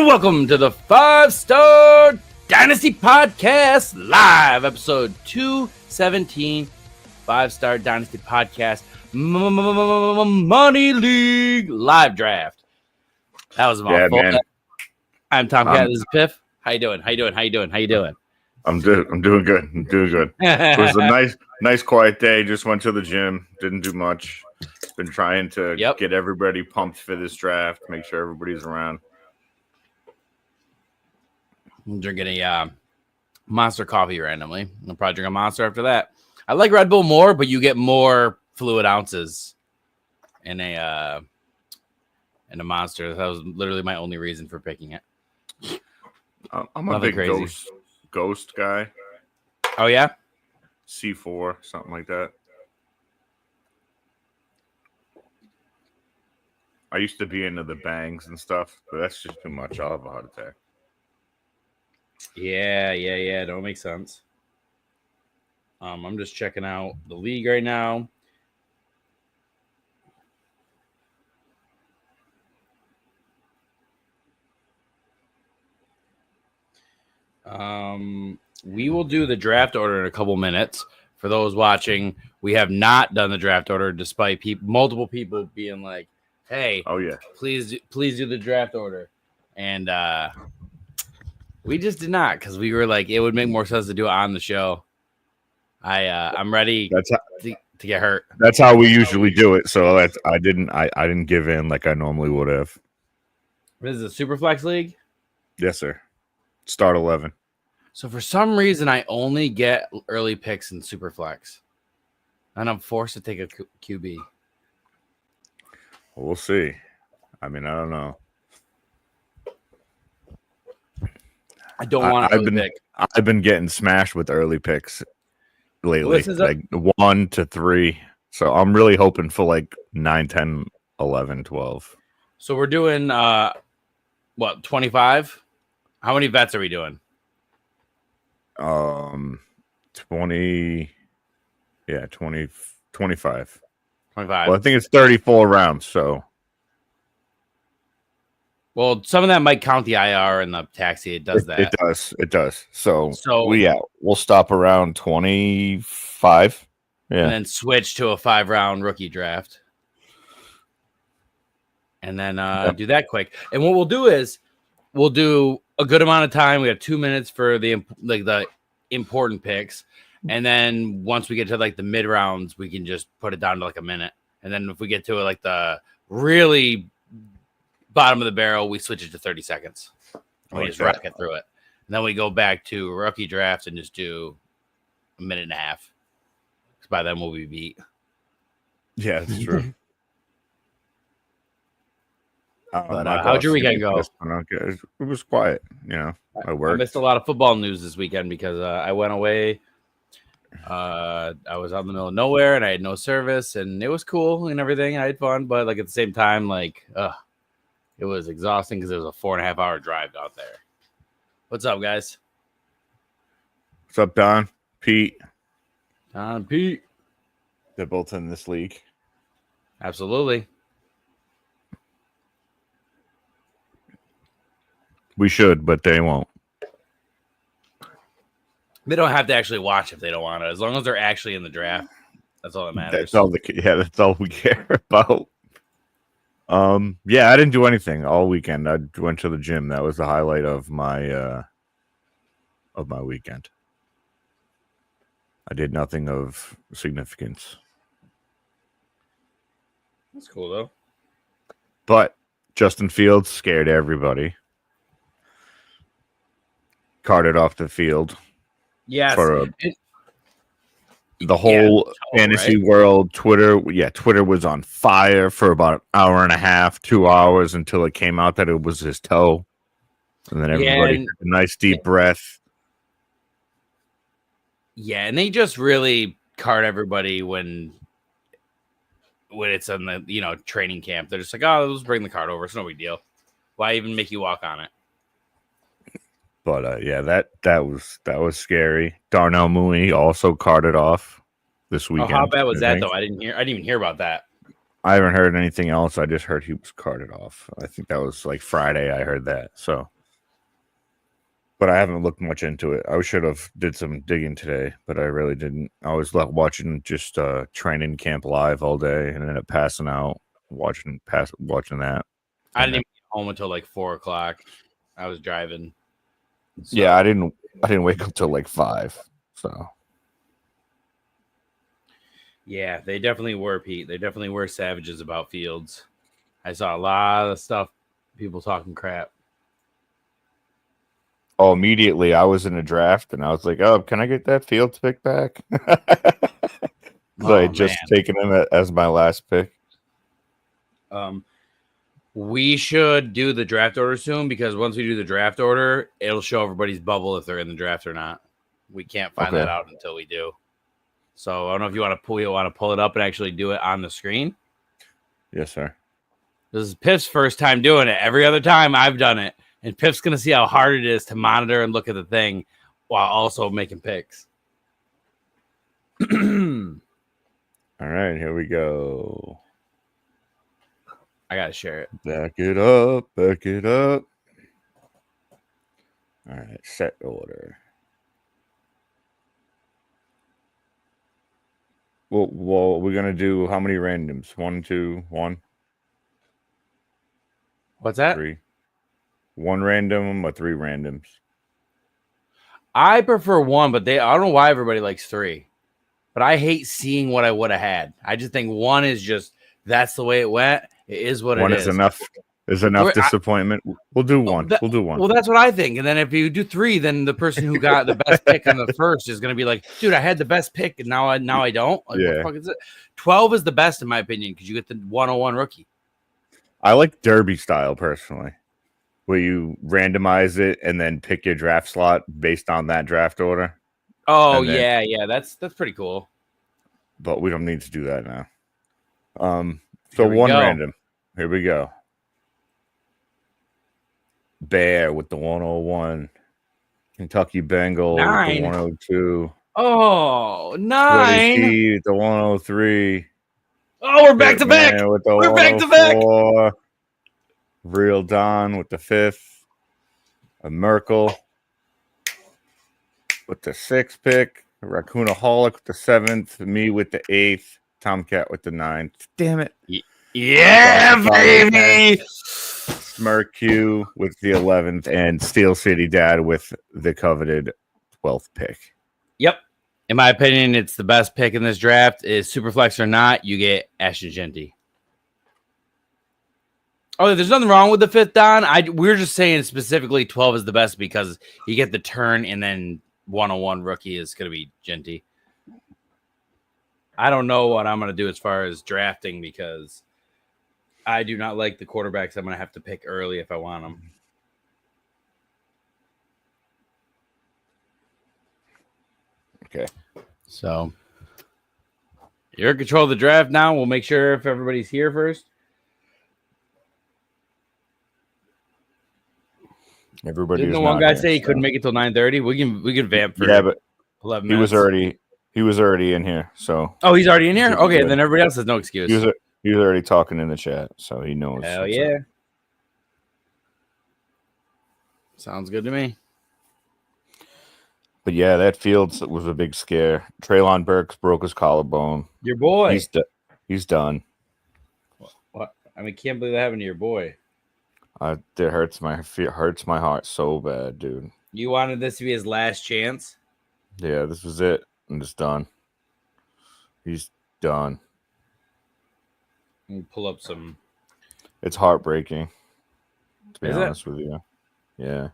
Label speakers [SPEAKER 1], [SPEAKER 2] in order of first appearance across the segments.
[SPEAKER 1] welcome to the 5-Star Dynasty Podcast Live, episode 217, 5-Star Dynasty Podcast Money League Live Draft. That was a mouthful.
[SPEAKER 2] Man.
[SPEAKER 1] I'm Tom Cat. This is Piff. How you doing?
[SPEAKER 2] I'm doing good. It was a nice quiet day. Just went to the gym. Didn't do much. Been trying to get everybody pumped for this draft. Make sure everybody's around.
[SPEAKER 1] I'm drinking a Monster coffee randomly. I'll probably drink a Monster after that. I like Red Bull more, but you get more fluid ounces in a Monster. That was literally my only reason for picking it.
[SPEAKER 2] I'm a big ghost guy.
[SPEAKER 1] Oh, yeah?
[SPEAKER 2] C4, something like that. I used to be into the bangs and stuff, but that's just too much. I'll have a heart attack.
[SPEAKER 1] Yeah. Don't make sense. I'm just checking out the league right now. We will do the draft order in a couple minutes. For those watching, we have not done the draft order despite multiple people being like, "Hey,
[SPEAKER 2] oh yeah,
[SPEAKER 1] please do the draft order," and we just did not because we were like, it would make more sense to do it on the show. I'm ready to get hurt.
[SPEAKER 2] That's how we usually do it. So I didn't give in like I normally would have.
[SPEAKER 1] This is a Superflex league.
[SPEAKER 2] Yes, sir. Start 11.
[SPEAKER 1] So for some reason, I only get early picks in Superflex, and I'm forced to take a QB.
[SPEAKER 2] We'll see. I mean, I don't know.
[SPEAKER 1] I don't want to pick.
[SPEAKER 2] I've been getting smashed with early picks lately, like 1 to 3. So I'm really hoping for like 9, 10, 11, 12.
[SPEAKER 1] So we're doing 25? How many vets are we doing?
[SPEAKER 2] 20. Yeah, 20, 25.
[SPEAKER 1] 25.
[SPEAKER 2] Well, I think it's 34 rounds, so.
[SPEAKER 1] Well, some of that might count the IR and the taxi. It does that.
[SPEAKER 2] It does. So we'll stop around 25. Yeah.
[SPEAKER 1] And then switch to a 5-round rookie draft. And then do that quick. And what we'll do is we'll do a good amount of time. We have 2 minutes for the important picks. And then once we get to like the mid rounds, we can just put it down to like a minute. And then if we get to like the really bottom of the barrel, we switch it to 30 seconds. We just rocket through it. And then we go back to rookie draft and just do a minute and a half. Because by then we'll be beat.
[SPEAKER 2] Yeah, that's true.
[SPEAKER 1] How'd your weekend go?
[SPEAKER 2] It was quiet. I worked.
[SPEAKER 1] I missed a lot of football news this weekend because I went away. I was out in the middle of nowhere and I had no service, and it was cool and everything. I had fun, but like at the same time, it was exhausting because it was a 4.5-hour drive out there. What's up, guys?
[SPEAKER 2] What's up, Don? Pete?
[SPEAKER 1] Don, Pete.
[SPEAKER 2] They're both in this league.
[SPEAKER 1] Absolutely.
[SPEAKER 2] We should, but they won't.
[SPEAKER 1] They don't have to actually watch if they don't want to. As long as they're actually in the draft, that's all that matters.
[SPEAKER 2] That's all we care about. I didn't do anything all weekend. I went to the gym. That was the highlight of my weekend. I did nothing of significance.
[SPEAKER 1] That's cool though.
[SPEAKER 2] But Justin Fields scared everybody. Carted off the field.
[SPEAKER 1] Yes.
[SPEAKER 2] The whole fantasy world, Twitter was on fire for about an hour and a half, 2 hours until it came out that it was his toe. And then everybody took a nice deep breath.
[SPEAKER 1] Yeah, and they just really card everybody when it's in the training camp. They're just like, oh, let's bring the card over. It's no big deal. Why even make you walk on it?
[SPEAKER 2] But that was scary. Darnell Mooney also carted off this weekend.
[SPEAKER 1] How bad was that though? I didn't even hear about that.
[SPEAKER 2] I haven't heard anything else. I just heard he was carted off. I think that was like Friday. I heard that. So but I haven't looked much into it. I should have did some digging today, but I really didn't. I was watching just training camp live all day, and then passing out watching that.
[SPEAKER 1] I didn't even get home until like 4:00. I was driving.
[SPEAKER 2] So. Yeah, I didn't wake up till like 5. So.
[SPEAKER 1] Yeah, they definitely were, Pete. They definitely were savages about Fields. I saw a lot of stuff, people talking crap.
[SPEAKER 2] Oh, immediately I was in a draft and I was like, oh, can I get that Fields pick back? So I just taken him as my last pick.
[SPEAKER 1] We should do the draft order soon because once we do the draft order, it'll show everybody's bubble if they're in the draft or not. We can't find that out until we do. So I don't know if you want to pull it up and actually do it on the screen.
[SPEAKER 2] Yes, sir.
[SPEAKER 1] This is Piff's first time doing it. Every other time I've done it. And Piff's going to see how hard it is to monitor and look at the thing while also making picks.
[SPEAKER 2] All right, here we go.
[SPEAKER 1] I got to share it.
[SPEAKER 2] Back it up. Back it up. All right, set order. Well, we're going to do how many randoms? 1, 2, 1?
[SPEAKER 1] What's that?
[SPEAKER 2] 3. 1 random or 3 randoms?
[SPEAKER 1] I prefer 1, but I don't know why everybody likes 3. But I hate seeing what I would have had. I just think 1 is just, that's the way it went. It is what it is.
[SPEAKER 2] 1 is enough. There's enough disappointment. We'll do 1. We'll do 1.
[SPEAKER 1] Well, that's what I think. And then if you do 3, then the person who got the best pick on the first is going to be like, dude, I had the best pick, and now I don't. Like, what the fuck is it? 12 is the best in my opinion because you get the 101 rookie.
[SPEAKER 2] I like Derby style personally, where you randomize it and then pick your draft slot based on that draft order.
[SPEAKER 1] Oh yeah, that's pretty cool.
[SPEAKER 2] But we don't need to do that now. So 1 random. Here we go. Bear with the 101. Kentucky Bengal with the 102.
[SPEAKER 1] Oh, 9.
[SPEAKER 2] With the 103.
[SPEAKER 1] Oh, we're back to back. We're back to back.
[SPEAKER 2] Real Don with the 5th. A Merkel with the 6th pick. A Raccoonaholic with the 7th. Me with the 8th. Tomcat with the 9th. Damn it.
[SPEAKER 1] Yeah, baby.
[SPEAKER 2] Smirk Q with the 11th. And Steel City Dad with the coveted 12th pick.
[SPEAKER 1] Yep. In my opinion, it's the best pick in this draft. Is Superflex or not, you get Ashton Genty. Oh, there's nothing wrong with the 5th, Don. We're just saying specifically 12 is the best because you get the turn and then 101 rookie is going to be Genty. I don't know what I'm going to do as far as drafting because I do not like the quarterbacks I'm going to have to pick early if I want them.
[SPEAKER 2] Okay.
[SPEAKER 1] So you're in control of the draft now. We'll make sure if everybody's here first.
[SPEAKER 2] Everybody.
[SPEAKER 1] Didn't the one guy say he couldn't make it till 9:30? We can vamp for
[SPEAKER 2] but
[SPEAKER 1] 11 minutes.
[SPEAKER 2] He was already in here. So
[SPEAKER 1] he's already in here. Okay, then everybody else has no excuse.
[SPEAKER 2] He was already talking in the chat, so he knows.
[SPEAKER 1] Hell yeah. Sounds good to me.
[SPEAKER 2] But yeah, that Fields was a big scare. Treylon Burks broke his collarbone.
[SPEAKER 1] Your boy.
[SPEAKER 2] He's done.
[SPEAKER 1] What? I mean, can't believe that happened to your boy.
[SPEAKER 2] It hurts my heart so bad, dude.
[SPEAKER 1] You wanted this to be his last chance?
[SPEAKER 2] Yeah, this was it. I'm just done. He's done.
[SPEAKER 1] Let me pull up some.
[SPEAKER 2] It's heartbreaking, to be honest with you. Yeah.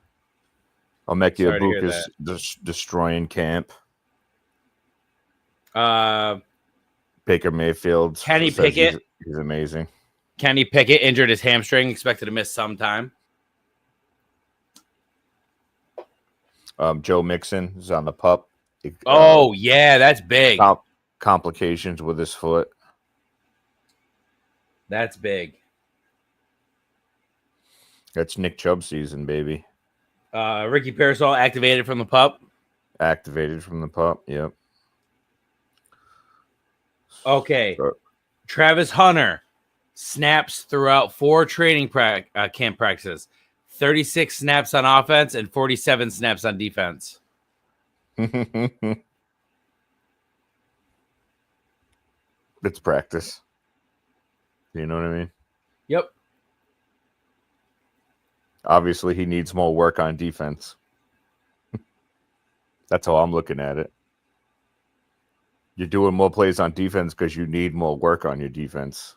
[SPEAKER 2] Almekia Bukas destroying camp. Baker Mayfield.
[SPEAKER 1] Kenny Pickett.
[SPEAKER 2] He's amazing.
[SPEAKER 1] Kenny Pickett injured his hamstring, expected to miss some time.
[SPEAKER 2] Joe Mixon is on the pup.
[SPEAKER 1] Yeah, that's big.
[SPEAKER 2] Complications with his foot.
[SPEAKER 1] That's big.
[SPEAKER 2] That's Nick Chubb season, baby.
[SPEAKER 1] Ricky Parasol activated from the pup.
[SPEAKER 2] Yep.
[SPEAKER 1] Okay. Travis Hunter snaps throughout 4 training camp practices. 36 snaps on offense and 47 snaps on defense.
[SPEAKER 2] It's practice. You know what I mean?
[SPEAKER 1] Yep.
[SPEAKER 2] Obviously, he needs more work on defense. That's how I'm looking at it. You're doing more plays on defense because you need more work on your defense.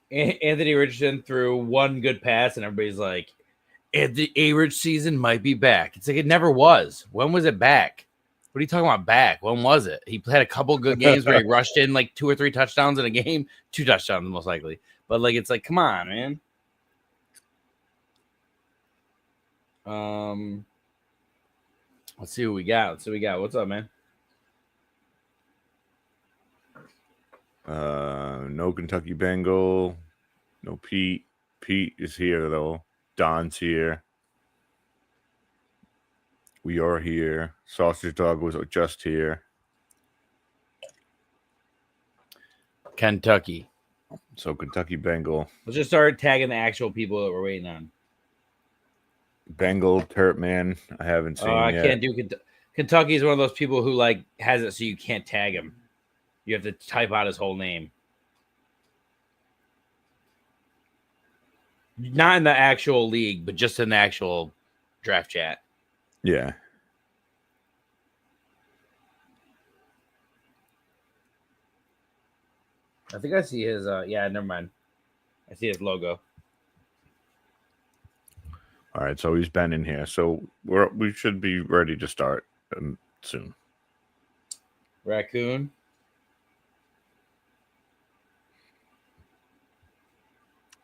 [SPEAKER 1] Anthony Richardson threw one good pass, and everybody's like, the A-Rich season might be back. It's like it never was. When was it back? What are you talking about back? When was it? He had a couple good games where he rushed in like 2 or 3 touchdowns in a game. 2 touchdowns, most likely. But like, it's like, come on, man. Let's see what we got. What's up, man?
[SPEAKER 2] No Kentucky Bengal. No Pete. Pete is here, though. Don's here. We are here. Sausage Dog was just here.
[SPEAKER 1] Kentucky.
[SPEAKER 2] So Kentucky Bengal.
[SPEAKER 1] Let's just start tagging the actual people that we're waiting on.
[SPEAKER 2] Bengal, Turpman. I haven't seen
[SPEAKER 1] I
[SPEAKER 2] yet.
[SPEAKER 1] can't do Kentucky is one of those people who like has it so you can't tag him. You have to type out his whole name. Not in the actual league, but just in the actual draft chat.
[SPEAKER 2] Yeah.
[SPEAKER 1] I think I see his never mind. I see his logo.
[SPEAKER 2] All right, so he's been in here. So we should be ready to start soon.
[SPEAKER 1] Raccoon.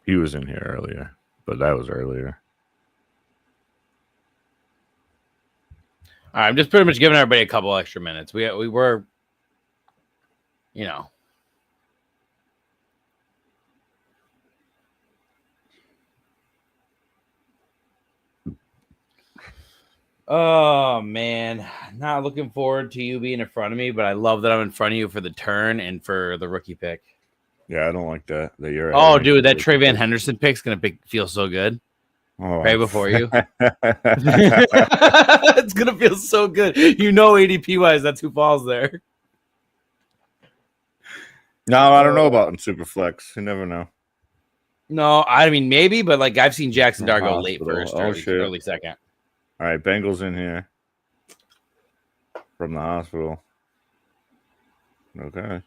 [SPEAKER 2] He was in here earlier, but that was earlier.
[SPEAKER 1] All right, I'm just pretty much giving everybody a couple extra minutes. We were, you know. Oh, man. Not looking forward to you being in front of me, but I love that I'm in front of you for the turn and for the rookie pick.
[SPEAKER 2] Yeah, I don't like that you're.
[SPEAKER 1] Oh, dude, that Travian Henderson pick's going to feel so good.
[SPEAKER 2] Oh.
[SPEAKER 1] Right before you. It's going to feel so good. You know, ADP-wise, that's who falls there.
[SPEAKER 2] No, I don't know about in Superflex. You never know.
[SPEAKER 1] No, I mean, maybe, but like I've seen Jackson Dart go late first, early second.
[SPEAKER 2] All right, Bengals in here from the hospital. Okay.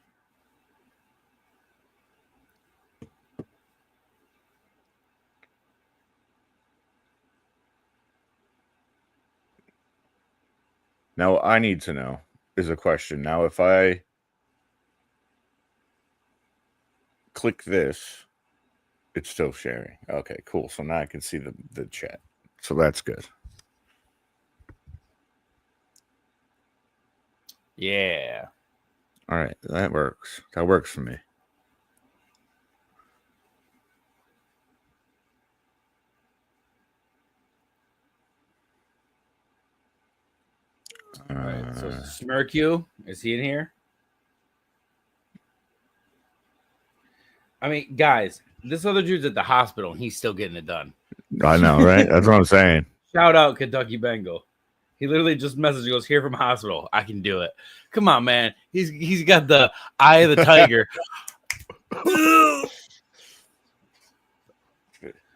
[SPEAKER 2] Now, I need to know is a question. Now, if I click this, it's still sharing. Okay, cool. So now I can see the chat. So that's good.
[SPEAKER 1] Yeah.
[SPEAKER 2] All right, that works. That works for me.
[SPEAKER 1] All right. So Smirk you, is he in here? I mean, guys, this other dude's at the hospital and he's still getting it done.
[SPEAKER 2] I know, right? That's what I'm saying.
[SPEAKER 1] Shout out Kentucky Bengal. He literally just messaged, goes, here from hospital. I can do it. Come on, man. He's got the eye of the tiger.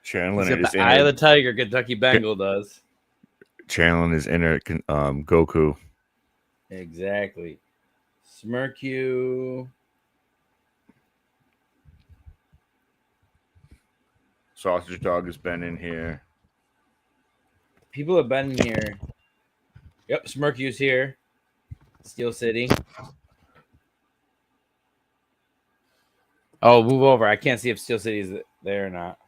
[SPEAKER 2] Channeling
[SPEAKER 1] his eye of the tiger. Kentucky Bengal does.
[SPEAKER 2] Channeling his inner Goku.
[SPEAKER 1] Exactly. Smirk you.
[SPEAKER 2] Sausage Dog has been in here.
[SPEAKER 1] People have been in here. Yep, Smirk you's here. Steel City. Oh, move over. I can't see if Steel City is there or not.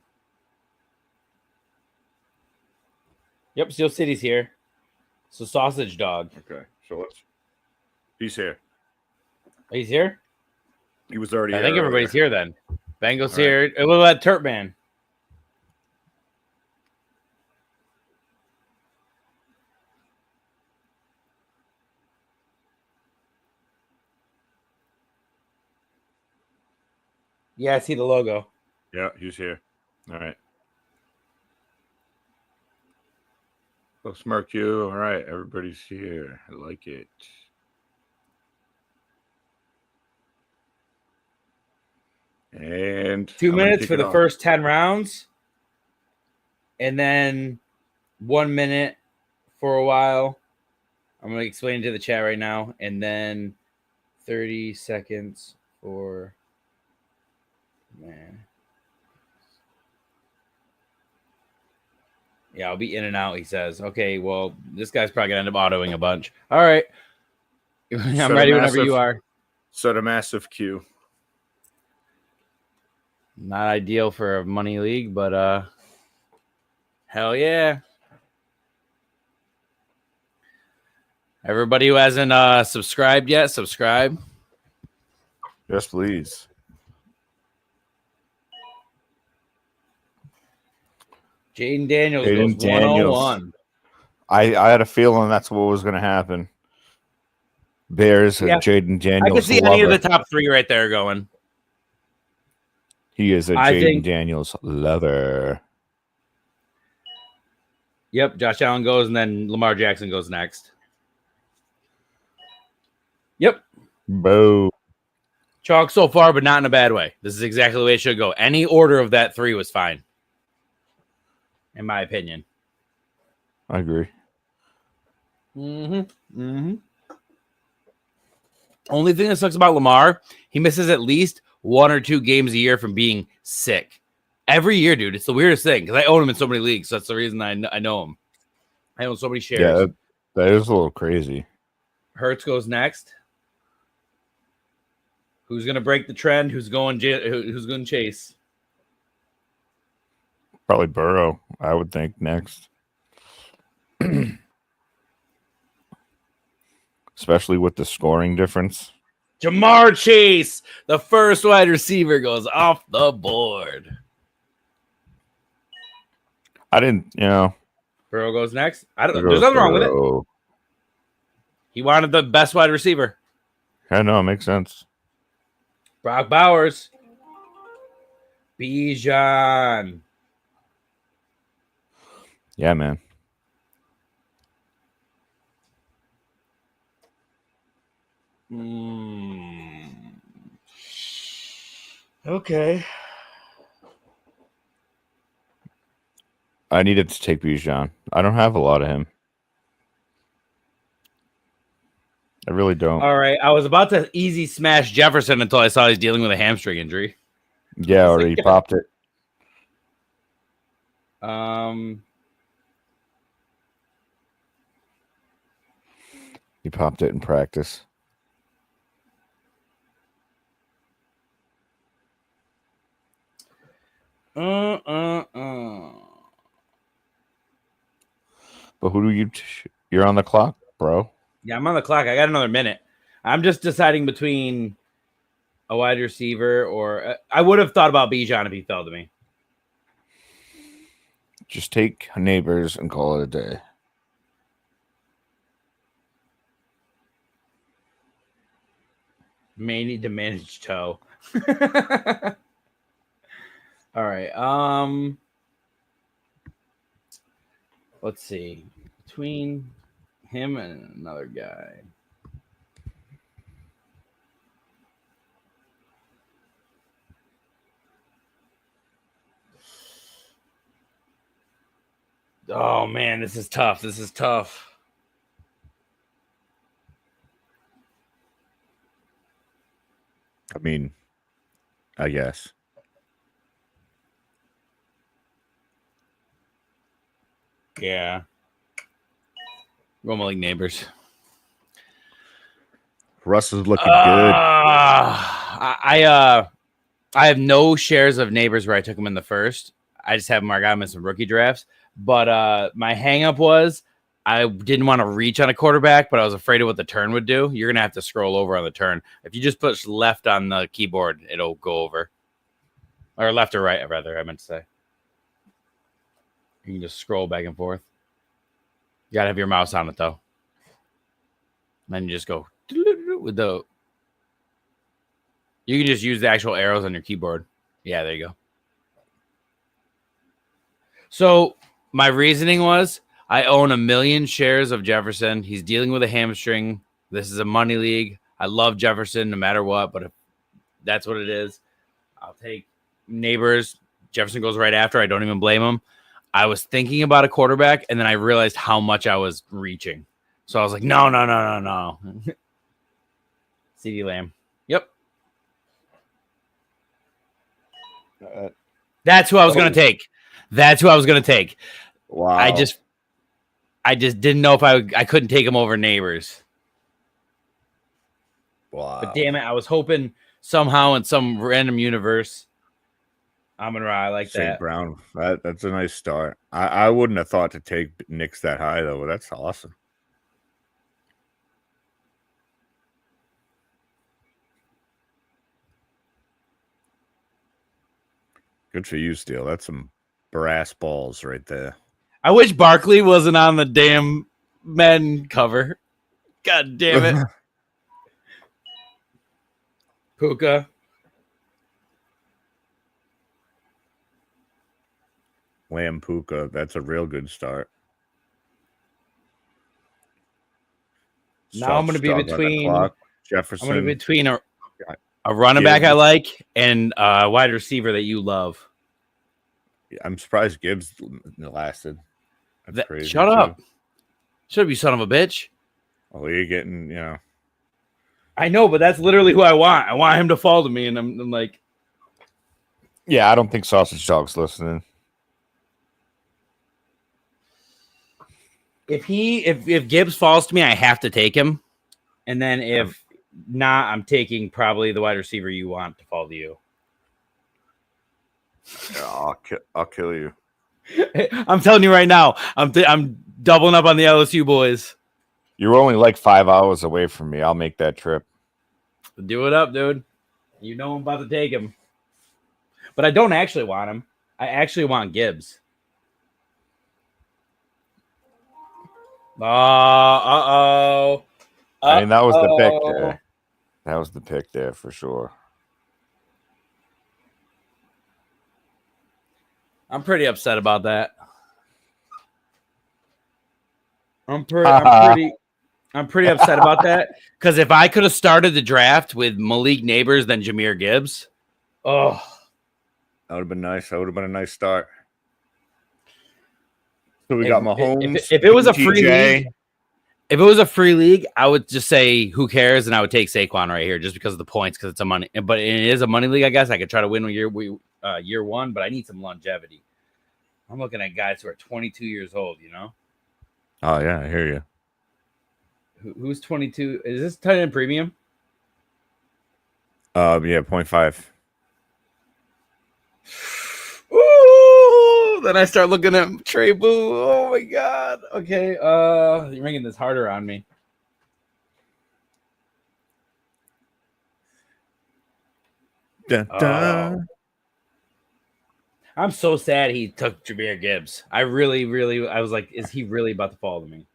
[SPEAKER 1] Yep, Steel City's here. So Sausage Dog.
[SPEAKER 2] Okay, so he's here.
[SPEAKER 1] He's here?
[SPEAKER 2] He was already
[SPEAKER 1] I think everybody's here then. Bengals
[SPEAKER 2] All
[SPEAKER 1] here. Right. What about Turpman? Yeah, I see the logo.
[SPEAKER 2] Yeah, he's here. All right. Oh, smirk you. All right, everybody's here. I like it. And
[SPEAKER 1] 2 minutes for the first 10 rounds. And then 1 minute for a while. I'm going to explain it to the chat right now. And then 30 seconds for... Man. Yeah, I'll be in and out, he says. Okay, well, this guy's probably going to end up autoing a bunch. All right. I'm ready whenever you are.
[SPEAKER 2] Set a massive queue.
[SPEAKER 1] Not ideal for a money league, but hell yeah. Everybody who hasn't subscribed yet, subscribe.
[SPEAKER 2] Yes, please.
[SPEAKER 1] Jaden Daniels goes 101.
[SPEAKER 2] I had a feeling that's what was going to happen. Bears and Jaden Daniels.
[SPEAKER 1] I could see any of the top 3 right there going.
[SPEAKER 2] He is a Jaden Daniels lover.
[SPEAKER 1] Yep, Josh Allen goes, and then Lamar Jackson goes next. Yep.
[SPEAKER 2] Boo.
[SPEAKER 1] Chalk so far, but not in a bad way. This is exactly the way it should go. Any order of that 3 was fine, in my opinion.
[SPEAKER 2] I agree.
[SPEAKER 1] Only thing that sucks about Lamar, he misses at least 1 or 2 games a year from being sick. Every year, dude. It's the weirdest thing because I own him in so many leagues. So that's the reason I know him. I own so many shares.
[SPEAKER 2] Yeah, that is a little crazy.
[SPEAKER 1] Hurts goes next. Who's going to break the trend? Who's going to chase?
[SPEAKER 2] Probably Burrow, I would think, next. Especially with the scoring difference.
[SPEAKER 1] Jamar Chase, the first wide receiver, goes off the board. Burrow goes next. There's nothing wrong with it. He wanted the best wide receiver.
[SPEAKER 2] I know, it makes sense.
[SPEAKER 1] Brock Bowers. Bijan.
[SPEAKER 2] Yeah, man.
[SPEAKER 1] Okay.
[SPEAKER 2] I needed to take Bijan. I don't have a lot of him. I really don't.
[SPEAKER 1] All right. I was about to easy smash Jefferson until I saw he's dealing with a hamstring injury.
[SPEAKER 2] Yeah, or he popped it. He popped it in practice. But who do you're on the clock, bro?
[SPEAKER 1] Yeah, I'm on the clock. I got another minute. I'm just deciding between a wide receiver or I would have thought about Bijan if he fell to me.
[SPEAKER 2] Just take Neighbors and call it a day.
[SPEAKER 1] May need to manage toe. All right. Let's see. Between him and another guy. Oh man, this is tough.
[SPEAKER 2] I mean, I guess.
[SPEAKER 1] Yeah. Roma League Neighbors.
[SPEAKER 2] Russ is looking good.
[SPEAKER 1] I have no shares of Neighbors where I took him in the first. I just have him. I got him in some rookie drafts. But my hang up was I didn't want to reach on a quarterback, but I was afraid of what the turn would do. You're going to have to scroll over on the turn. If you just push left on the keyboard, it'll go over. Or left or right, rather, I meant to say. You can just scroll back and forth. You got to have your mouse on it, though. And then you just go with the... You can just use the actual arrows on your keyboard. Yeah, there you go. So my reasoning was I own 1 million shares of Jefferson. He's dealing with a hamstring. This is a money league. I love Jefferson no matter what, but if that's what it is, I'll take Neighbors. Jefferson goes right after. I don't even blame him. I was thinking about a quarterback, and then I realized how much I was reaching. So I was like, no. CeeDee Lamb. Yep. That's who I was going to take.
[SPEAKER 2] Wow.
[SPEAKER 1] I just didn't know if I couldn't take him over Neighbors.
[SPEAKER 2] Wow.
[SPEAKER 1] But damn it, I was hoping somehow in some random universe, Amon-Ra, I like
[SPEAKER 2] St.
[SPEAKER 1] that.
[SPEAKER 2] Brown. That's a nice start. I wouldn't have thought to take Knicks that high, though. But that's awesome. Good for you, Steele. That's some brass balls right there.
[SPEAKER 1] I wish Barkley wasn't on the damn men cover. God damn it. Puka.
[SPEAKER 2] Lamb Puka. That's a real good start.
[SPEAKER 1] Now I'm going to be between
[SPEAKER 2] Jefferson.
[SPEAKER 1] I'm going to be between a running back I like and a wide receiver that you love.
[SPEAKER 2] I'm surprised Gibbs lasted. That's crazy.
[SPEAKER 1] Shut up. Should be son of a bitch.
[SPEAKER 2] Oh, you're getting,
[SPEAKER 1] I know, but that's literally who I want. I want him to fall to me, and I'm like,
[SPEAKER 2] yeah, I don't think Sausage Dog's listening.
[SPEAKER 1] If Gibbs falls to me, I have to take him, and then if not, I'm taking probably the wide receiver you want to fall to you.
[SPEAKER 2] Yeah, I'll kill you.
[SPEAKER 1] I'm telling you right now, I'm doubling up on the LSU boys.
[SPEAKER 2] You're only like 5 hours away from me. I'll make that trip.
[SPEAKER 1] Do it up, dude. You know I'm about to take him. But I don't actually want him. I actually want Gibbs. Uh-oh.
[SPEAKER 2] I mean, that was the pick there. That was the pick there for sure.
[SPEAKER 1] I'm pretty upset about that. I'm pretty upset about that because if I could have started the draft with Malik Neighbors than Jahmyr Gibbs, that
[SPEAKER 2] would have been nice. That would have been a nice start. So we got Mahomes.
[SPEAKER 1] If it was a free league, I would just say who cares, and I would take Saquon right here just because of the points, because it's a money. But it is a money league, I guess. I could try to win year one, but I need some longevity. I'm looking at guys who are 22 years old.
[SPEAKER 2] Oh yeah, I hear you.
[SPEAKER 1] Who's 22? Is this tight end premium?
[SPEAKER 2] Yeah, 0.5.
[SPEAKER 1] Ooh, then I start looking at Trey Boo. Oh my god. Okay, you're making this harder on me.
[SPEAKER 2] Dun, dun.
[SPEAKER 1] I'm so sad he took Jahmyr Gibbs. I was like, is he really about to fall to me?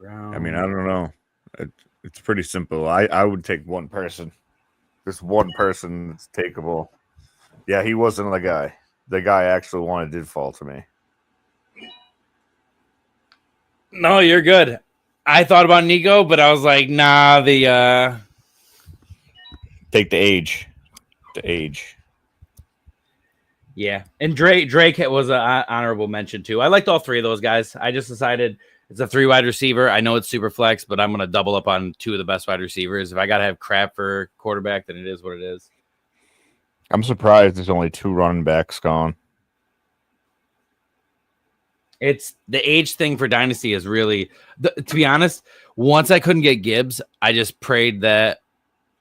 [SPEAKER 2] I mean, I don't know. It's pretty simple. I would take one person. Just one person that's takeable. Yeah, he wasn't the guy. The guy I actually wanted did fall to me.
[SPEAKER 1] No, you're good. I thought about Nico, but I was like, nah,
[SPEAKER 2] take the age. The age.
[SPEAKER 1] Yeah. And Drake was an honorable mention too. I liked all three of those guys. I just decided it's a 3 wide receiver. I know it's super flex, but I'm going to double up on 2 of the best wide receivers. If I got to have crap for quarterback, then it is what it is.
[SPEAKER 2] I'm surprised there's only 2 running backs gone.
[SPEAKER 1] It's the age thing for Dynasty is really, to be honest, once I couldn't get Gibbs, I just prayed that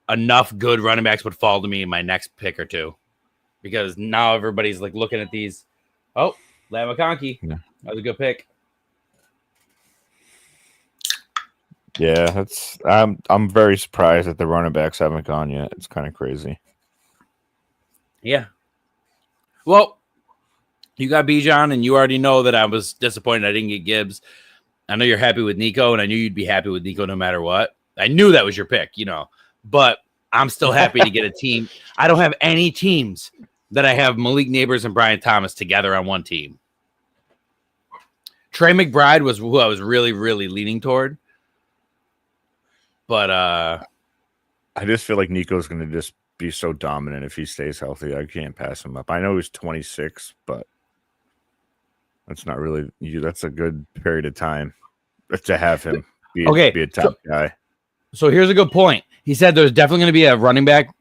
[SPEAKER 1] enough good running backs would fall to me in my next pick or 2. Because now everybody's like looking at these. Oh, Lamb McConkey. Yeah. That was a good pick.
[SPEAKER 2] Yeah, I'm very surprised that the running backs haven't gone yet. It's kind of crazy.
[SPEAKER 1] Yeah. Well, you got Bijan, and you already know that I was disappointed I didn't get Gibbs. I know you're happy with Nico, and I knew you'd be happy with Nico no matter what. I knew that was your pick, But I'm still happy to get a team. I don't have any teams that I have Malik Neighbors and Brian Thomas together on one team. Trey McBride was who I was really, really leaning toward. But
[SPEAKER 2] I just feel like Nico's going to just be so dominant if he stays healthy. I can't pass him up. I know he's 26, but that's not really that's a good period of time to have him be a top guy.
[SPEAKER 1] So here's a good point. He said there's definitely going to be a running back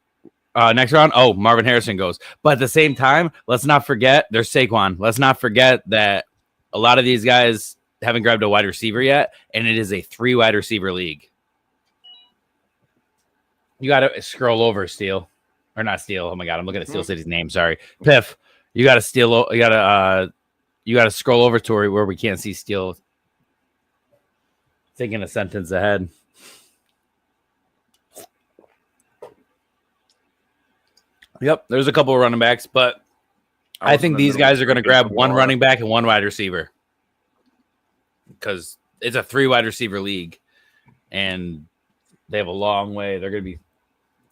[SPEAKER 1] next round. Oh, Marvin Harrison goes. But at the same time, let's not forget there's Saquon. Let's not forget that a lot of these guys haven't grabbed a wide receiver yet, and it is a 3 wide receiver league. You got to scroll over, Steel. Or not Steel. Oh, my God. I'm looking at Steel City's name. Sorry. Piff, you got to steal. You got to scroll over to where we can't see Steel. Thinking a sentence ahead. Yep, there's a couple of running backs, but I think these guys are going to grab one running back and one wide receiver because it's a 3 wide receiver league, and they have a long way. They're going to be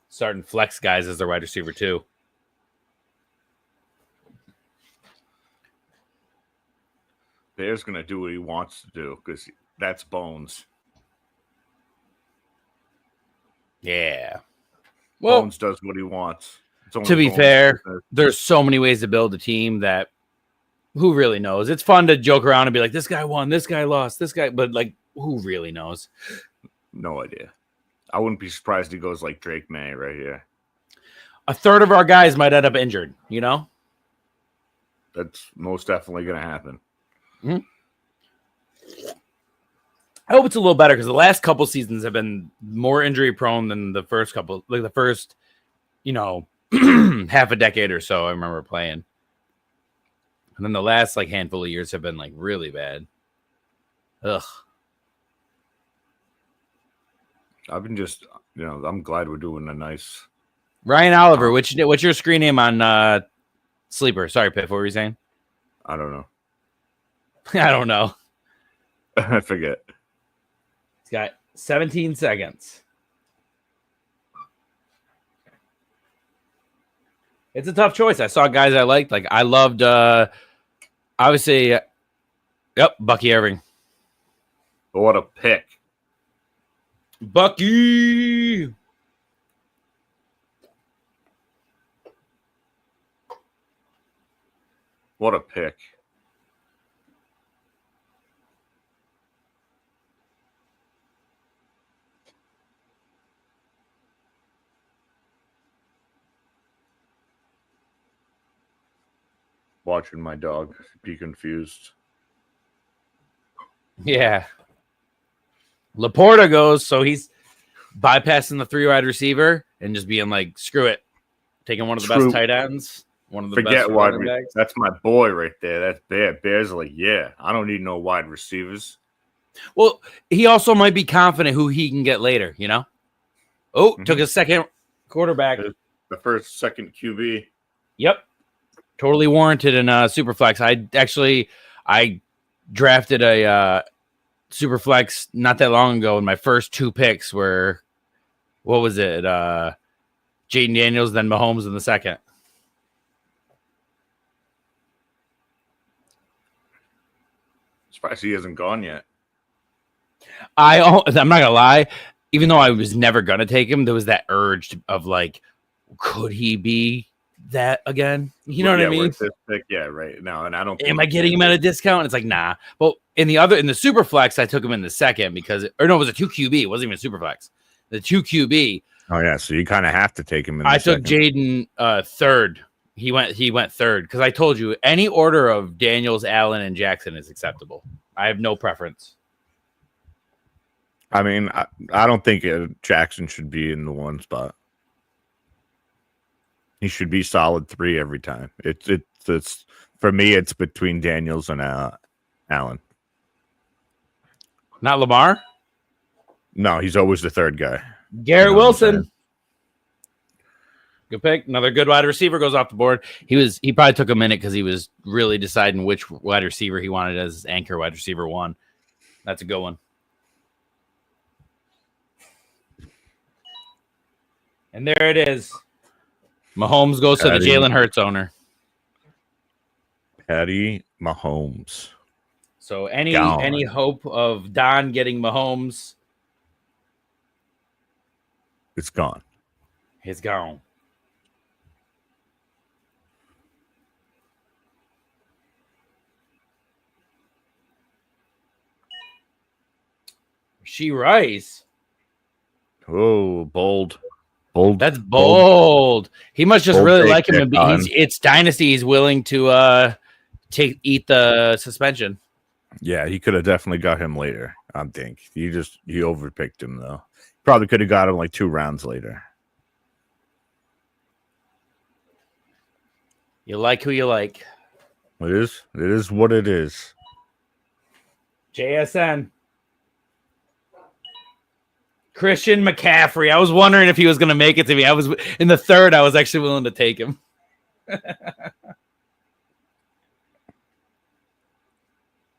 [SPEAKER 1] starting flex guys as their wide receiver too.
[SPEAKER 2] Bear's going to do what he wants to do because that's Bones.
[SPEAKER 1] Yeah.
[SPEAKER 2] Well, Bones does what he wants.
[SPEAKER 1] To be fair, there's so many ways to build a team that who really knows? It's fun to joke around and be like, this guy won, this guy lost, this guy, but like, who really knows?
[SPEAKER 2] No idea. I wouldn't be surprised he goes like Drake May right here.
[SPEAKER 1] A third of our guys might end up injured, you know?
[SPEAKER 2] That's most definitely going to happen.
[SPEAKER 1] Mm-hmm. I hope it's a little better because the last couple seasons have been more injury prone than the first couple, like the first, half a decade or so I remember playing. And then the last like handful of years have been like really bad. Ugh.
[SPEAKER 2] I've been just, I'm glad we're doing a nice.
[SPEAKER 1] Ryan Oliver, what's your screen name on Sleeper? Sorry, Piff, what were you saying?
[SPEAKER 2] I don't know.
[SPEAKER 1] I don't know.
[SPEAKER 2] I forget.
[SPEAKER 1] It's got 17 seconds. It's a tough choice. I saw guys I liked. Like I loved, obviously, Bucky Irving.
[SPEAKER 2] What a pick.
[SPEAKER 1] Bucky.
[SPEAKER 2] What a pick. Watching my dog be confused.
[SPEAKER 1] Yeah. Laporta goes, so he's bypassing the 3 wide receiver and just being like, screw it. Taking one of the best tight ends. One of the best
[SPEAKER 2] wide backs. That's my boy right there. That's Bear. Bear's like, yeah, I don't need no wide receivers.
[SPEAKER 1] Well, he also might be confident who he can get later, Oh, took a second quarterback.
[SPEAKER 2] The second QB.
[SPEAKER 1] Yep. Totally warranted in Superflex. I drafted a Superflex not that long ago, and my first 2 picks were, what was it? Jaden Daniels, then Mahomes in the second.
[SPEAKER 2] Surprised he hasn't gone yet.
[SPEAKER 1] I'm not gonna lie. Even though I was never gonna take him, there was that urge of like, could he be that again? You know what I mean?
[SPEAKER 2] Pick, yeah, right. No, and I don't.
[SPEAKER 1] Am I getting him at a discount? It's like, nah. Well, in the super flex, I took him in the second because, it was a 2 QB. It wasn't even a super flex. The 2 QB.
[SPEAKER 2] Oh yeah, so you kind of have to take him in.
[SPEAKER 1] I took Jaden third. He went third because I told you any order of Daniels, Allen, and Jackson is acceptable. I have no preference.
[SPEAKER 2] I mean, I don't think Jackson should be in the 1 spot. He should be solid 3 every time. It's for me. It's between Daniels and Allen.
[SPEAKER 1] Not Lamar.
[SPEAKER 2] No, he's always the 3rd guy.
[SPEAKER 1] Garrett Wilson. Good pick. Another good wide receiver goes off the board. He probably took a minute because he was really deciding which wide receiver he wanted as his anchor wide receiver 1. That's a good one. And there it is. Mahomes goes to the Jalen Hurts owner.
[SPEAKER 2] Patty Mahomes.
[SPEAKER 1] So any hope of Don getting Mahomes?
[SPEAKER 2] It's gone.
[SPEAKER 1] It's gone. She Rice.
[SPEAKER 2] Oh, bold.
[SPEAKER 1] That's bold. He must just really like him. It's Dynasty. He's willing to eat the suspension.
[SPEAKER 2] Yeah, he could have definitely got him later. I think he overpicked him though. Probably could have got him like 2 rounds later.
[SPEAKER 1] You like who you like.
[SPEAKER 2] It is what it is.
[SPEAKER 1] JSN. Christian McCaffrey. I was wondering if he was going to make it to me. I was in the third. I was actually willing to take him.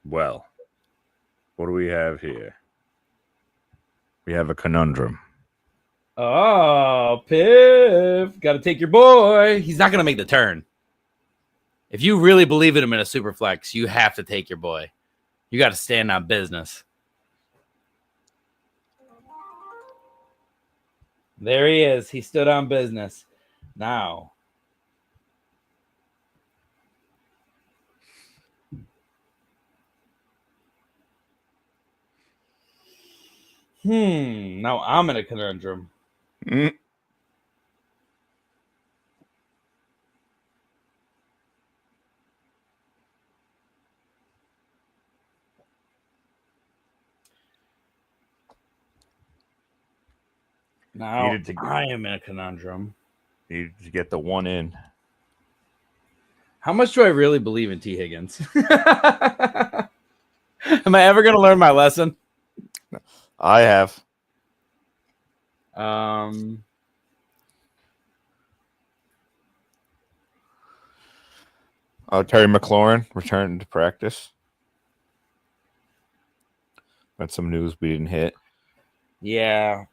[SPEAKER 2] Well, what do we have here? We have a conundrum.
[SPEAKER 1] Oh, Piff. Got to take your boy. He's not going to make the turn. If you really believe in him in a super flex, you have to take your boy. You got to stand on business. There he is. He stood on business. Now. Now I'm in a conundrum. Now I am in a conundrum.
[SPEAKER 2] Needed to get the one in.
[SPEAKER 1] How much do I really believe in T. Higgins? Am I ever going to learn my lesson?
[SPEAKER 2] I have.
[SPEAKER 1] Terry
[SPEAKER 2] McLaurin returned to practice. That's some news we didn't hit.
[SPEAKER 1] Yeah.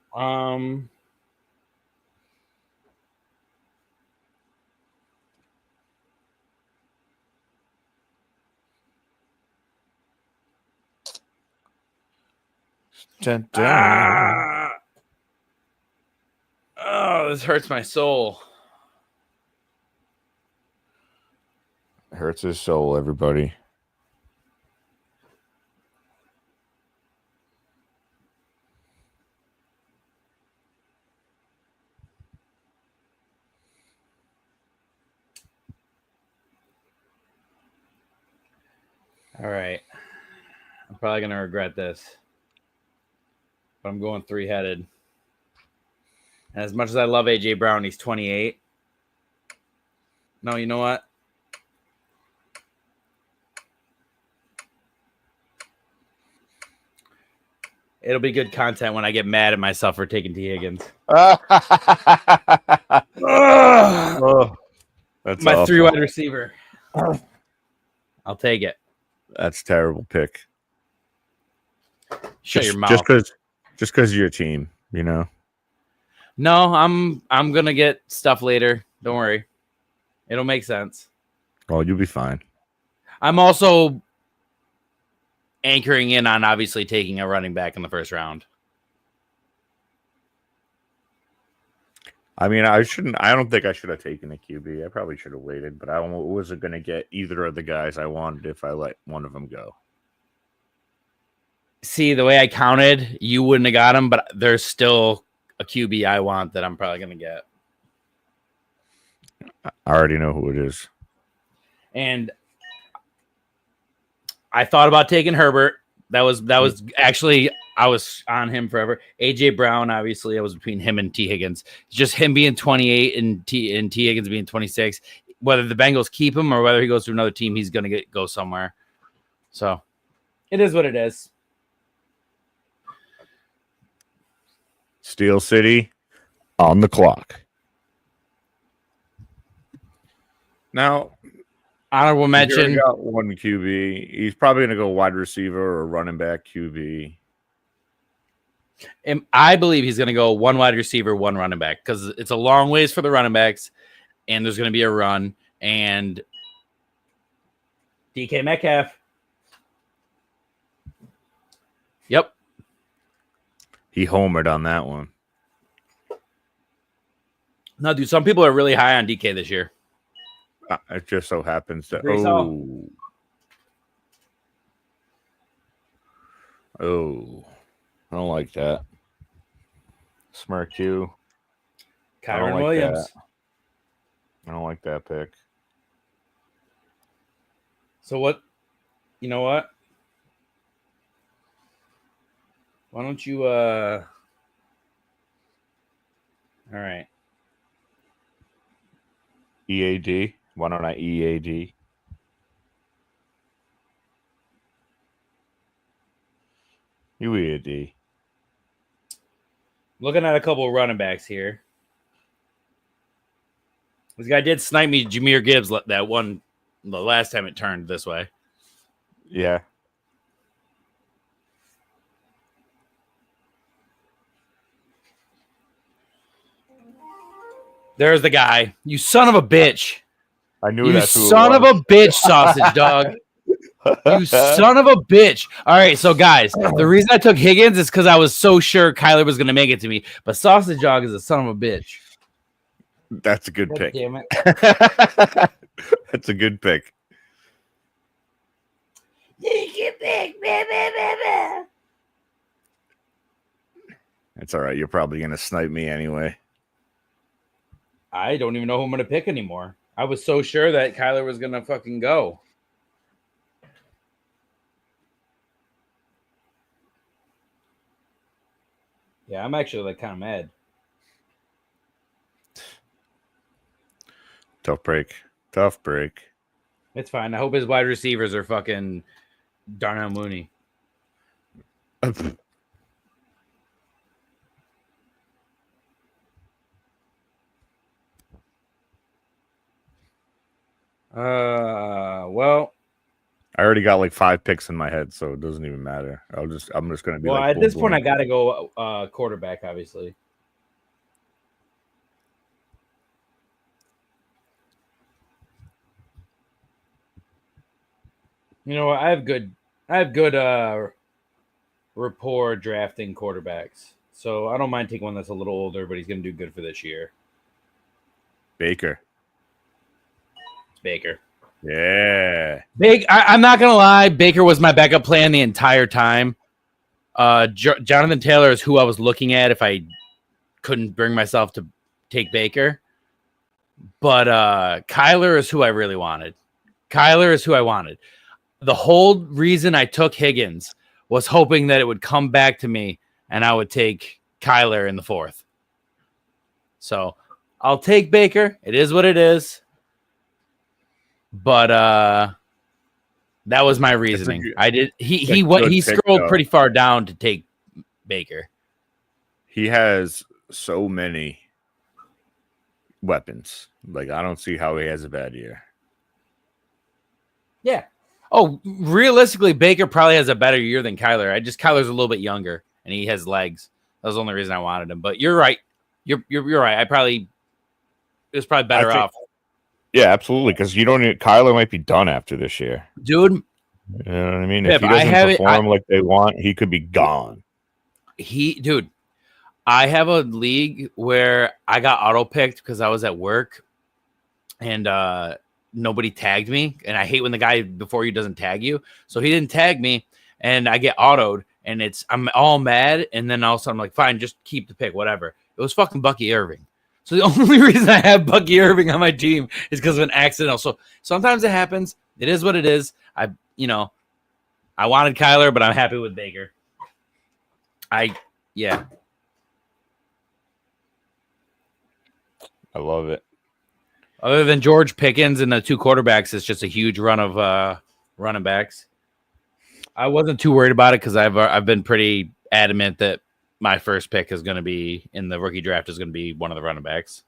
[SPEAKER 2] Dun, dun.
[SPEAKER 1] Oh, this hurts my soul.
[SPEAKER 2] It hurts his soul, everybody.
[SPEAKER 1] All right. I'm probably going to regret this. But I'm going 3-headed. And as much as I love A.J. Brown, he's 28. No, you know what? It'll be good content when I get mad at myself for taking T. Higgins.
[SPEAKER 2] That's
[SPEAKER 1] my
[SPEAKER 2] awful.
[SPEAKER 1] 3-wide receiver. I'll take it.
[SPEAKER 2] That's a terrible pick.
[SPEAKER 1] Shut your mouth.
[SPEAKER 2] Just because of your team, you know.
[SPEAKER 1] No, I'm gonna get stuff later. Don't worry. It'll make sense.
[SPEAKER 2] Oh, you'll be fine.
[SPEAKER 1] I'm also anchoring in on obviously taking a running back in the first round.
[SPEAKER 2] I mean, I don't think I should have taken a QB. I probably should have waited, but I wasn't going to get either of the guys I wanted if I let one of them go.
[SPEAKER 1] See, the way I counted, you wouldn't have got him, but there's still a QB I want that I'm probably going to get.
[SPEAKER 2] I already know who it is.
[SPEAKER 1] And I thought about taking Herbert. That was actually, I was on him forever. A.J. Brown, obviously, I was between him and T. Higgins. Just him being 28 and T. Higgins being 26. Whether the Bengals keep him or whether he goes to another team, he's going to go somewhere. So it is what it is.
[SPEAKER 2] Steel City on the clock. Now,
[SPEAKER 1] honorable mention.
[SPEAKER 2] Got one QB. He's probably going to go wide receiver or running back QB.
[SPEAKER 1] And I believe he's going to go one wide receiver, one running back, because it's a long ways for the running backs, and there's going to be a run. And DK Metcalf. Yep.
[SPEAKER 2] He homered on that one.
[SPEAKER 1] No, dude, some people are really high on DK this year.
[SPEAKER 2] It just so happens that. Oh, I don't like that. Smirk you.
[SPEAKER 1] Kyron Williams.
[SPEAKER 2] I don't like that pick.
[SPEAKER 1] So what? You know what? Why don't you? All right.
[SPEAKER 2] EAD. Why don't I EAD? You EAD.
[SPEAKER 1] Looking at a couple of running backs here. This guy did snipe me, Jahmyr Gibbs, that one the last time it turned this way.
[SPEAKER 2] Yeah.
[SPEAKER 1] There's the guy. You son of a bitch.
[SPEAKER 2] I knew
[SPEAKER 1] you
[SPEAKER 2] that's who
[SPEAKER 1] son of a bitch, sausage dog. You son of a bitch. All right, so guys, the reason I took Higgins is because I was so sure Kyler was going to make it to me. But sausage dog is a son of a bitch.
[SPEAKER 2] That's a good pick.
[SPEAKER 1] Damn it.
[SPEAKER 2] That's a good pick. It's all right. You're probably going to snipe me anyway.
[SPEAKER 1] I don't even know who I'm going to pick anymore. I was so sure that Kyler was going to fucking go. Yeah, I'm actually like kind of mad.
[SPEAKER 2] Tough break. Tough break.
[SPEAKER 1] It's fine. I hope his wide receivers are fucking Darnell Mooney. Well,
[SPEAKER 2] I already got like 5 picks in my head, so it doesn't even matter. I'm just gonna be.
[SPEAKER 1] Well,
[SPEAKER 2] like,
[SPEAKER 1] at this point, I gotta go quarterback, obviously. You know what? I have good rapport drafting quarterbacks, so I don't mind taking one that's a little older, but he's gonna do good for this year.
[SPEAKER 2] Baker.
[SPEAKER 1] It's Baker.
[SPEAKER 2] Yeah.
[SPEAKER 1] I'm not gonna lie. Baker was my backup plan the entire time. Jonathan Taylor is who I was looking at if I couldn't bring myself to take Baker. But Kyler is who I really wanted. Kyler is who I wanted. The whole reason I took Higgins was hoping that it would come back to me and I would take Kyler in the 4th. So I'll take Baker. It is what it is. But that was my reasoning. He scrolled pretty far down to take Baker.
[SPEAKER 2] He has so many weapons. Like, I don't see how he has a bad year.
[SPEAKER 1] Yeah. Oh, realistically, Baker probably has a better year than Kyler. Kyler's a little bit younger and he has legs. That was the only reason I wanted him. But you're right. You're right. It was probably better off.
[SPEAKER 2] Yeah, absolutely. Because Kyler might be done after this year,
[SPEAKER 1] dude.
[SPEAKER 2] You know what I mean? If he doesn't perform like they want, he could be gone.
[SPEAKER 1] I have a league where I got auto picked because I was at work, and nobody tagged me. And I hate when the guy before you doesn't tag you. So he didn't tag me, and I get autoed, and I'm all mad. And then all of a sudden I'm like, fine, just keep the pick, whatever. It was fucking Bucky Irving. So the only reason I have Bucky Irving on my team is because of an accident. So sometimes it happens. It is what it is. I wanted Kyler, but I'm happy with Baker. Yeah.
[SPEAKER 2] I love it.
[SPEAKER 1] Other than George Pickens and the 2 quarterbacks, it's just a huge run of running backs. I wasn't too worried about it because I've been pretty adamant that my first pick is going to be in the rookie draft is going to be one of the running backs.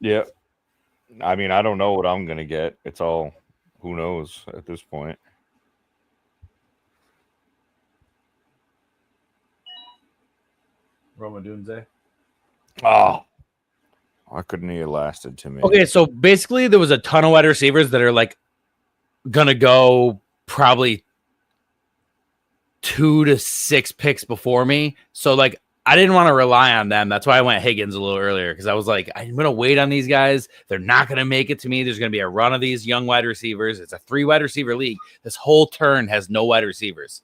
[SPEAKER 2] Yeah. I mean, I don't know what I'm going to get. It's all, who knows at this point.
[SPEAKER 1] Roma Dunze.
[SPEAKER 2] Oh, why couldn't he have lasted to me?
[SPEAKER 1] Okay, so basically there was a ton of wide receivers that are like gonna go probably 2 to 6 picks before me. So like I didn't want to rely on them. That's why I went Higgins a little earlier because I was like, I'm gonna wait on these guys. They're not gonna make it to me. There's gonna be a run of these young wide receivers. It's a 3 wide receiver league. This whole turn has no wide receivers.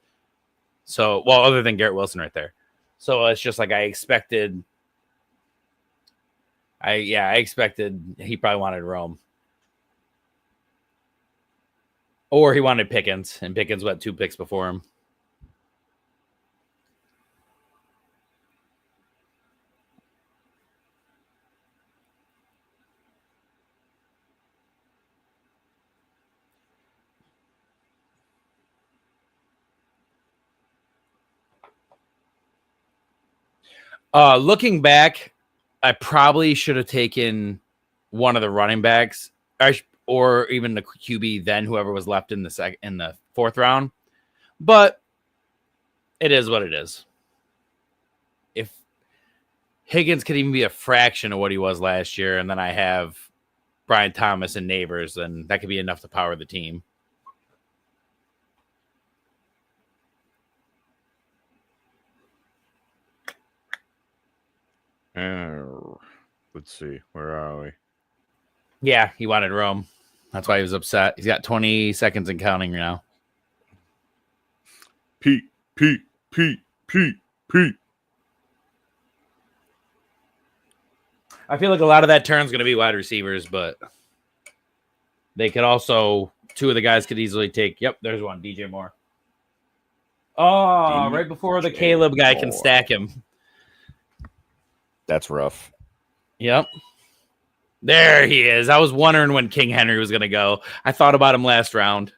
[SPEAKER 1] So well, other than Garrett Wilson right there. So it's just like I expected. I expected he probably wanted Rome. Or he wanted Pickens, and Pickens went 2 picks before him. Looking back, I probably should have taken one of the running backs, or even the QB, then whoever was left in the 4th round. But it is what it is. If Higgins could even be a fraction of what he was last year, and then I have Brian Thomas and Neighbors, then that could be enough to power the team.
[SPEAKER 2] Let's see. Where are we?
[SPEAKER 1] Yeah, he wanted Rome. That's why he was upset. He's got 20 seconds and counting now.
[SPEAKER 2] Pete.
[SPEAKER 1] I feel like a lot of that turn's going to be wide receivers, but they could also, 2 of the guys could easily take. Yep, there's one, DJ Moore. Oh, right before the Caleb guy can stack him.
[SPEAKER 2] That's rough.
[SPEAKER 1] Yep. There he is. I was wondering when King Henry was going to go. I thought about him last round.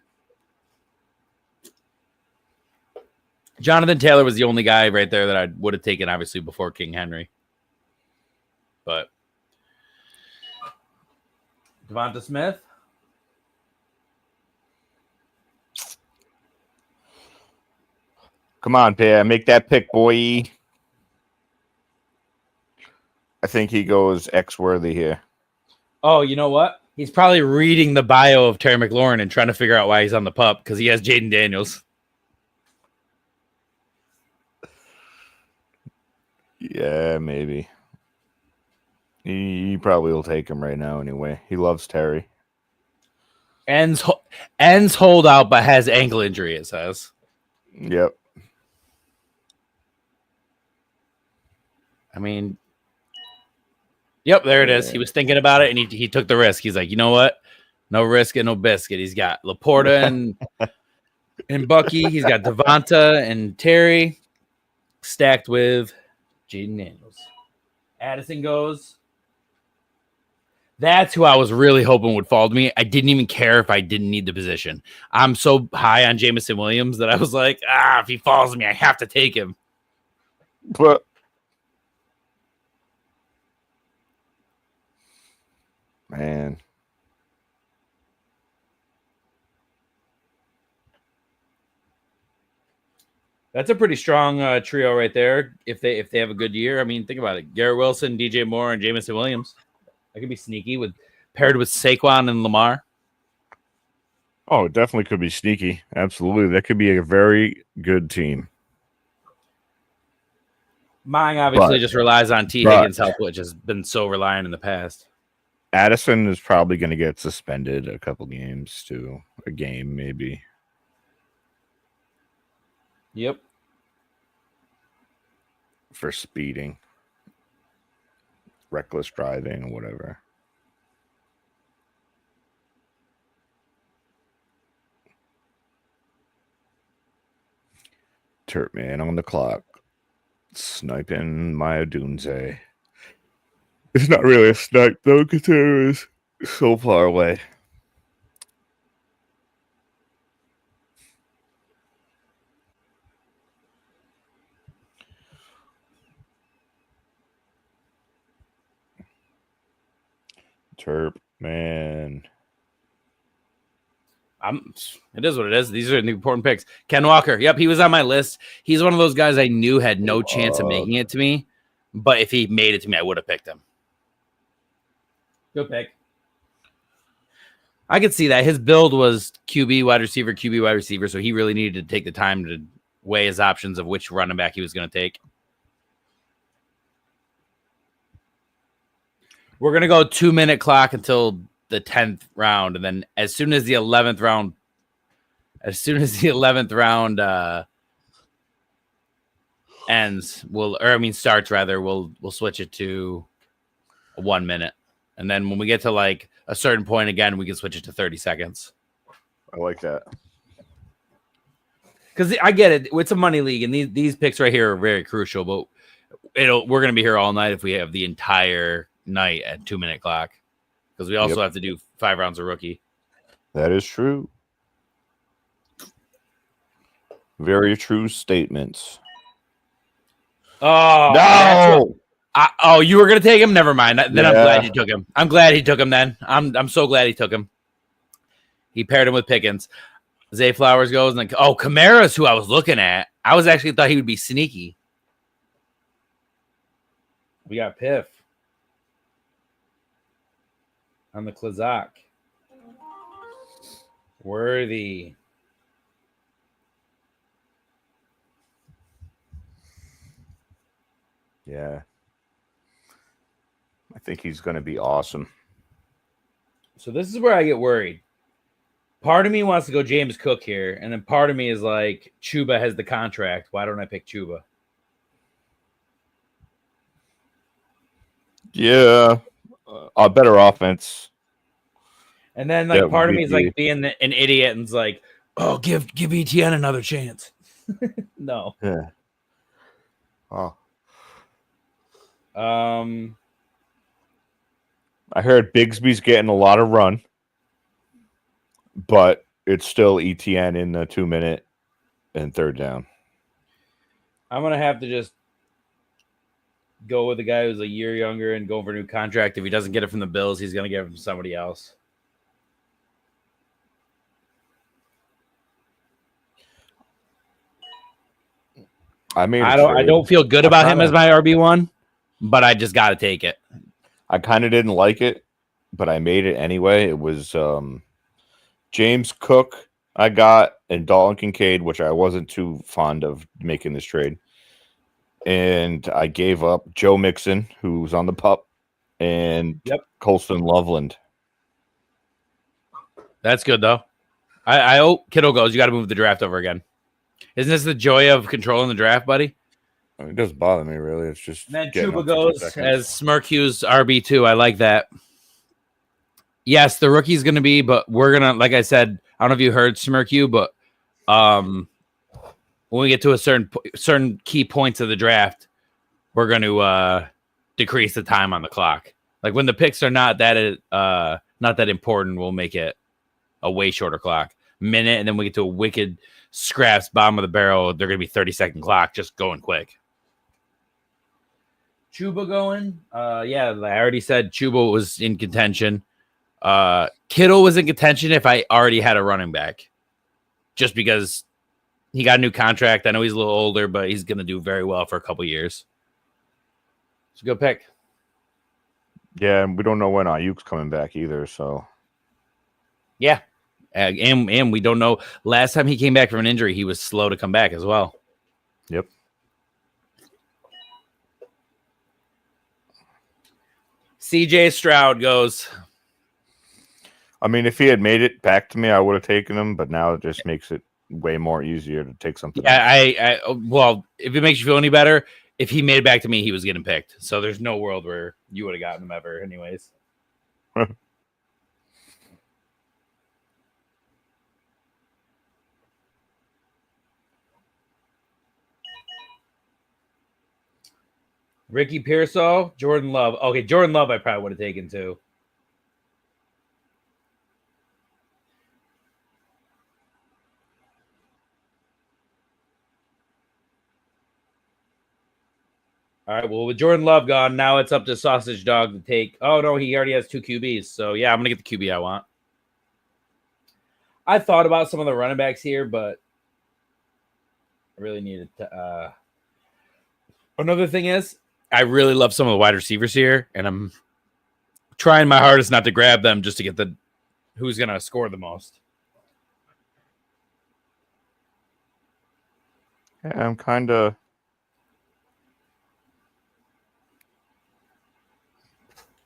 [SPEAKER 1] Jonathan Taylor was the only guy right there that I would have taken, obviously, before King Henry. But Devonta Smith.
[SPEAKER 2] Come on, Pierre. Make that pick, boy. I think he goes X-worthy here.
[SPEAKER 1] Oh, you know what? He's probably reading the bio of Terry McLaurin and trying to figure out why he's on the pup because he has Jaden Daniels.
[SPEAKER 2] Yeah, maybe. He probably will take him right now anyway. He loves Terry.
[SPEAKER 1] Ends holdout, but has ankle injury, it says.
[SPEAKER 2] Yep.
[SPEAKER 1] I mean, yep, there it is. He was thinking about it, and he took the risk. He's like, you know what? No risk and no biscuit. He's got Laporta and Bucky. He's got Devonta and Terry stacked with Jaden Daniels. Addison goes. That's who I was really hoping would fall to me. I didn't even care if I didn't need the position. I'm so high on Jameson Williams that I was like, if he falls to me, I have to take him.
[SPEAKER 2] But man,
[SPEAKER 1] that's a pretty strong trio right there. If they have a good year, I mean, think about it: Garrett Wilson, DJ Moore, and Jameson Williams. That could be sneaky paired with Saquon and Lamar.
[SPEAKER 2] Oh, it definitely could be sneaky. Absolutely, that could be a very good team.
[SPEAKER 1] Mine obviously just relies on T. Higgins' help, which has been so reliant in the past.
[SPEAKER 2] Addison is probably going to get suspended a couple games to a game, maybe.
[SPEAKER 1] Yep.
[SPEAKER 2] For speeding, reckless driving, or whatever. Turp man on the clock, sniping Maya Dunze. It's not really a snipe though, considering it's so far away. Turp man.
[SPEAKER 1] It is what it is. These are the important picks. Ken Walker. Yep, he was on my list. He's one of those guys I knew had no chance of making it to me. But if he made it to me, I would have picked him. Good pick. I could see that. His build was QB, wide receiver, so he really needed to take the time to weigh his options of which running back he was going to take. We're going to go 2-minute clock until the 10th round, and then as soon as the 11th round starts, we'll switch it to 1 minute. And then when we get to like a certain point again, we can switch it to 30 seconds.
[SPEAKER 2] I like that.
[SPEAKER 1] Because I get it. It's a money league, and these picks right here are very crucial. But we're going to be here all night if we have the entire night at 2-minute clock. Because we also have to do 5 rounds of rookie.
[SPEAKER 3] That is true. Very true statements.
[SPEAKER 1] Oh, no! You were going to take him? Never mind. Then I'm glad you took him. I'm glad he took him then. I'm so glad he took him. He paired him with Pickens. Zay Flowers goes, and then, Kamara's who I was looking at. I was actually thought he would be sneaky. We got Piff on the Klazak. Worthy.
[SPEAKER 3] Yeah. I think he's going to be awesome.
[SPEAKER 1] So this is where I get worried. Part of me wants to go James Cook here, and then part of me is like, Chuba has the contract. Why don't I pick Chuba?
[SPEAKER 3] Yeah. A better offense.
[SPEAKER 1] And then like part of me is like being an idiot and is like, oh, give ETN another chance. No.
[SPEAKER 3] Yeah. Oh. I heard Bigsby's getting a lot of run, but it's still ETN in the 2-minute and 3rd down.
[SPEAKER 1] I'm gonna have to just go with the guy who's a year younger and go for a new contract. If he doesn't get it from the Bills, he's gonna get it from somebody else. I don't feel good about him as my RB1, but I just got to take it.
[SPEAKER 3] I kind of didn't like it, but I made it anyway. It was James Cook I got and Dalton Kincaid, which I wasn't too fond of making this trade. And I gave up Joe Mixon, who's on the pup, and Colston Loveland.
[SPEAKER 1] That's good, though. I hope Kittle goes. You got to move the draft over again. Isn't this the joy of controlling the draft, buddy?
[SPEAKER 3] It doesn't bother me, really. It's just.
[SPEAKER 1] And then Chuba goes as Smirkhugh's RB2. I like that. Yes, the rookie's going to be, but we're going to, like I said, I don't know if you heard Smirkhugh, but when we get to a certain key points of the draft, we're going to decrease the time on the clock. Like when the picks are not that important, we'll make it a way shorter clock. Minute, and then we get to a wicked scraps, bottom of the barrel. They're going to be 30-second clock, just going quick. Chuba going. I already said Chuba was in contention. Kittle was in contention if I already had a running back, just because he got a new contract. I know he's a little older, but he's going to do very well for a couple years. It's a good pick.
[SPEAKER 3] Yeah, and we don't know when Ayuk's coming back either, so.
[SPEAKER 1] Yeah. And we don't know. Last time he came back from an injury, he was slow to come back as well.
[SPEAKER 3] Yep.
[SPEAKER 1] CJ Stroud goes.
[SPEAKER 3] I mean, if he had made it back to me, I would have taken him, but now it just makes it way more easier to take something.
[SPEAKER 1] Yeah, well, if it makes you feel any better, if he made it back to me, he was getting picked. So there's no world where you would have gotten him ever anyways. Ricky Pearsall, Jordan Love. Okay, Jordan Love I probably would have taken too. All right, well, with Jordan Love gone, now it's up to Sausage Dog to take. Oh, no, he already has 2 QBs. So, yeah, I'm going to get the QB I want. I thought about some of the running backs here, but I really needed to. Another thing is, I really love some of the wide receivers here, and I'm trying my hardest not to grab them just to get the who's going to score the most.
[SPEAKER 3] Yeah, I'm kind of.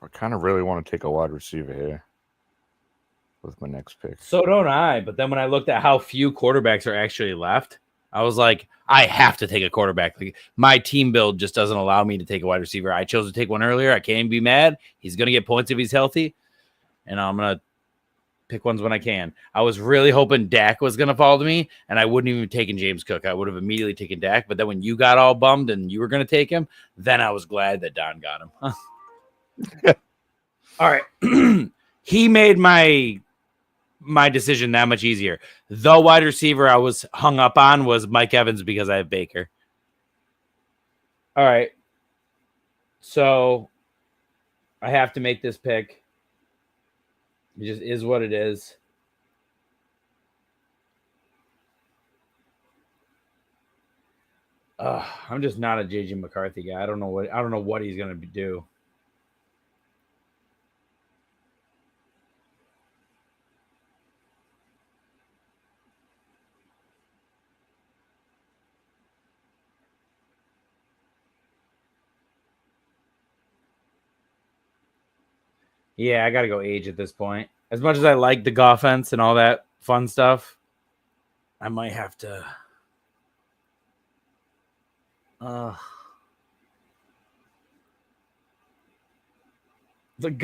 [SPEAKER 3] I kind of really want to take a wide receiver here with my next pick.
[SPEAKER 1] So don't I. But then when I looked at how few quarterbacks are actually left, I was like, I have to take a quarterback. Like, my team build just doesn't allow me to take a wide receiver. I chose to take one earlier. I can't be mad. He's going to get points if he's healthy. And I'm going to pick ones when I can. I was really hoping Dak was going to fall to me, and I wouldn't even taken James Cook. I would have immediately taken Dak. But then when you got all bummed and you were going to take him, then I was glad that Don got him. All right. He made my decision that much easier. The wide receiver I was hung up on was Mike Evans because I have Baker. All right. So I have to make this pick. It just is what it is. I'm just not a JJ McCarthy guy. I don't know what he's going to do. Yeah, I got to go age at this point. As much as I like the offense and all that fun stuff, I might have to. The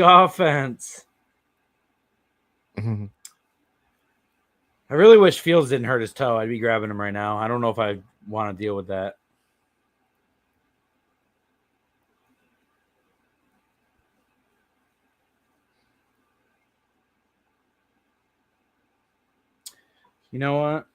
[SPEAKER 1] offense.
[SPEAKER 3] Mm-hmm.
[SPEAKER 1] I really wish Fields didn't hurt his toe. I'd be grabbing him right now. I don't know if I want to deal with that. You know what?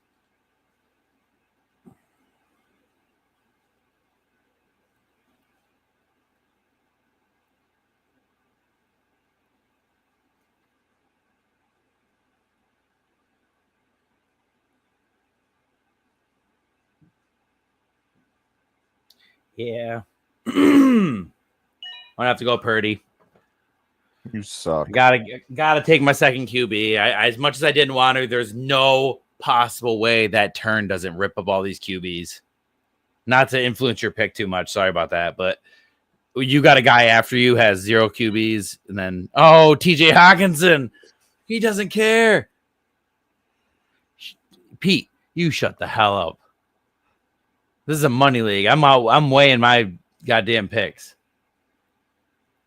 [SPEAKER 1] Yeah. I'm gonna have to go Purdy.
[SPEAKER 3] You suck.
[SPEAKER 1] Gotta take my second QB. As much as I didn't want to, there's no possible way that turn doesn't rip up all these QBs. Not to influence your pick too much. Sorry about that, but you got a guy after you has 0 QBs, and then TJ Hawkinson, he doesn't care. Pete, you shut the hell up. This is a money league. I'm weighing my goddamn picks.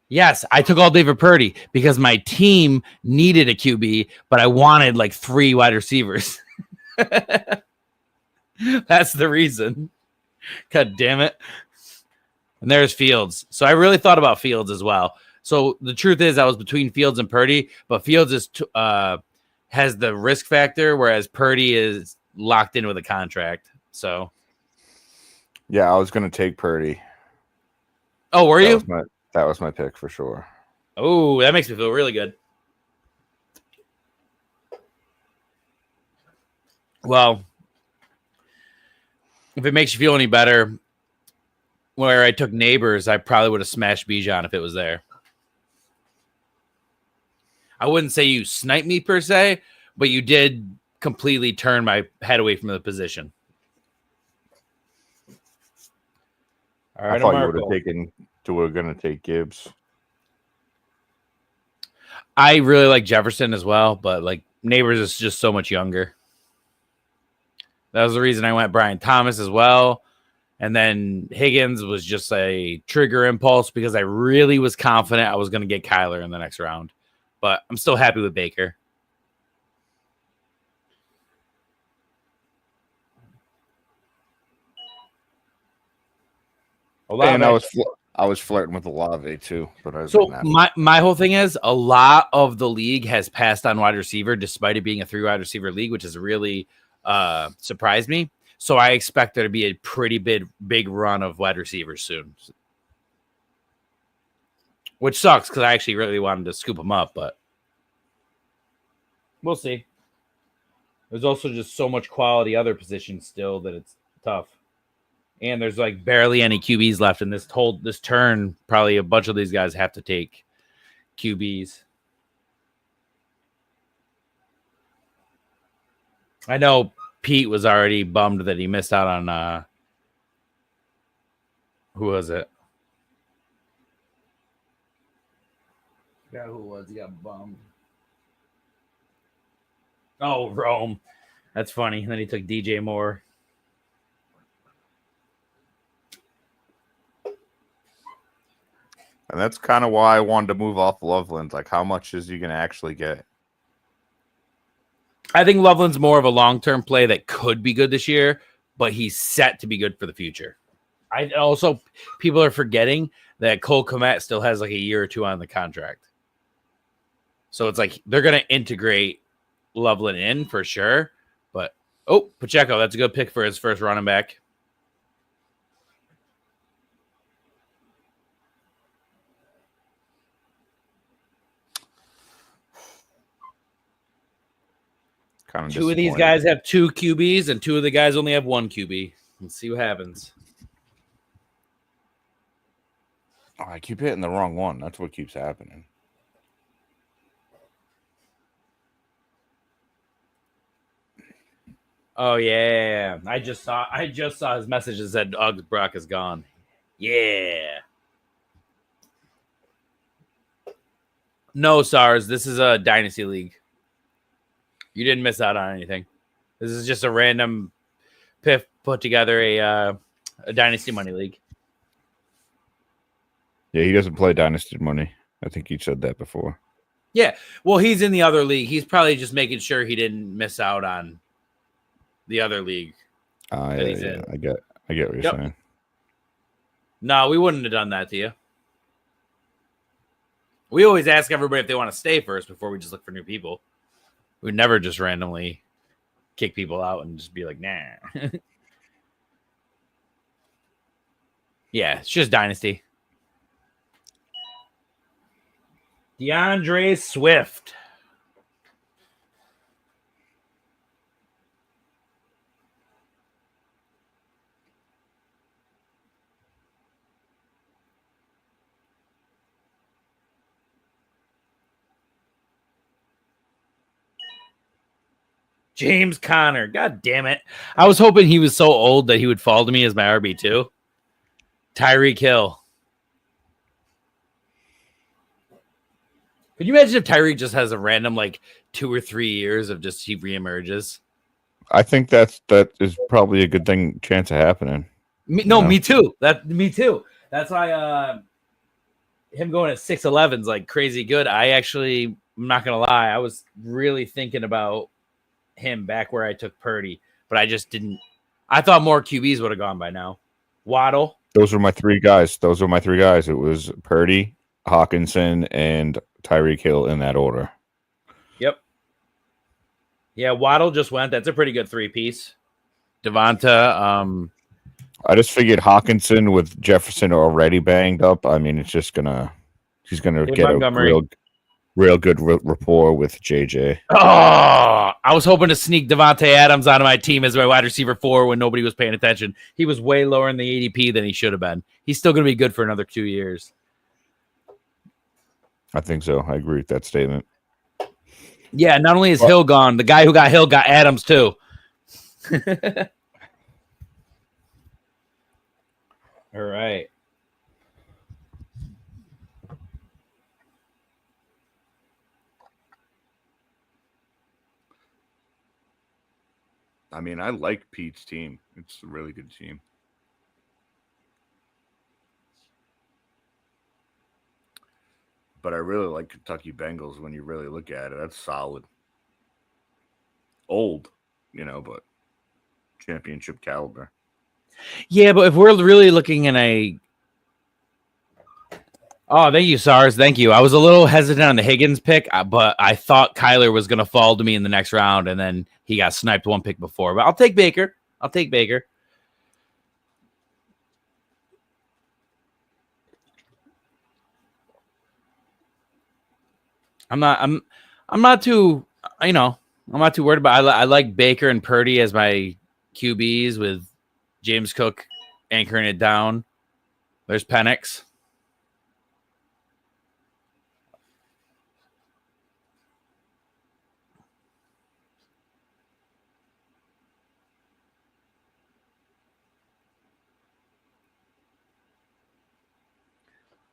[SPEAKER 1] Yes, I took all David Purdy because my team needed a QB, but I wanted like 3 wide receivers. That's the reason. God damn it. And there's Fields. So I really thought about Fields as well. So the truth is I was between Fields and Purdy, but Fields has the risk factor, whereas Purdy is locked in with a contract. So
[SPEAKER 3] yeah, I was going to take Purdy.
[SPEAKER 1] Oh, were you?
[SPEAKER 3] That was my pick for sure.
[SPEAKER 1] Oh, that makes me feel really good. Well, if it makes you feel any better, where I took Neighbors, I probably would have smashed Bijan if it was there. I wouldn't say you sniped me per se, but you did completely turn my head away from the position. All right,
[SPEAKER 3] I thought you would have taken. We're going to take Gibbs.
[SPEAKER 1] I really like Jefferson as well, but like Neighbors is just so much younger. That was the reason I went Brian Thomas as well. And then Higgins was just a trigger impulse because I really was confident I was going to get Kyler in the next round. But I'm still happy with Baker.
[SPEAKER 3] And I was flirting with Olave too, but
[SPEAKER 1] my whole thing is a lot of the league has passed on wide receiver despite it being a 3 wide receiver league, which has really surprised me. So I expect there to be a pretty big run of wide receivers soon, which sucks because I actually really wanted to scoop them up, but we'll see. There's also just so much quality other positions still that it's tough. And there's like barely any QBs left in this turn. Probably a bunch of these guys have to take QBs. I know Pete was already bummed that he missed out on who was it? Yeah, who was he got bummed? Oh, Rome. That's funny. And then he took DJ Moore.
[SPEAKER 3] And that's kind of why I wanted to move off Loveland. Like, how much is he going to actually get?
[SPEAKER 1] I think Loveland's more of a long-term play that could be good this year, but he's set to be good for the future. I also, people are forgetting that Cole Kmet still has like a year or two on the contract. So it's like they're going to integrate Loveland in for sure. But, Pacheco, that's a good pick for his first running back. Two of these guys have 2 QBs, and 2 of the guys only have 1 QB. Let's see what happens.
[SPEAKER 3] Oh, I keep hitting the wrong one. That's what keeps happening.
[SPEAKER 1] Oh yeah, I just saw his message that said Uggs Brock is gone. Yeah. No, SARS. This is a Dynasty League. You didn't miss out on anything. This is just a random Piff put together a Dynasty Money League.
[SPEAKER 3] Yeah, he doesn't play Dynasty Money. I think you said that before.
[SPEAKER 1] Yeah, well, he's in the other league. He's probably just making sure he didn't miss out on the other league.
[SPEAKER 3] Yeah, I get what you're saying.
[SPEAKER 1] No, we wouldn't have done that to you. We always ask everybody if they want to stay first before we just look for new people. We'd never just randomly kick people out and just be like, nah. Yeah, it's just Dynasty. DeAndre Swift. James Conner. God damn it. I was hoping he was so old that he would fall to me as my RB2. Tyreek Hill. Could you imagine if Tyreek just has a random 2 or 3 years of just he reemerges?
[SPEAKER 3] I think that is probably a good chance of happening.
[SPEAKER 1] Me too. Me too. That's why him going at 6'11" is crazy good. I'm not gonna lie, I was really thinking about him back where I took Purdy, but I just didn't. I thought more QBs would have gone by now. Waddle.
[SPEAKER 3] Those were my 3 guys. It was Purdy, Hawkinson, and Tyreek Hill in that order.
[SPEAKER 1] Yep. Yeah, Waddle just went. That's a pretty good 3-piece. Devonta.
[SPEAKER 3] I just figured Hawkinson with Jefferson already banged up. I mean, he's gonna get Montgomery. A real good rapport with JJ.
[SPEAKER 1] Oh, I was hoping to sneak Devontae Adams out of my team as my wide receiver 4 when nobody was paying attention. He was way lower in the ADP than he should have been. He's still going to be good for another 2 years.
[SPEAKER 3] I think so. I agree with that statement.
[SPEAKER 1] Yeah, not only is Hill gone, the guy who got Hill got Adams too. All right.
[SPEAKER 2] I mean, I like Pete's team. It's a really good team. But I really like Kentucky Bengals when you really look at it. That's solid. Old, but championship caliber.
[SPEAKER 1] Yeah, but if we're really looking in a... Oh, thank you, SARS. Thank you. I was a little hesitant on the Higgins pick, but I thought Kyler was going to fall to me in the next round, and then he got sniped 1 pick before. But I'll take Baker. I'm not too worried about. I like Baker and Purdy as my QBs with James Cook anchoring it down. There's Penix.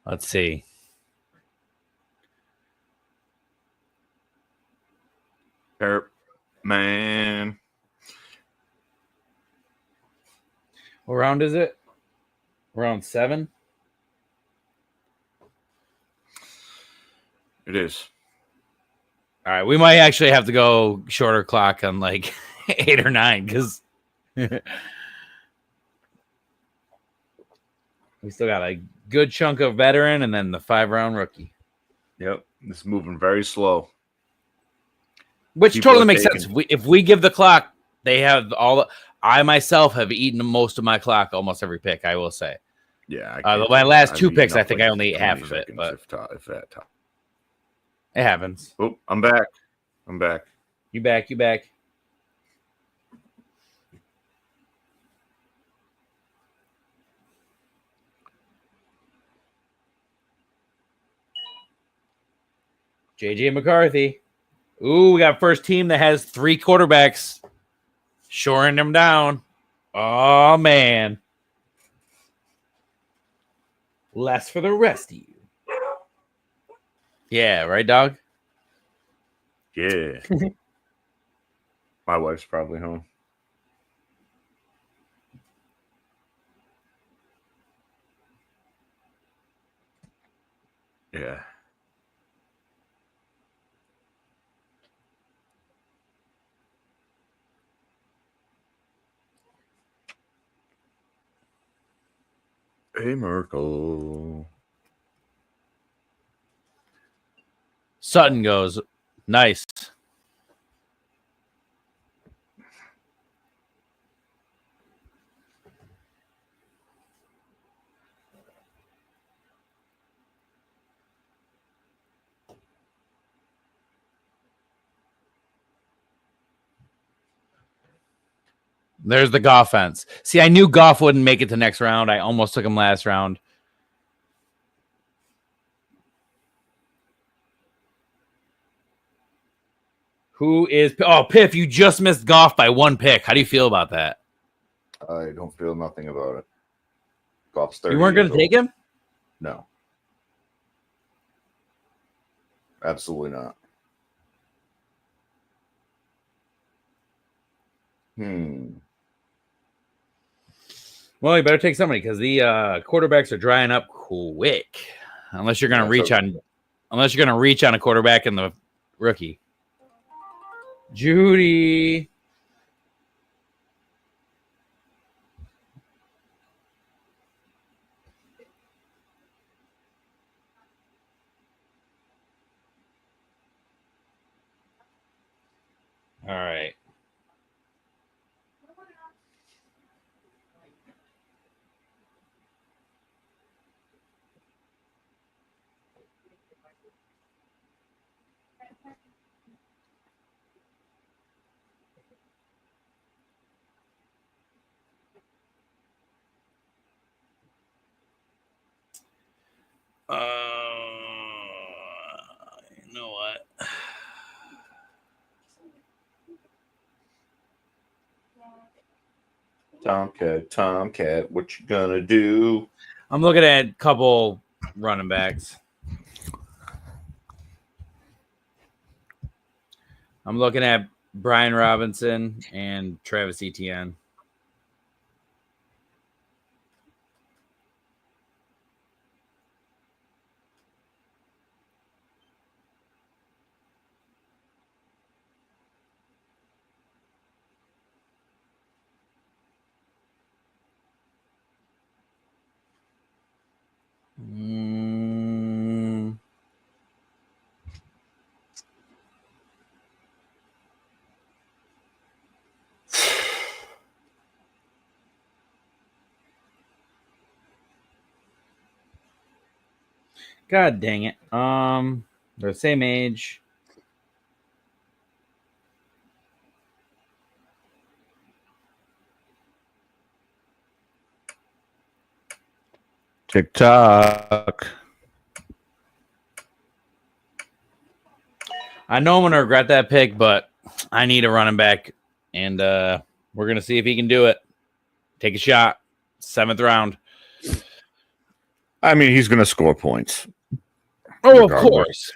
[SPEAKER 1] Let's see.
[SPEAKER 2] Man.
[SPEAKER 1] What round is it? Round 7?
[SPEAKER 2] It is.
[SPEAKER 1] All right. We might actually have to go shorter clock on like 8 or 9 because we still got a good chunk of veteran and then the 5-round rookie.
[SPEAKER 2] Yep. It's moving very slow.
[SPEAKER 1] Which totally makes sense. If we give the clock, they have all the. I myself have eaten most of my clock almost every pick, I will say.
[SPEAKER 2] Yeah.
[SPEAKER 1] My last 2 picks, I think I only ate half of it. But
[SPEAKER 2] if that top.
[SPEAKER 1] It happens.
[SPEAKER 2] Oh, I'm back.
[SPEAKER 1] You back. JJ McCarthy. Ooh, we got first team that has 3 quarterbacks. Shoring them down. Oh, man. Less for the rest of you. Yeah, right, dog?
[SPEAKER 2] Yeah. My wife's probably home. Yeah. Hey, Merkel.
[SPEAKER 1] Sutton goes. Nice. There's the Goff fence. See, I knew Goff wouldn't make it to next round. I almost took him last round. Who is... Oh, Piff, you just missed Goff by 1 pick. How do you feel about that?
[SPEAKER 3] I don't feel nothing about it. Goff's 30.
[SPEAKER 1] You weren't going to take him?
[SPEAKER 3] No. Absolutely not.
[SPEAKER 1] Well, you better take somebody because the quarterbacks are drying up quick. Unless you're going to reach on a quarterback in the rookie. Judy. All right. You know what?
[SPEAKER 3] Tomcat, what you gonna do?
[SPEAKER 1] I'm looking at a couple running backs. I'm looking at Brian Robinson and Travis Etienne. God dang it. They're the same age.
[SPEAKER 3] TikTok.
[SPEAKER 1] I know I'm going to regret that pick, but I need a running back, and we're going to see if he can do it. Take a shot. 7th round.
[SPEAKER 3] I mean, he's going to score points.
[SPEAKER 1] Oh, of course.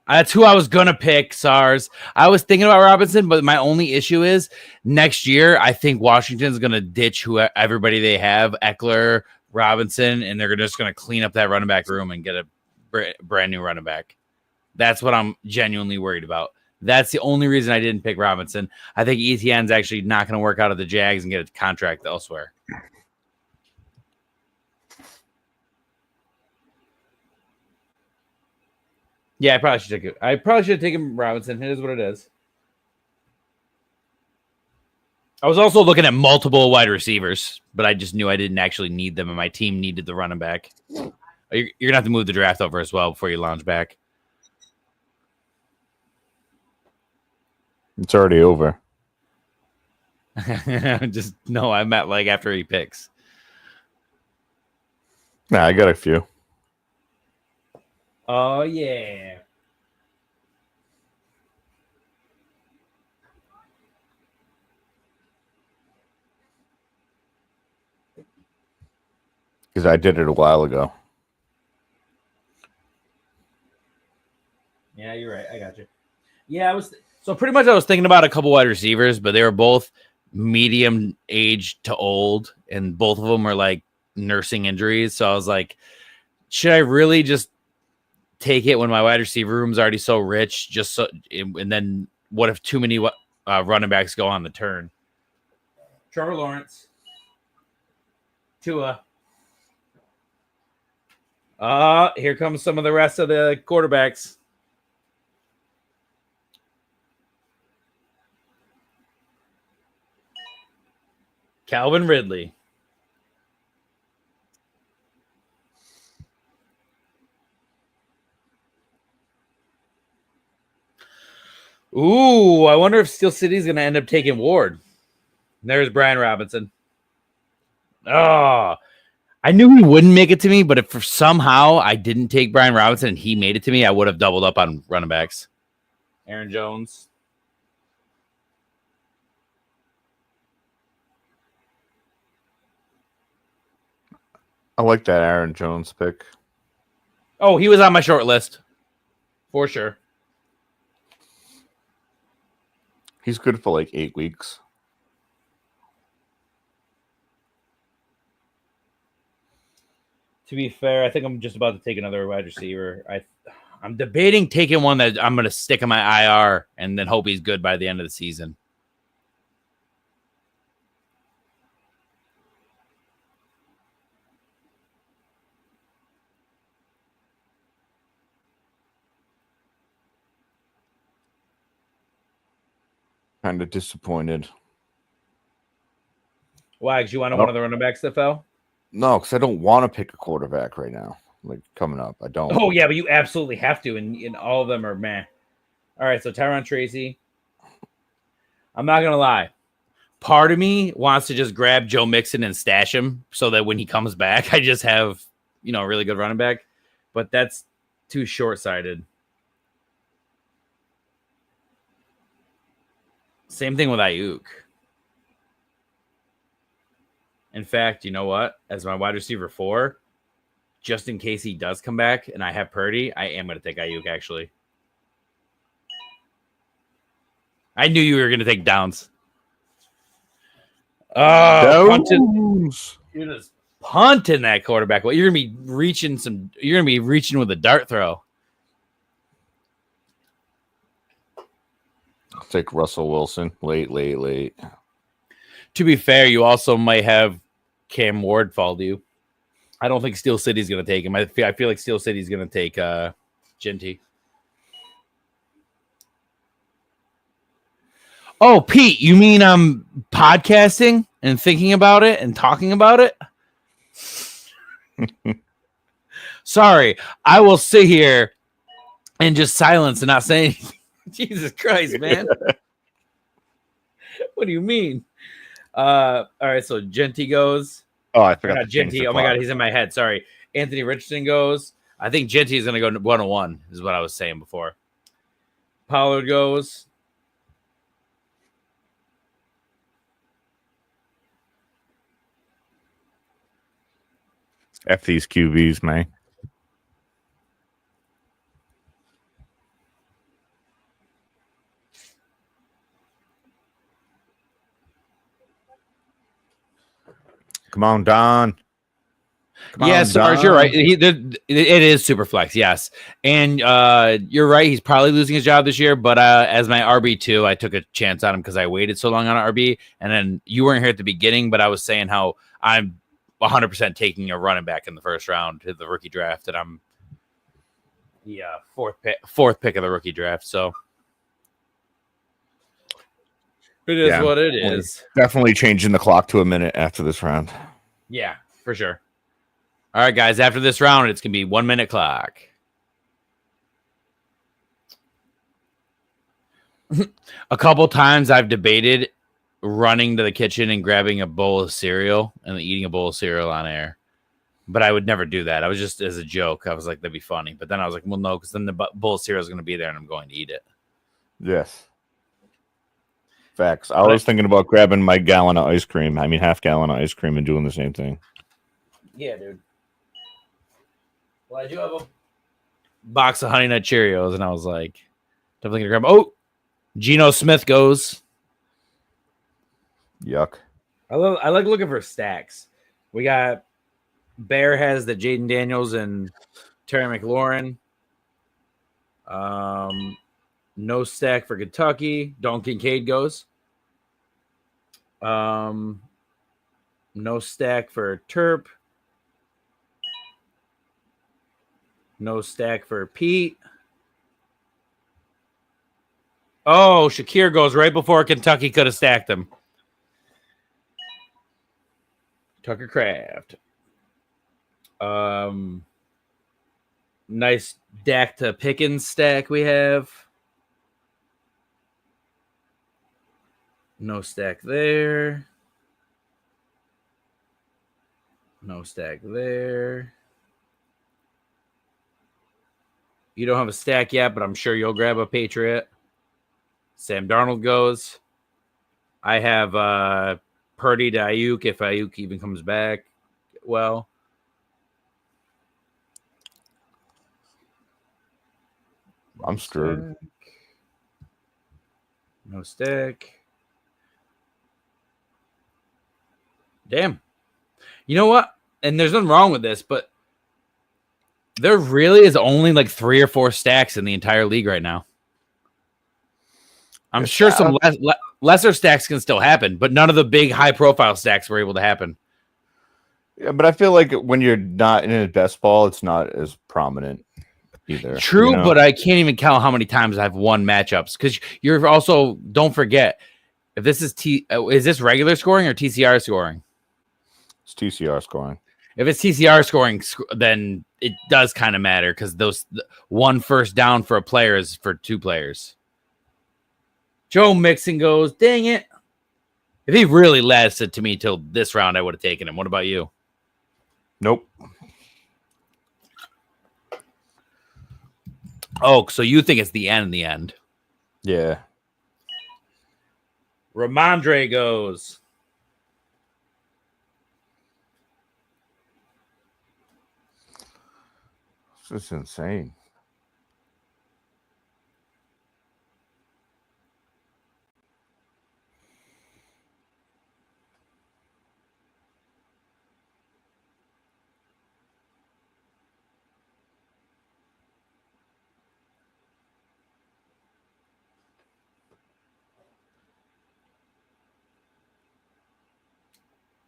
[SPEAKER 1] That's who I was going to pick, SARS. I was thinking about Robinson, but my only issue is next year, I think Washington's going to ditch everybody they have, Eckler, Robinson, and they're just going to clean up that running back room and get a brand new running back. That's what I'm genuinely worried about. That's the only reason I didn't pick Robinson. I think ETN's actually not going to work out of the Jags and get a contract elsewhere. Yeah, I probably should take it. I probably should have taken Robinson. It is what it is. I was also looking at multiple wide receivers, but I just knew I didn't actually need them, and my team needed the running back. You're going to have to move the draft over as well before you launch back.
[SPEAKER 3] It's already over.
[SPEAKER 1] No, I meant like after he picks.
[SPEAKER 3] Nah, I got a few.
[SPEAKER 1] Oh, yeah.
[SPEAKER 3] Because I did it a while ago.
[SPEAKER 1] Yeah, you're right. I got you. Yeah, I was thinking about a couple wide receivers, but they were both medium age to old, and both of them were like nursing injuries. So I was like, should I really just take it when my wide receiver room's already so rich? And then what if too many running backs go on the turn? Trevor Lawrence, Tua. Here comes some of the rest of the quarterbacks. Calvin Ridley. Ooh, I wonder if Steel City's going to end up taking Ward. There's Brian Robinson. Oh, I knew he wouldn't make it to me, but if for somehow I didn't take Brian Robinson and he made it to me, I would have doubled up on running backs. Aaron Jones.
[SPEAKER 3] I like that Aaron Jones pick.
[SPEAKER 1] Oh, he was on my short list. For sure.
[SPEAKER 3] He's good for like 8 weeks.
[SPEAKER 1] To be fair, I think I'm just about to take another wide receiver. I'm debating taking one that I'm going to stick in my IR and then hope he's good by the end of the season.
[SPEAKER 3] Kind of disappointed.
[SPEAKER 1] Why? Because you wanted one of the running backs that fell?
[SPEAKER 3] No, because I don't want to pick a quarterback right now. Like coming up, I don't.
[SPEAKER 1] Oh yeah, but you absolutely have to, and all of them are meh. All right, so Tyron Tracy. I'm not gonna lie. Part of me wants to just grab Joe Mixon and stash him so that when he comes back, I just have a really good running back. But that's too short-sighted. Same thing with Ayuk. In fact, you know what? As my wide receiver 4, just in case he does come back and I have Purdy, I am going to take Ayuk, actually. I knew you were going to take Downs. Oh, you're just punting that quarterback. Well, you're going to be reaching with a dart throw.
[SPEAKER 3] I'll take Russell Wilson. Late.
[SPEAKER 1] To be fair, you also might have Cam Ward fall to you. I don't think Steel City's going to take him. I feel like Steel City's going to take Genty. Oh, Pete, you mean I'm podcasting and thinking about it and talking about it? Sorry, I will sit here and just silence and not say anything. Jesus Christ, man. What do you mean? All right, so Genty goes.
[SPEAKER 3] Oh, I forgot.
[SPEAKER 1] Not Ginty. Oh my God, he's in my head. Sorry. Anthony Richardson goes. I think Ginty is going to go 101. Is what I was saying before. Pollard goes.
[SPEAKER 3] F these QBs, man. Come on, Don.
[SPEAKER 1] Yes, Sarge, you're right. It is super flex, yes. And you're right. He's probably losing his job this year. But as my RB2, I took a chance on him because I waited so long on an RB. And then you weren't here at the beginning, but I was saying how I'm 100% taking a running back in the first round to the rookie draft. And I'm the fourth pick of the rookie draft. So it is what it is.
[SPEAKER 3] Definitely changing the clock to a minute after this round.
[SPEAKER 1] Yeah, for sure. All right, guys. After this round, it's going to be 1 minute clock. A couple times I've debated running to the kitchen and grabbing a bowl of cereal and eating a bowl of cereal on air. But I would never do that. I was just as a joke. I was like, that'd be funny. But then I was like, well, no, because then the bowl of cereal is going to be there and I'm going to eat it.
[SPEAKER 3] Yes. Facts. I was thinking about grabbing my half gallon of ice cream and doing the same thing.
[SPEAKER 1] Yeah, dude. Well, I do have a box of Honey Nut Cheerios, and I was like, definitely going to grab them. Oh, Geno Smith goes.
[SPEAKER 3] Yuck.
[SPEAKER 1] I like looking for stacks. We got Bear has the Jaden Daniels and Terry McLaurin. No stack for Kentucky. Dalton Kincaid goes. No stack for Terp. No stack for Pete. Oh, Shakir goes right before Kentucky could have stacked him. Tucker Craft. Nice Dak to Pickens stack we have. No stack there. No stack there. You don't have a stack yet, but I'm sure you'll grab a Patriot. Sam Darnold goes. I have Purdy to Ayuk if Ayuk even comes back. Well,
[SPEAKER 3] I'm screwed.
[SPEAKER 1] No stack. Damn. You know what? And there's nothing wrong with this, but there really is only like 3 or 4 stacks in the entire league right now. I'm sure some lesser stacks can still happen, but none of the big high-profile stacks were able to happen.
[SPEAKER 3] Yeah, but I feel like when you're not in a best ball, it's not as prominent either.
[SPEAKER 1] True, you know? But I can't even count how many times I've won matchups because you're also, don't forget, if this is this regular scoring or TCR scoring?
[SPEAKER 3] It's TCR scoring.
[SPEAKER 1] If it's TCR scoring, then it does kind of matter because those one first down for a player is for 2 players. Joe Mixon goes, dang it. If he really lasted to me till this round, I would have taken him. What about you?
[SPEAKER 3] Nope.
[SPEAKER 1] Oh, so you think it's the end in the end?
[SPEAKER 3] Yeah.
[SPEAKER 1] Ramondre goes.
[SPEAKER 3] This is insane.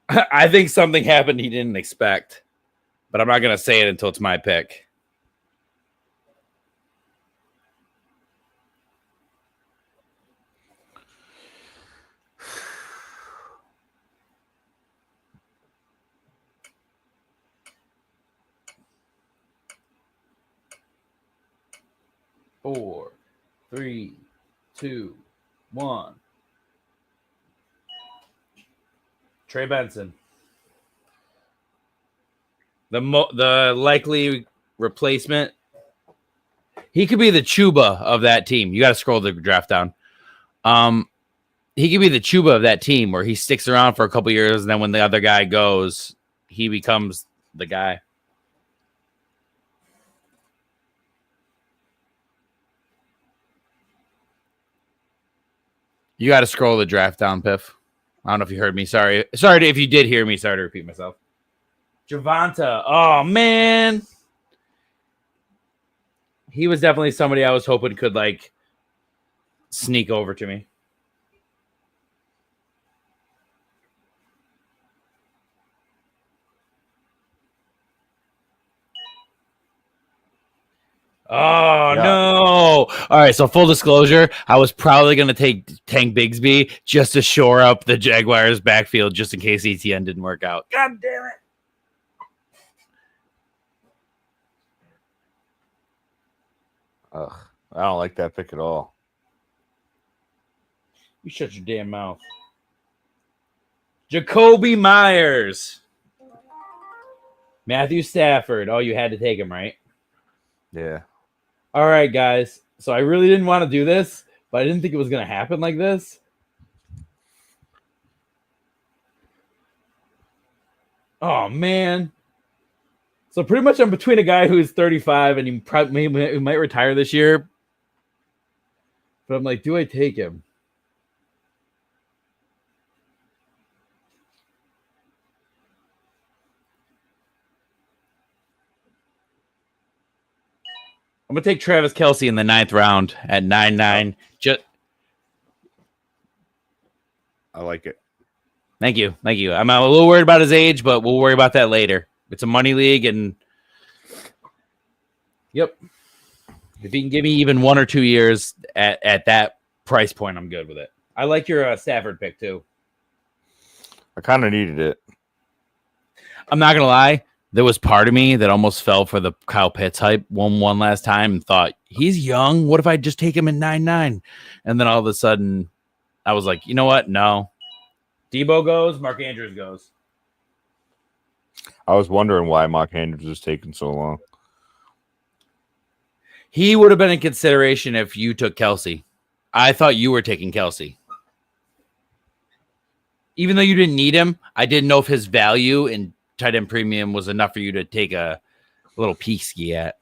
[SPEAKER 1] I think something happened he didn't expect, but I'm not going to say it until it's my pick. Four, 3, 2, 1. Trey Benson. The likely replacement. He could be the Chuba of that team. You got to scroll the draft down. He could be the Chuba of that team where he sticks around for a couple years, and then when the other guy goes, he becomes the guy. You got to scroll the draft down, Piff. I don't know if you heard me. Sorry if you did hear me. Sorry to repeat myself. Javonte. Oh, man. He was definitely somebody I was hoping could, like, sneak over to me. Oh, yeah. No. All right, so full disclosure, I was probably going to take Tank Bigsby just to shore up the Jaguars' backfield just in case ETN didn't work out. God damn it.
[SPEAKER 3] Ugh, I don't like that pick at all.
[SPEAKER 1] You shut your damn mouth. Jacoby Myers. Matthew Stafford. Oh, you had to take him, right?
[SPEAKER 3] Yeah.
[SPEAKER 1] All right, guys. So I really didn't want to do this, but I didn't think it was going to happen like this. Oh, man. So pretty much I'm between a guy who's 35 and he might retire this year. But I'm like, do I take him? I'm going to take Travis Kelce in the 9th round at 9-9.
[SPEAKER 3] I like it.
[SPEAKER 1] Thank you. I'm a little worried about his age, but we'll worry about that later. It's a money league, and yep. If he can give me even 1 or 2 years at that price point, I'm good with it. I like your Stafford pick, too.
[SPEAKER 3] I kind of needed it.
[SPEAKER 1] I'm not going to lie. There was part of me that almost fell for the Kyle Pitts hype one last time and thought, he's young. What if I just take him at 9-9? And then all of a sudden, I was like, you know what? No. Debo goes, Mark Andrews goes.
[SPEAKER 3] I was wondering why Mark Andrews was taking so long.
[SPEAKER 1] He would have been in consideration if you took Kelce. I thought you were taking Kelce. Even though you didn't need him, I didn't know if his value in tight end premium was enough for you to take a little peek ski at.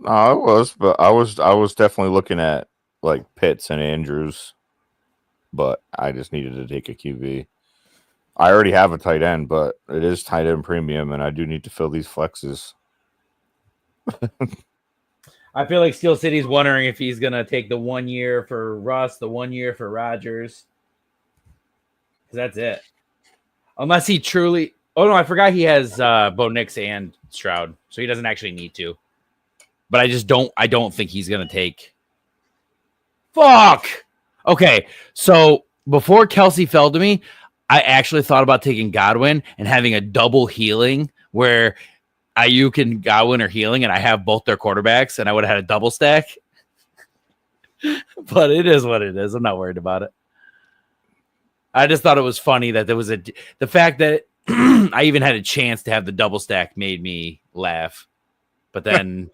[SPEAKER 3] No, it was, but I was definitely looking at like Pitts and Andrews, but I just needed to take a QB. I already have a tight end, but it is tight end premium, and I do need to fill these flexes.
[SPEAKER 1] I feel like Steel City's wondering if he's going to take the 1 year for Russ, the 1 year for Rodgers. That's it. Unless he truly... Oh, no, I forgot he has Bo Nix and Stroud, so he doesn't actually need to. But I don't think he's going to take... Fuck! Okay, so before Kelce fell to me, I actually thought about taking Godwin and having a double healing where Ayuk and Godwin are healing, and I have both their quarterbacks, and I would have had a double stack. But it is what it is. I'm not worried about it. I just thought it was funny that there was the fact that I even had a chance to have the double stack made me laugh. But then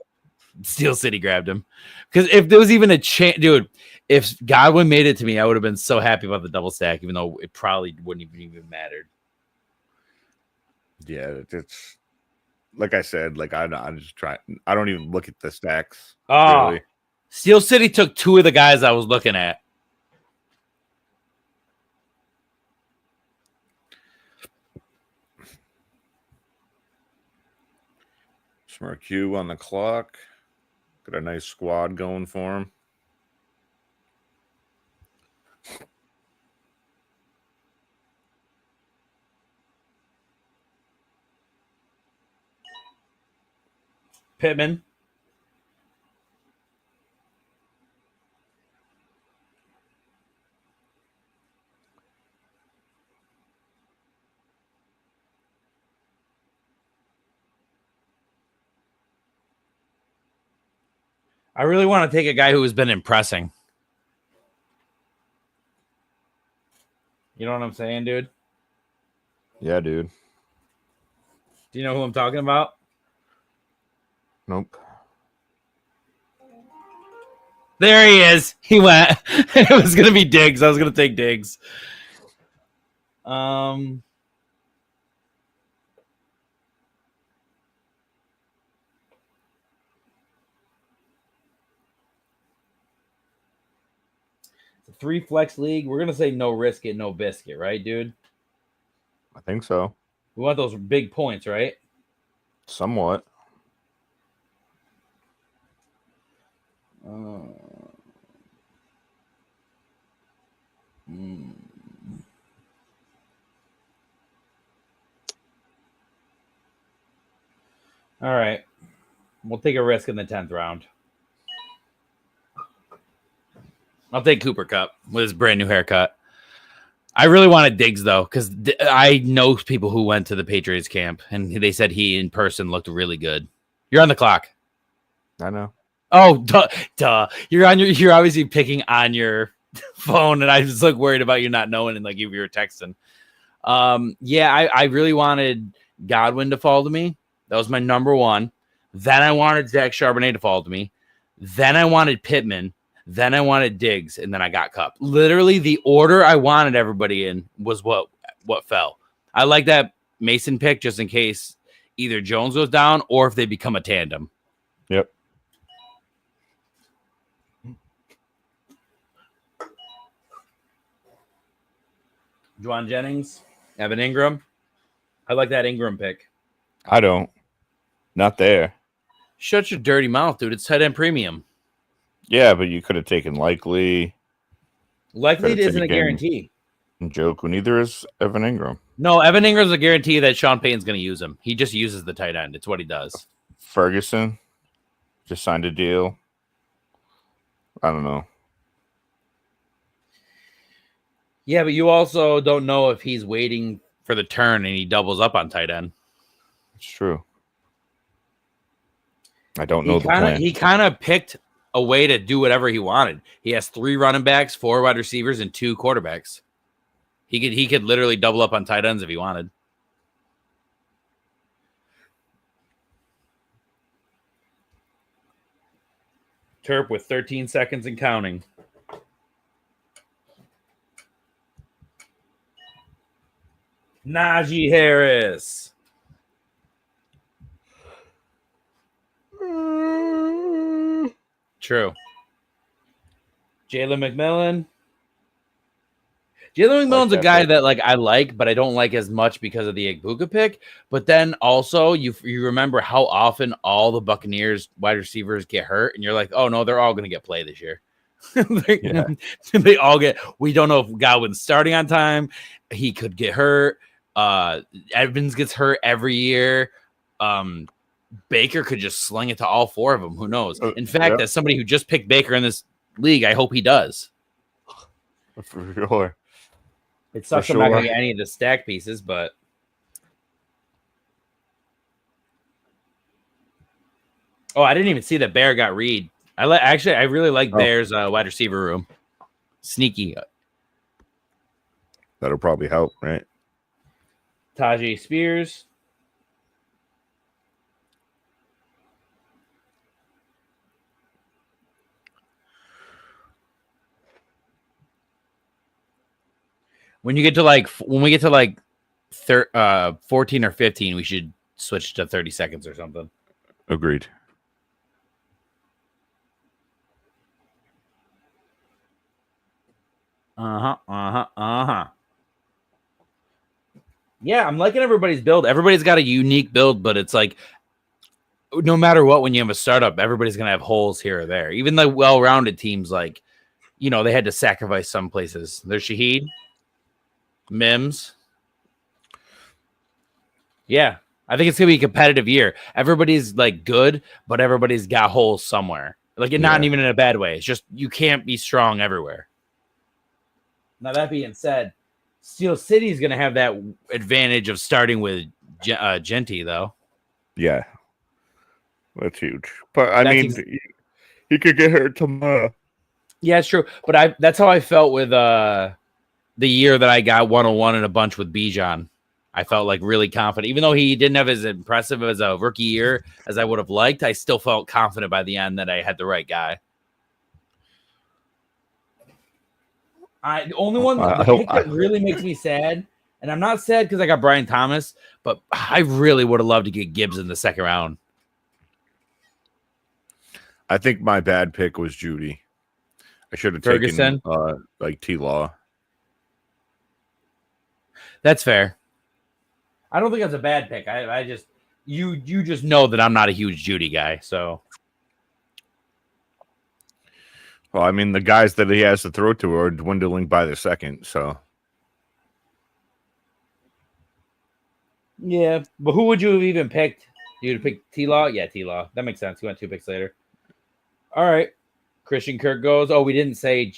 [SPEAKER 1] Steel City grabbed him. Because if there was even a chance, dude, if Godwin made it to me, I would have been so happy about the double stack, even though it probably wouldn't even mattered.
[SPEAKER 3] Yeah, it's like I said, like I'm just trying. I don't even look at the stacks.
[SPEAKER 1] Oh,
[SPEAKER 3] really.
[SPEAKER 1] Steel City took 2 of the guys I was looking at.
[SPEAKER 3] Smart Q on the clock. Got a nice squad going for him.
[SPEAKER 1] Pittman. I really want to take a guy who has been impressing. You know what I'm saying, dude?
[SPEAKER 3] Yeah, dude.
[SPEAKER 1] Do you know who I'm talking about?
[SPEAKER 3] Nope.
[SPEAKER 1] There he is. He went. It was going to be Diggs. I was going to take Diggs. It's a 3-flex league. We're going to say no risk it, no biscuit, right, dude?
[SPEAKER 3] I think so.
[SPEAKER 1] We want those big points, right?
[SPEAKER 3] Somewhat.
[SPEAKER 1] All right. We'll take a risk in the 10th round. I'll take Cooper Kupp with his brand new haircut. I really wanted Diggs, though, because I know people who went to the Patriots camp, and they said he in person looked really good. You're on the clock.
[SPEAKER 3] I know.
[SPEAKER 1] Oh, duh. You're obviously picking on your phone, and I was like worried about you not knowing and like if you were texting. I really wanted Godwin to fall to me. That was my number one. Then I wanted Zach Charbonnet to fall to me. Then I wanted Pittman. Then I wanted Diggs, and then I got Kupp. Literally, the order I wanted everybody in was what fell. I like that Mason pick just in case either Jones goes down or if they become a tandem.
[SPEAKER 3] Yep.
[SPEAKER 1] Juwan Jennings, Evan Ingram. I like that Ingram pick.
[SPEAKER 3] I don't. Not there.
[SPEAKER 1] Shut your dirty mouth, dude. It's tight end premium.
[SPEAKER 3] Yeah, but you could have taken Likely.
[SPEAKER 1] Likely isn't a guarantee.
[SPEAKER 3] Njoku, neither is Evan Ingram.
[SPEAKER 1] No, Evan Ingram's a guarantee that Sean Payton's going to use him. He just uses the tight end. It's what he does.
[SPEAKER 3] Ferguson just signed a deal. I don't know.
[SPEAKER 1] Yeah, but you also don't know if he's waiting for the turn and he doubles up on tight end.
[SPEAKER 3] It's true. I don't know the plan.
[SPEAKER 1] He kind of picked a way to do whatever he wanted. He has 3 running backs, 4 wide receivers, and 2 quarterbacks. He could literally double up on tight ends if he wanted. Terp with 13 seconds and counting. Najee Harris. True. Jalen McMillan. Jalen McMillan's a guy that I like, but I don't like as much because of the Igbuka pick. But then also you remember how often all the Buccaneers wide receivers get hurt, and you're like, oh no, they're all going to get play this year. They all get. We don't know if Godwin's starting on time. He could get hurt. Evans gets hurt every year. Baker could just sling it to all 4 of them. Who knows? In fact, as somebody who just picked Baker in this league, I hope he does.
[SPEAKER 3] For sure.
[SPEAKER 1] It sucks I'm not going to get any of the stack pieces, but I didn't even see that Bear got Reed. I really like Bear's wide receiver room. Sneaky.
[SPEAKER 3] That'll probably help, right?
[SPEAKER 1] Tajay Spears. When we get to 14 or 15, we should switch to 30 seconds or something.
[SPEAKER 3] Agreed.
[SPEAKER 1] Yeah, I'm liking everybody's build. Everybody's got a unique build, but it's like no matter what, when you have a startup, everybody's gonna have holes here or there. Even the well-rounded teams, they had to sacrifice some places. There's Shaheed. Mims. Yeah, I think it's gonna be a competitive year. Everybody's good, but everybody's got holes somewhere. Not even in a bad way. It's just you can't be strong everywhere. Now that being said, Steel City is gonna have that advantage of starting with Genty, though.
[SPEAKER 3] Yeah, that's huge. But he could get hurt tomorrow.
[SPEAKER 1] Yeah, it's true. But that's how I felt with the year that I got 101 and a bunch with Bijan. I felt like really confident, even though he didn't have as impressive as a rookie year as I would have liked. I still felt confident by the end that I had the right guy. The only one that really makes me sad, and I'm not sad because I got Brian Thomas, but I really would have loved to get Gibbs in the second round.
[SPEAKER 3] I think my bad pick was Judy. I should have taken like T-Law.
[SPEAKER 1] That's fair. I don't think that's a bad pick. I just you just know that I'm not a huge Judy guy, so.
[SPEAKER 3] Well, I mean, the guys that he has to throw to are dwindling by the second, so.
[SPEAKER 1] Yeah, but who would you have even picked? You'd have picked T-Law? Yeah, T-Law. That makes sense. He went 2 picks later. All right. Christian Kirk goes. Oh, we didn't say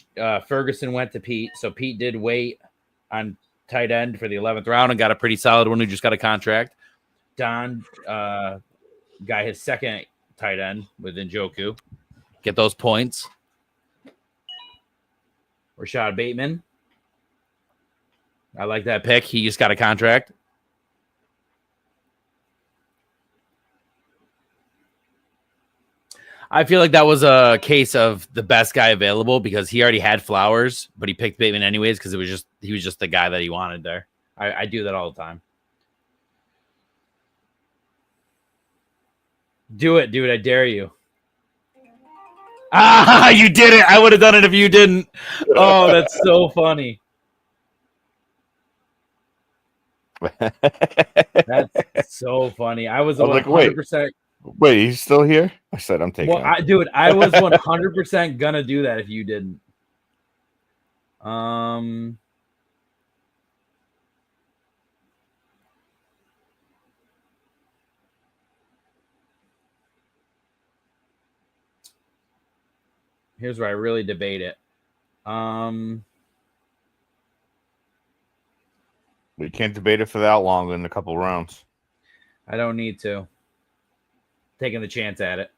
[SPEAKER 1] Ferguson went to Pete, so Pete did wait on tight end for the 11th round and got a pretty solid one who just got a contract. Don got his second tight end with Njoku. Get those points. Rashad Bateman. I like that pick. He just got a contract. I feel like that was a case of the best guy available because he already had Flowers, but he picked Bateman anyways because he was just the guy that he wanted there. I do that all the time. Do it, dude. I dare you. Ah, you did it. I would have done it if you didn't. Oh, that's so funny. That's so funny. I was like, 100%.
[SPEAKER 3] Wait, he's still here? I said I'm taking.
[SPEAKER 1] Well, I was 100% gonna do that if you didn't. Here's where I really debate it.
[SPEAKER 3] We can't debate it for that long in a couple rounds.
[SPEAKER 1] I don't need to. Taking the chance at it.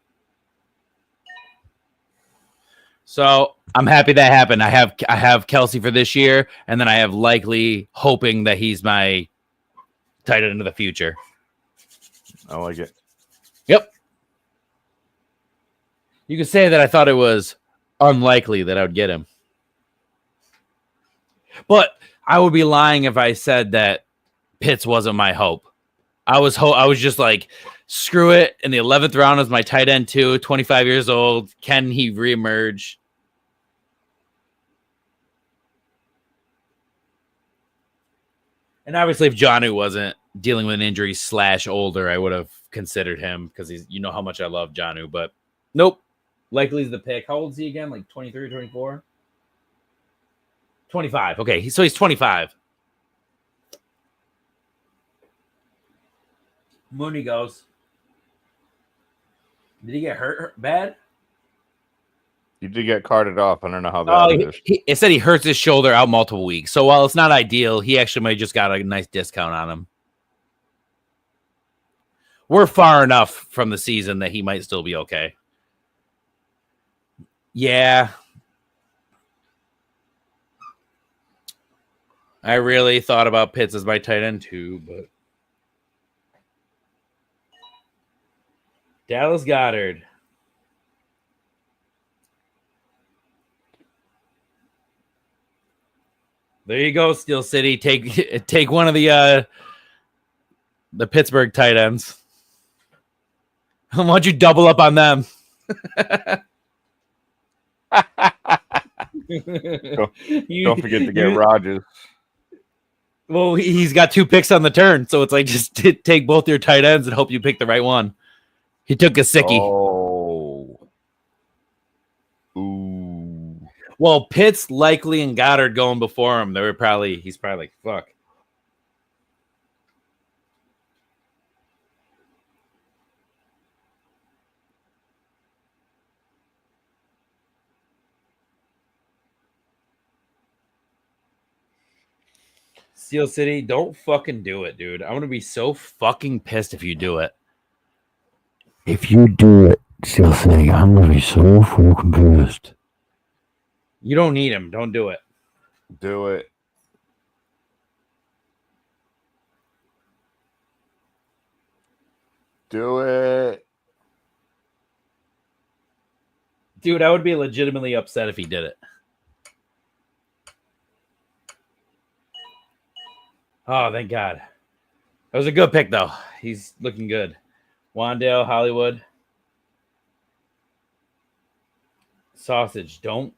[SPEAKER 1] So I'm happy that happened. I have Kelsey for this year, and then I have Likely hoping that he's my tight end of the future.
[SPEAKER 3] I like it.
[SPEAKER 1] Yep. You could say that I thought it was unlikely that I would get him. But I would be lying if I said that Pitts wasn't my hope. I was just like, screw it. In the 11th round is my tight end too, 25 years old. Can he reemerge? And obviously if Jonnu wasn't dealing with an injury / older, I would have considered him because you know how much I love Jonnu, but nope. Likely's the pick. How old is he again? Like 23, 24? 25. Okay, so he's 25. Mooney goes. Did he get hurt bad?
[SPEAKER 3] He did get carted off. I don't know how bad it is.
[SPEAKER 1] It said he hurts his shoulder out multiple weeks. So while it's not ideal, he actually might just got a nice discount on him. We're far enough from the season that he might still be okay. Yeah. I really thought about Pitts as my tight end too, but Dallas Goedert. There you go, Steel City. Take one of the Pittsburgh tight ends. Why don't you double up on them?
[SPEAKER 3] Don't forget to get Rodgers.
[SPEAKER 1] Well, he's got 2 picks on the turn, so it's like just take both your tight ends and hope you pick the right one. He took Gesicki.
[SPEAKER 3] Oh. Ooh.
[SPEAKER 1] Well, Pitts, Likely, and Goddard going before him. He's probably like, fuck. Steel City, don't fucking do it, dude. I'm going to be so fucking pissed if you do it.
[SPEAKER 4] If you do it, Steel City, I'm going to be so fucking pissed.
[SPEAKER 1] You don't need him. Don't do it.
[SPEAKER 3] Do it. Do it.
[SPEAKER 1] Dude, I would be legitimately upset if he did it. Oh, thank God. That was a good pick, though. He's looking good. Wandale, Hollywood. Sausage, don't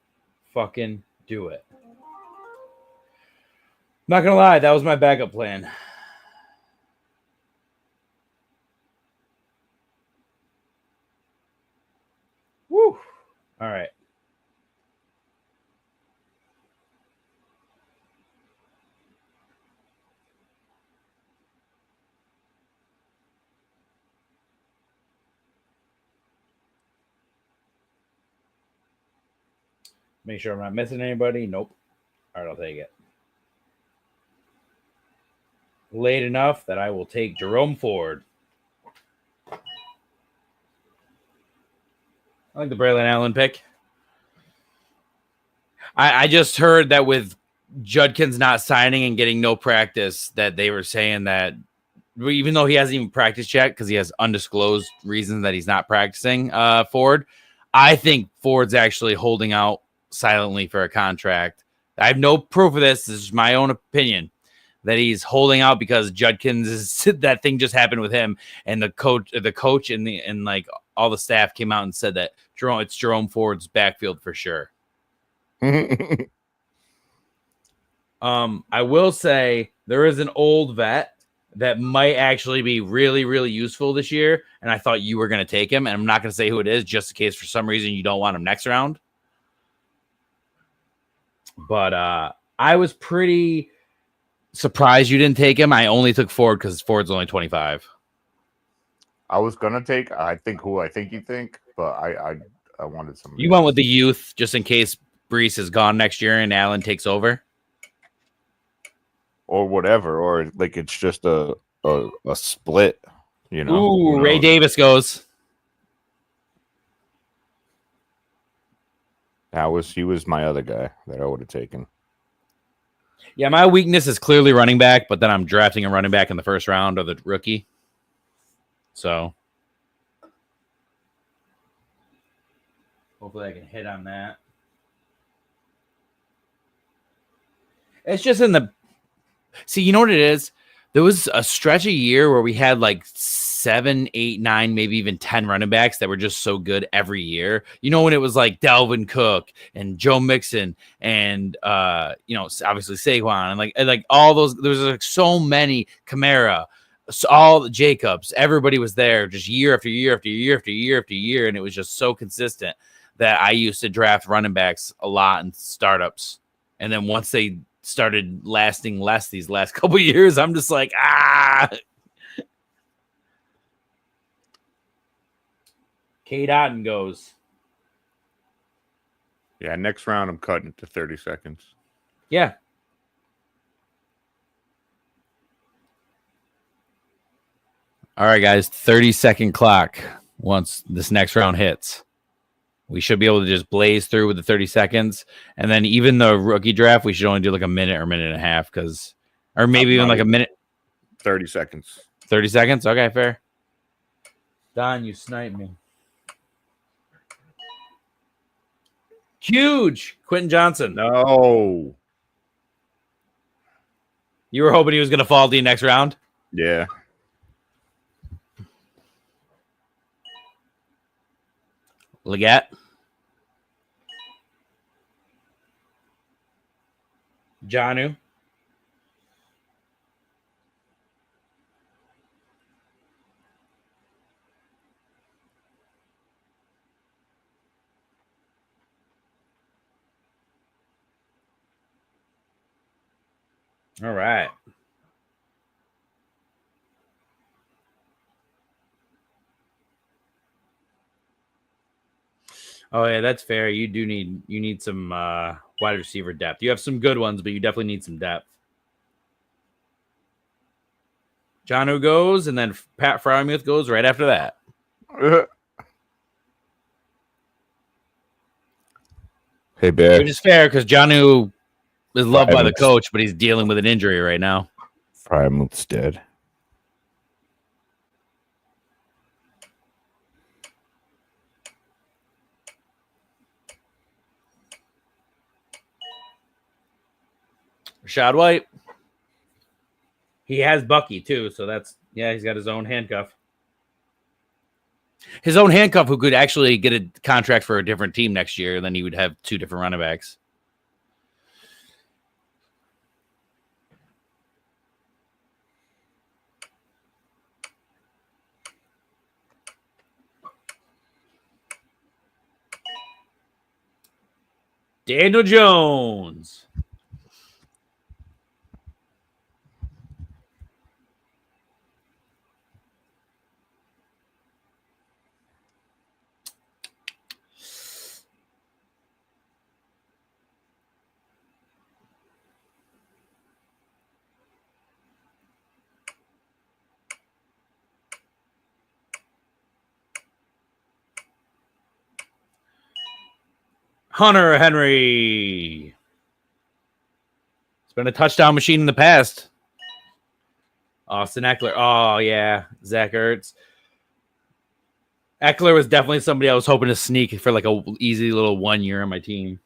[SPEAKER 1] fucking do it. Not going to lie, that was my backup plan. Woo. All right. Make sure I'm not missing anybody. Nope. All right, I'll take it. Late enough that I will take Jerome Ford. I like the Braylon Allen pick. I just heard that with Judkins not signing and getting no practice, that they were saying that even though he hasn't even practiced yet because he has undisclosed reasons that he's not practicing Ford, I think Ford's actually holding out silently for a contract. I have no proof of this. This is my own opinion that he's holding out because Judkins is that thing just happened with him, and the coach and like all the staff came out and said that it's Jerome Ford's backfield for sure. I will say there is an old vet that might actually be really, really useful this year, and I thought you were going to take him, and I'm not going to say who it is just in case for some reason you don't want him next round. But I was pretty surprised you didn't take him. I only took Ford because Ford's only 25.
[SPEAKER 3] I was gonna take. I think you think, but I wanted some.
[SPEAKER 1] You went with the youth just in case Brees is gone next year and Allen takes over,
[SPEAKER 3] or whatever, or like it's just a split. You know.
[SPEAKER 1] Ooh, Ray Davis goes.
[SPEAKER 3] He was my other guy that I would have taken.
[SPEAKER 1] Yeah, my weakness is clearly running back, but then I'm drafting a running back in the first round of the rookie. So hopefully I can hit on that. It's just in the you know what it is? There was a stretch of year where we had like 7, 8, 9, maybe even 10 running backs that were just so good every year. You know, when it was like Dalvin Cook and Joe Mixon and obviously Saquon and like all those. There was like so many Kamara, all the Jacobs. Everybody was there just year after year after year after year after year, and it was just so consistent that I used to draft running backs a lot in startups, and then once they started lasting less these last couple of years, I'm just like, Kate Otten goes.
[SPEAKER 3] Yeah, next round I'm cutting it to 30 seconds.
[SPEAKER 1] Yeah. All right, guys, 30-second clock once this next round hits. We should be able to just blaze through with the 30 seconds. And then even the rookie draft, we should only do like a minute or minute and a half or maybe even like a minute.
[SPEAKER 3] 30 seconds.
[SPEAKER 1] 30 seconds? Okay, fair. Don, you sniped me. Huge. Quentin Johnson.
[SPEAKER 3] No.
[SPEAKER 1] You were hoping he was going to fall to you next round?
[SPEAKER 3] Yeah.
[SPEAKER 1] Leggett. Jonnu. All right. Oh yeah, that's fair. You need some wide receiver depth. You have some good ones, but you definitely need some depth. Jonnu goes, and then Pat Freiermuth goes right after that.
[SPEAKER 3] Hey, Bear.
[SPEAKER 1] Which is fair because Jonnu is loved by the coach, but he's dealing with an injury right now.
[SPEAKER 3] Freiermuth's dead.
[SPEAKER 1] Rashad White. He has Bucky too, so he's got his own handcuff. His own handcuff who could actually get a contract for a different team next year, and then he would have 2 different running backs. Daniel Jones. Hunter Henry. It's been a touchdown machine in the past. Austin Eckler. Oh, yeah. Zach Ertz. Eckler was definitely somebody I was hoping to sneak for like a easy little 1 year on my team.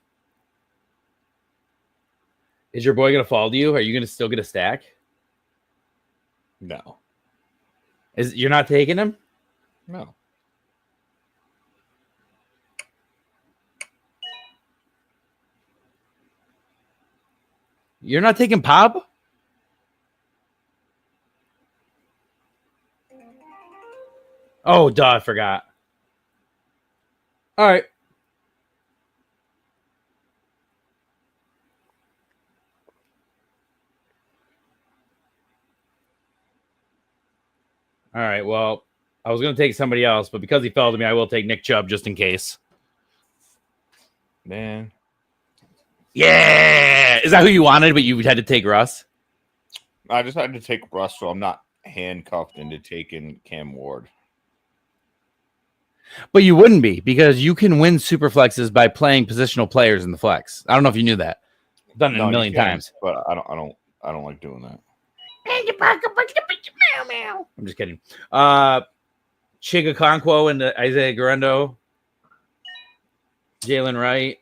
[SPEAKER 1] Is your boy going to fall to you? Are you going to still get a stack?
[SPEAKER 3] No.
[SPEAKER 1] You're not taking him?
[SPEAKER 3] No.
[SPEAKER 1] You're not taking Pop? Oh, duh, I forgot. All right. All right, well, I was going to take somebody else, but because he fell to me, I will take Nick Chubb just in case.
[SPEAKER 3] Man.
[SPEAKER 1] Yeah! Is that who you wanted, but you had to take Russ?
[SPEAKER 3] I just had to take Russ, so I'm not handcuffed into taking Cam Ward.
[SPEAKER 1] But you wouldn't be, because you can win super flexes by playing positional players in the flex. I don't know if you knew that. I've done it a million times.
[SPEAKER 3] But I don't like doing that.
[SPEAKER 1] I'm just kidding. Chiga Okonkwo and Isaiah Guerrero. Jalen Wright.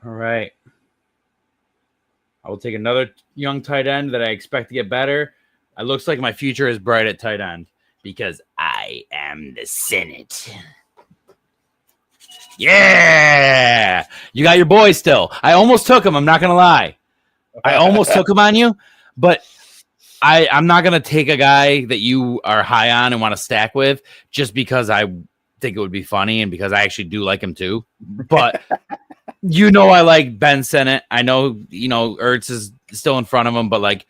[SPEAKER 1] All right. I will take another young tight end that I expect to get better. It looks like my future is bright at tight end because I am the Senate. Yeah. You got your boy still. I almost took him. I'm not going to lie. I almost took him on you, but I'm not going to take a guy that you are high on and want to stack with just because I think it would be funny and because I actually do like him too. But I like Ben Sennett. I know, Ertz is still in front of him, but like,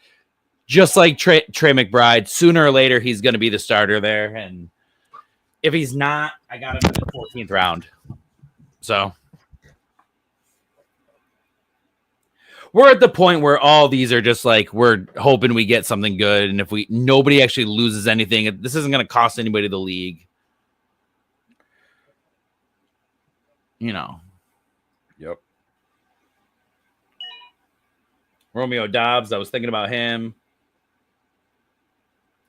[SPEAKER 1] just like Trey McBride, sooner or later, he's going to be the starter there. And if he's not, I got him in the 14th round. So we're at the point where all these are just like, we're hoping we get something good. And if nobody actually loses anything, this isn't going to cost anybody the league.
[SPEAKER 3] Yep.
[SPEAKER 1] Romeo Dobbs, I was thinking about him.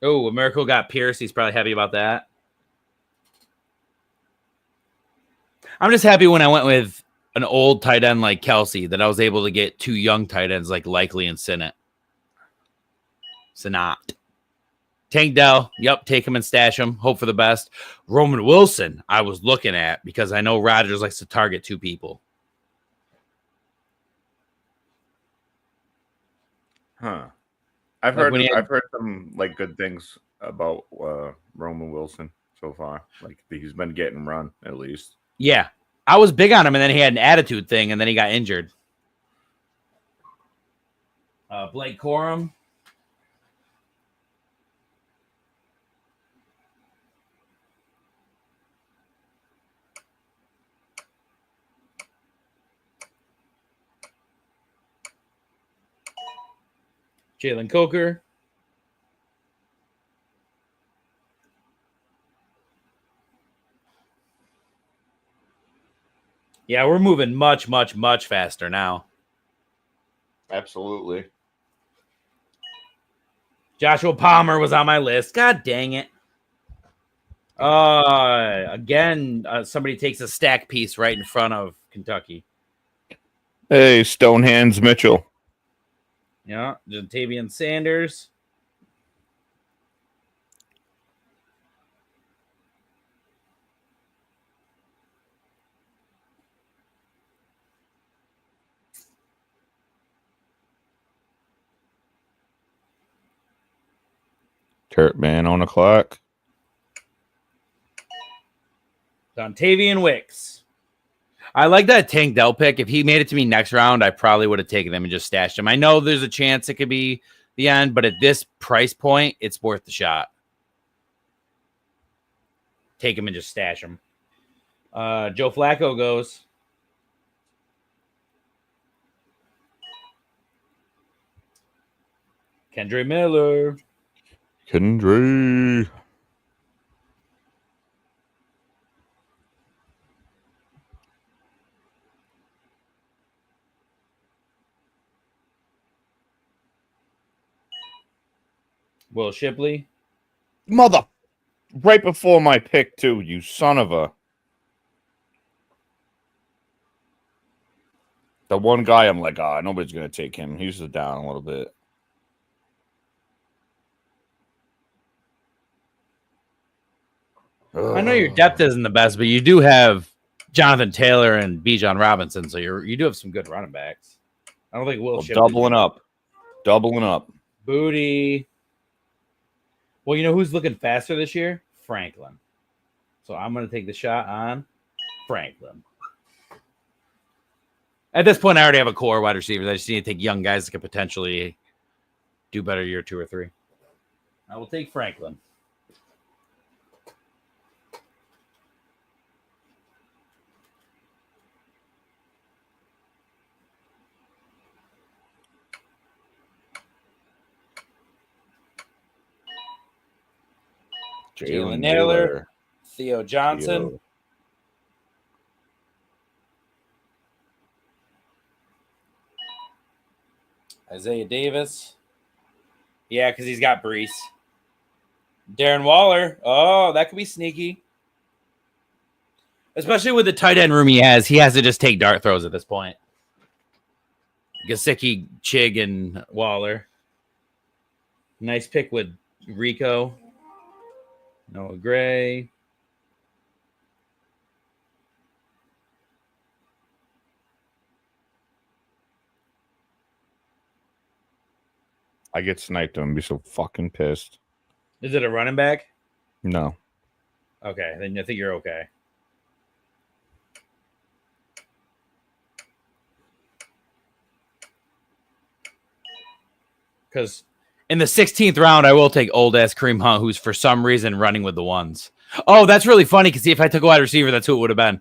[SPEAKER 1] Oh, Miracle got Pierce. He's probably happy about that. I'm just happy when I went with an old tight end like Kelsey that I was able to get 2 young tight ends like Likely and Sinnott. Tank Dell, yep, take him and stash him. Hope for the best. Roman Wilson, I was looking at because I know Rodgers likes to target 2 people.
[SPEAKER 2] Huh. I've heard some like good things about Roman Wilson so far. Like he's been getting run at least.
[SPEAKER 1] Yeah. I was big on him, and then he had an attitude thing, and then he got injured. Blake Corum. Jalen Coker. Yeah, we're moving much, much, much faster now.
[SPEAKER 3] Absolutely.
[SPEAKER 1] Joshua Palmer was on my list. God dang it. Again, somebody takes a stack piece right in front of Kentucky.
[SPEAKER 3] Hey, Stonehands Mitchell.
[SPEAKER 1] Yeah, Jatavian Sanders.
[SPEAKER 3] Turtman on the clock.
[SPEAKER 1] Dontavian Wicks. I like that Tank Dell pick. If he made it to me next round, I probably would have taken him and just stashed him. I know there's a chance it could be the end, but at this price point, it's worth the shot. Take him and just stash him. Joe Flacco goes. Kendre Miller.
[SPEAKER 3] Kendre.
[SPEAKER 1] Will Shipley.
[SPEAKER 3] Mother. Right before my pick, too, you son of a. The one guy I'm like, nobody's going to take him. He's down a little bit.
[SPEAKER 1] I know your depth isn't the best, but you do have Jonathan Taylor and Bijan Robinson, so you do have some good running backs. I don't think Will Shipley.
[SPEAKER 3] Doubling up.
[SPEAKER 1] Booty. Well, you know who's looking faster this year? Franklin. So I'm going to take the shot on Franklin. At this point, I already have a core wide receivers. I just need to take young guys that could potentially do better year 2 or 3. I will take Franklin. Jalen Naylor, Theo Johnson. Isaiah Davis. Yeah, because he's got Brees. Darren Waller. Oh, that could be sneaky. Especially with the tight end room he has to just take dart throws at this point. Gesicki, Chig, and Waller. Nice pick with Rico. Noah Gray.
[SPEAKER 3] I get sniped. I'm going to be so fucking pissed.
[SPEAKER 1] Is it a running back?
[SPEAKER 3] No.
[SPEAKER 1] Okay, then I think you're okay. Because in the 16th round, I will take old-ass Kareem Hunt, who's for some reason running with the ones. Oh, that's really funny, because if I took a wide receiver, that's who it would have been.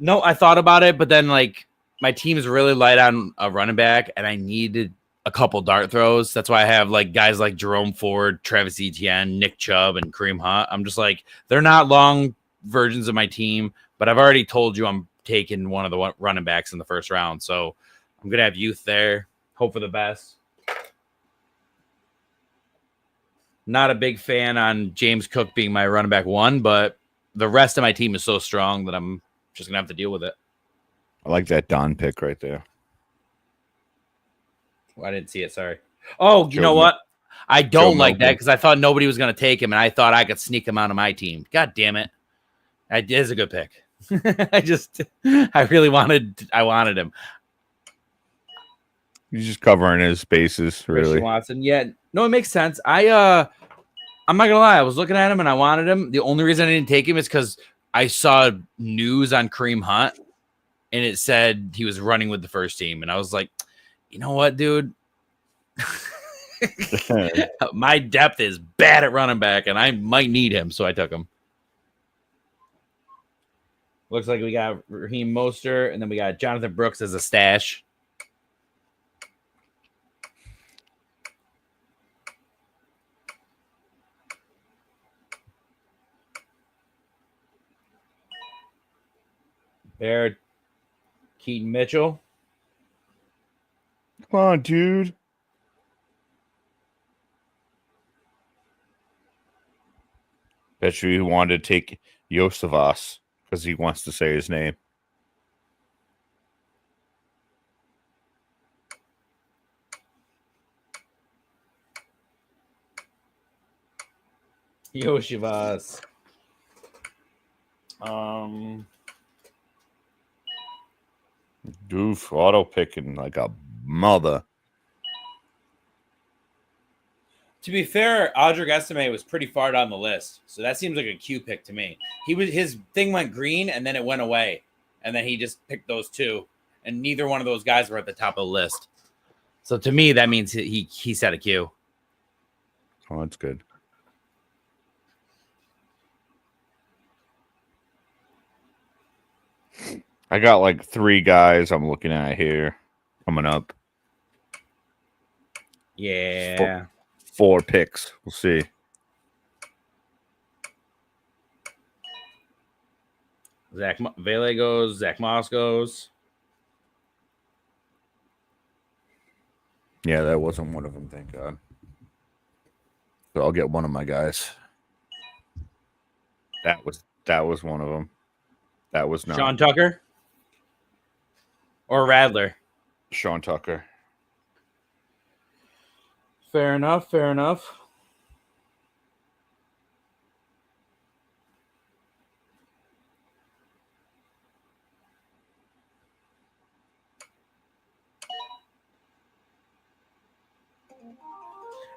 [SPEAKER 1] No, I thought about it, but then, like, my team's really light on a running back, and I needed a couple dart throws. That's why I have, like, guys like Jerome Ford, Travis Etienne, Nick Chubb, and Kareem Hunt. I'm just like, they're not long versions of my team, but I've already told you I'm taking one of the running backs in the first round, so I'm going to have youth there. Hope for the best. Not a big fan on James Cook being my running back 1, but the rest of my team is so strong that I'm just going to have to deal with it.
[SPEAKER 3] I like that Don pick right there.
[SPEAKER 1] Well, I didn't see it. Sorry. Oh, you know what? I don't like that because I thought nobody was going to take him, and I thought I could sneak him out of my team. God damn it. It is a good pick. I wanted him.
[SPEAKER 3] He's just covering his bases, really.
[SPEAKER 1] Christian Watson. Yeah. No, it makes sense. I'm not going to lie. I was looking at him, and I wanted him. The only reason I didn't take him is because I saw news on Kareem Hunt, and it said he was running with the first team. And I was like, you know what, dude? My depth is bad at running back, and I might need him, so I took him. Looks like we got Raheem Mostert, and then we got Jonathan Brooks as a stash. There, Keaton Mitchell.
[SPEAKER 3] Come on, dude. Bet you he wanted to take Yosevas because he wants to say his name.
[SPEAKER 1] Yoshivas.
[SPEAKER 3] Doof, auto picking like a mother.
[SPEAKER 1] To be fair, Audric Estime was pretty far down the list, so that seems like a Q pick to me. His thing went green and then it went away, and then he just picked those two, and neither one of those guys were at the top of the list. So to me, that means he set a Q.
[SPEAKER 3] Oh, that's good. I got like 3 guys I'm looking at here coming up.
[SPEAKER 1] Yeah.
[SPEAKER 3] 4 picks. We'll see.
[SPEAKER 1] Zach Vele goes. Zach Moss goes.
[SPEAKER 3] Yeah, that wasn't one of them, thank God. So I'll get one of my guys. That was one of them. That was not
[SPEAKER 1] Sean Tucker or Radler.
[SPEAKER 3] Sean Tucker.
[SPEAKER 1] Fair enough. Fair enough.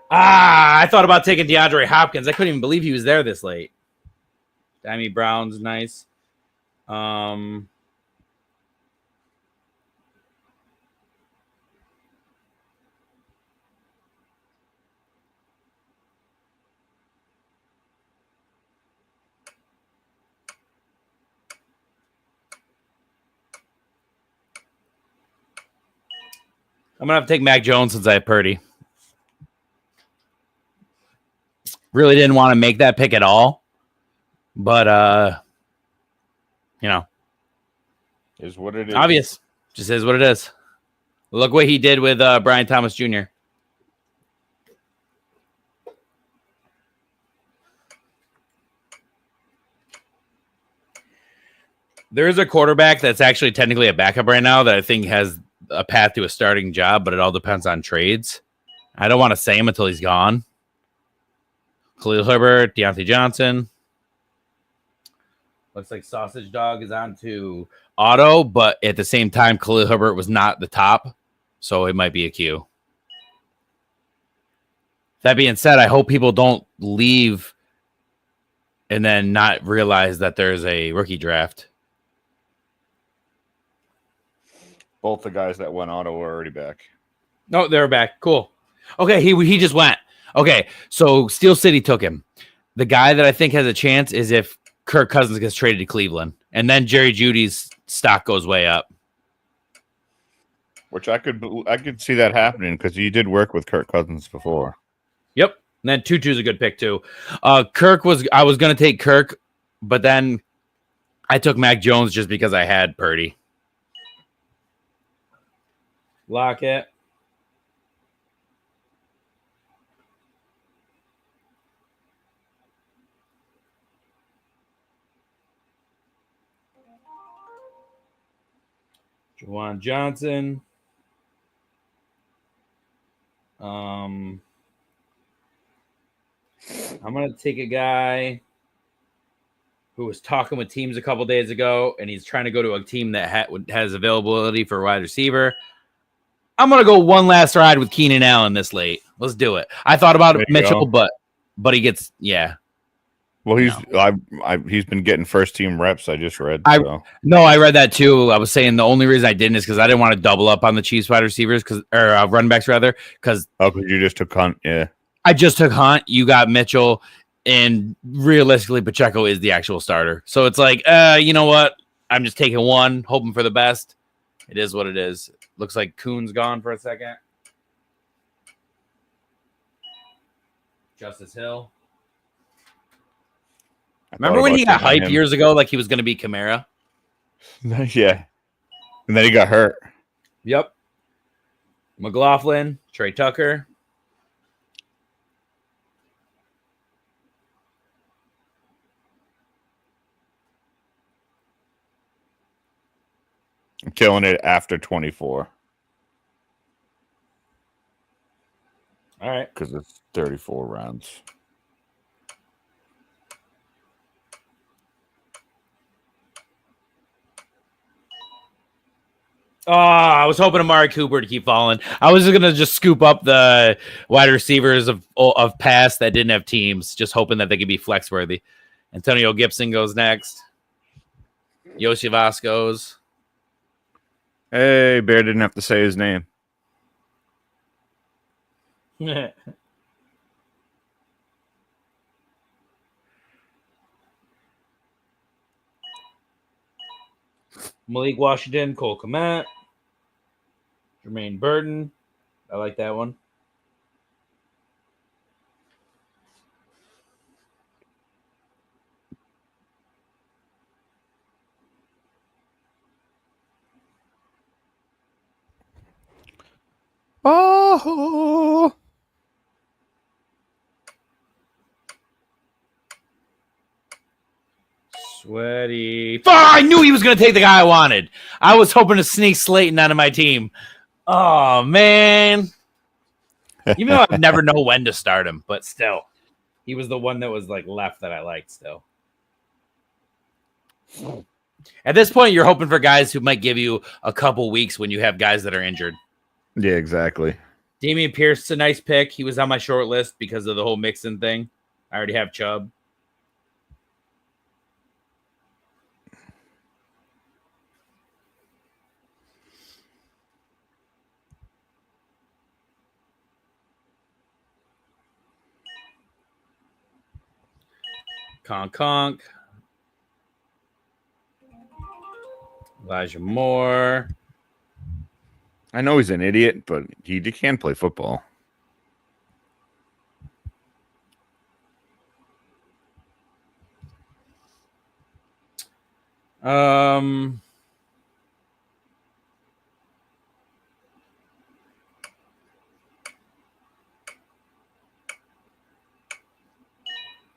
[SPEAKER 1] I thought about taking DeAndre Hopkins. I couldn't even believe he was there this late. Dammy Brown's nice. I'm going to have to take Mac Jones since I have Purdy. Really didn't want to make that pick at all. But,
[SPEAKER 3] Is what it is.
[SPEAKER 1] Obvious. Just is what it is. Look what he did with Brian Thomas Jr. There is a quarterback that's actually technically a backup right now that I think has a path to a starting job, but it all depends on trades. I don't want to say him until he's gone. Khalil Herbert, Deontay Johnson. Looks like Sausage Dog is on to auto, but at the same time, Khalil Herbert was not the top, so it might be a Q. That being said, I hope people don't leave and then not realize that there's a rookie draft.
[SPEAKER 3] Both the guys that went auto are already back.
[SPEAKER 1] No, they're back. Cool. Okay, he just went. Okay, so Steel City took him. The guy that I think has a chance is if Kirk Cousins gets traded to Cleveland, and then Jerry Jeudy's stock goes way up.
[SPEAKER 3] Which I could see that happening because he did work with Kirk Cousins before.
[SPEAKER 1] Yep, and then Tutu's a good pick too. I was going to take Kirk, but then I took Mac Jones just because I had Purdy. Lockett. Juwan Johnson. I'm going to take a guy who was talking with teams a couple days ago, and he's trying to go to a team that has availability for a wide receiver. I'm going to go one last ride with Keenan Allen this late. Let's do it. I thought about Mitchell, but he gets, yeah.
[SPEAKER 3] Well, he's been getting first team reps. I just read.
[SPEAKER 1] I read that too. I was saying the only reason I didn't is because I didn't want to double up on the Chiefs wide receivers or running backs rather. Because
[SPEAKER 3] you just took Hunt. Yeah,
[SPEAKER 1] I just took Hunt. You got Mitchell, and realistically, Pacheco is the actual starter. So it's like, you know what? I'm just taking one, hoping for the best. It is what it is. Looks like Kuhn's gone for a second. Justice Hill. Remember when he got hyped years ago like he was going to be Kamara?
[SPEAKER 3] Yeah. And then he got hurt.
[SPEAKER 1] Yep. McLaughlin, Trey Tucker.
[SPEAKER 3] I'm killing it after 24.
[SPEAKER 1] All right.
[SPEAKER 3] Because it's 34 rounds.
[SPEAKER 1] Oh, I was hoping Amari Cooper to keep falling. I was going to just scoop up the wide receivers of past that didn't have teams, just hoping that they could be flex worthy. Antonio Gibson goes next. Yoshi Vasquez.
[SPEAKER 3] Hey, Bear didn't have to say his name.
[SPEAKER 1] Malik Washington, Cole Kmet, Jermaine Burton. I like that one.
[SPEAKER 3] Oh.
[SPEAKER 1] Sweaty. Oh, I knew he was going to take the guy I wanted. I was hoping to sneak Slayton out of my team. Oh, man. Even though I never know when to start him, but still. He was the one that was like left that I liked still. At this point, you're hoping for guys who might give you a couple weeks when you have guys that are injured.
[SPEAKER 3] Yeah, exactly.
[SPEAKER 1] Damian Pierce is a nice pick. He was on my short list because of the whole Mixon thing. I already have Chubb. Conk. Elijah Moore.
[SPEAKER 3] I know he's an idiot, but he can play football.
[SPEAKER 1] I'll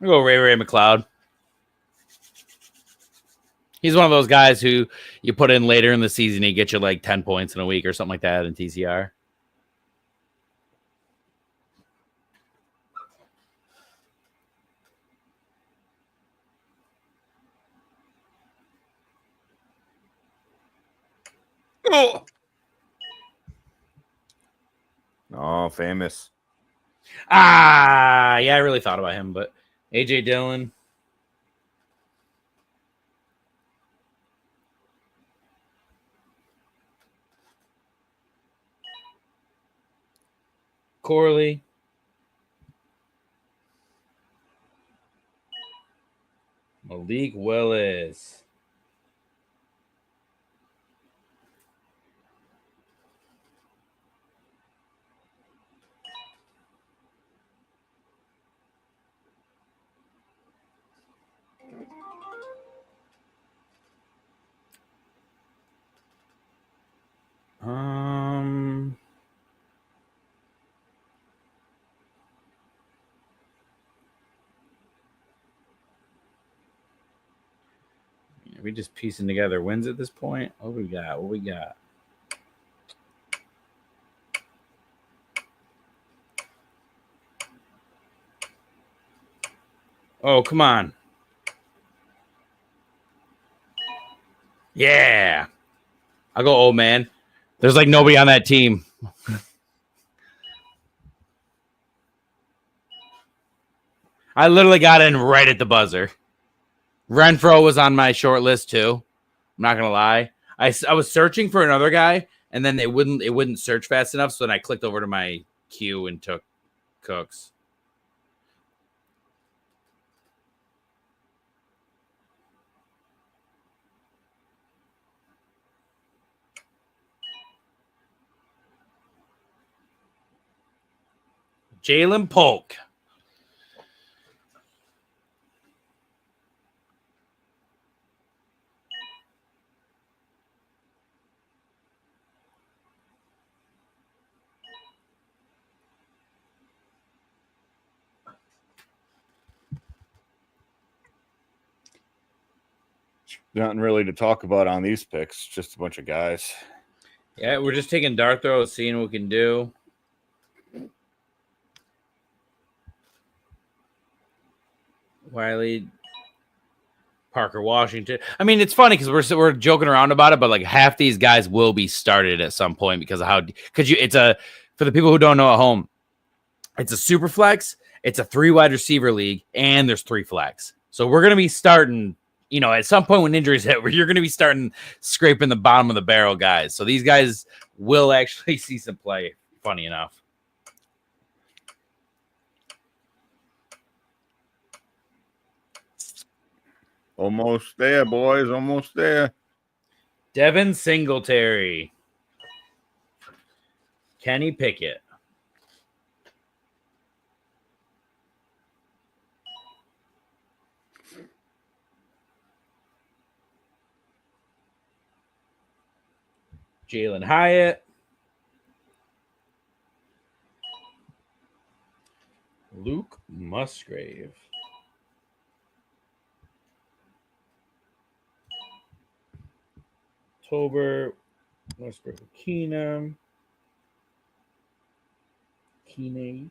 [SPEAKER 1] go Ray McLeod. He's one of those guys who you put in later in the season, he gets you like 10 points in a week or something like that in TCR.
[SPEAKER 3] Oh, famous.
[SPEAKER 1] Yeah, I really thought about him, but AJ Dillon. Corley. Malik Willis. Are we just piecing together wins at this point? What we got? Oh, come on. Yeah. I'll go old man. There's like nobody on that team. I literally got in right at the buzzer. Renfro was on my short list too. I'm not gonna lie. I was searching for another guy, and then it wouldn't search fast enough. So then I clicked over to my queue and took Cooks. Jalen Polk.
[SPEAKER 3] Nothing really to talk about on these picks. Just a bunch of guys.
[SPEAKER 1] Yeah, we're just taking dart throws, seeing what we can do. Wiley, Parker Washington. I mean, it's funny because we're joking around about it, but like half these guys will be started at some point because of how for the people who don't know at home, it's a super flex, it's a 3 wide receiver league, and there's 3 flex. So we're gonna be starting, at some point when injuries hit, where you're gonna be starting scraping the bottom of the barrel guys. So these guys will actually see some play, funny enough.
[SPEAKER 2] Almost there, boys. Almost there.
[SPEAKER 1] Devin Singletary. Kenny Pickett. Jalen Hyatt. Luke Musgrave. October, Westbrook Keenum. Keeney.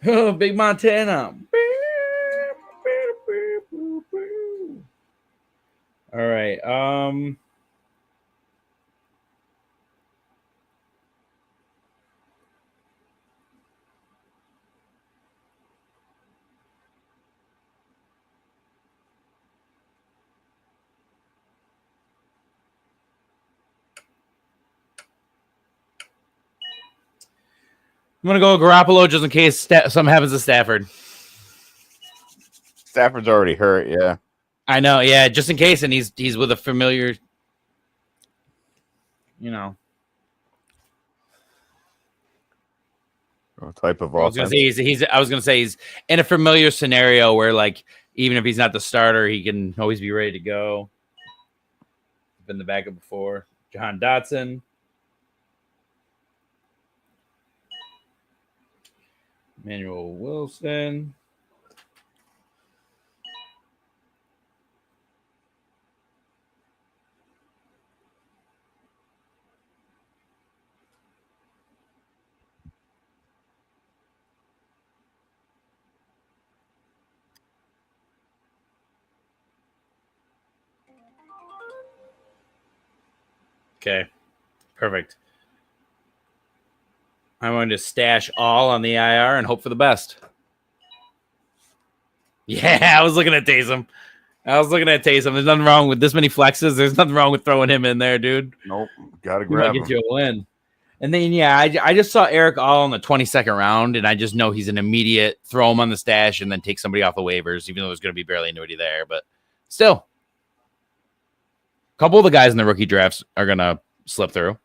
[SPEAKER 1] Oh, Big Montana. All right. I'm going to go Garoppolo just in case something happens to Stafford.
[SPEAKER 3] Stafford's already hurt, yeah.
[SPEAKER 1] I know, yeah, just in case, and he's with a familiar,
[SPEAKER 3] type of
[SPEAKER 1] offense. I was gonna say he's in a familiar scenario where, like, even if he's not the starter, he can always be ready to go. Been the backup before. Jahan Dotson. Emmanuel Wilson. Okay, perfect. I'm going to stash all on the IR and hope for the best. Yeah, I was looking at Taysom. There's nothing wrong with this many flexes. There's nothing wrong with throwing him in there, dude.
[SPEAKER 2] Nope, gotta grab him.
[SPEAKER 1] Get you a win. And then, yeah, I just saw Eric all in the 22nd round, and I just know he's an immediate throw him on the stash and then take somebody off the waivers, even though there's going to be barely anybody there. But still, a couple of the guys in the rookie drafts are going to slip through.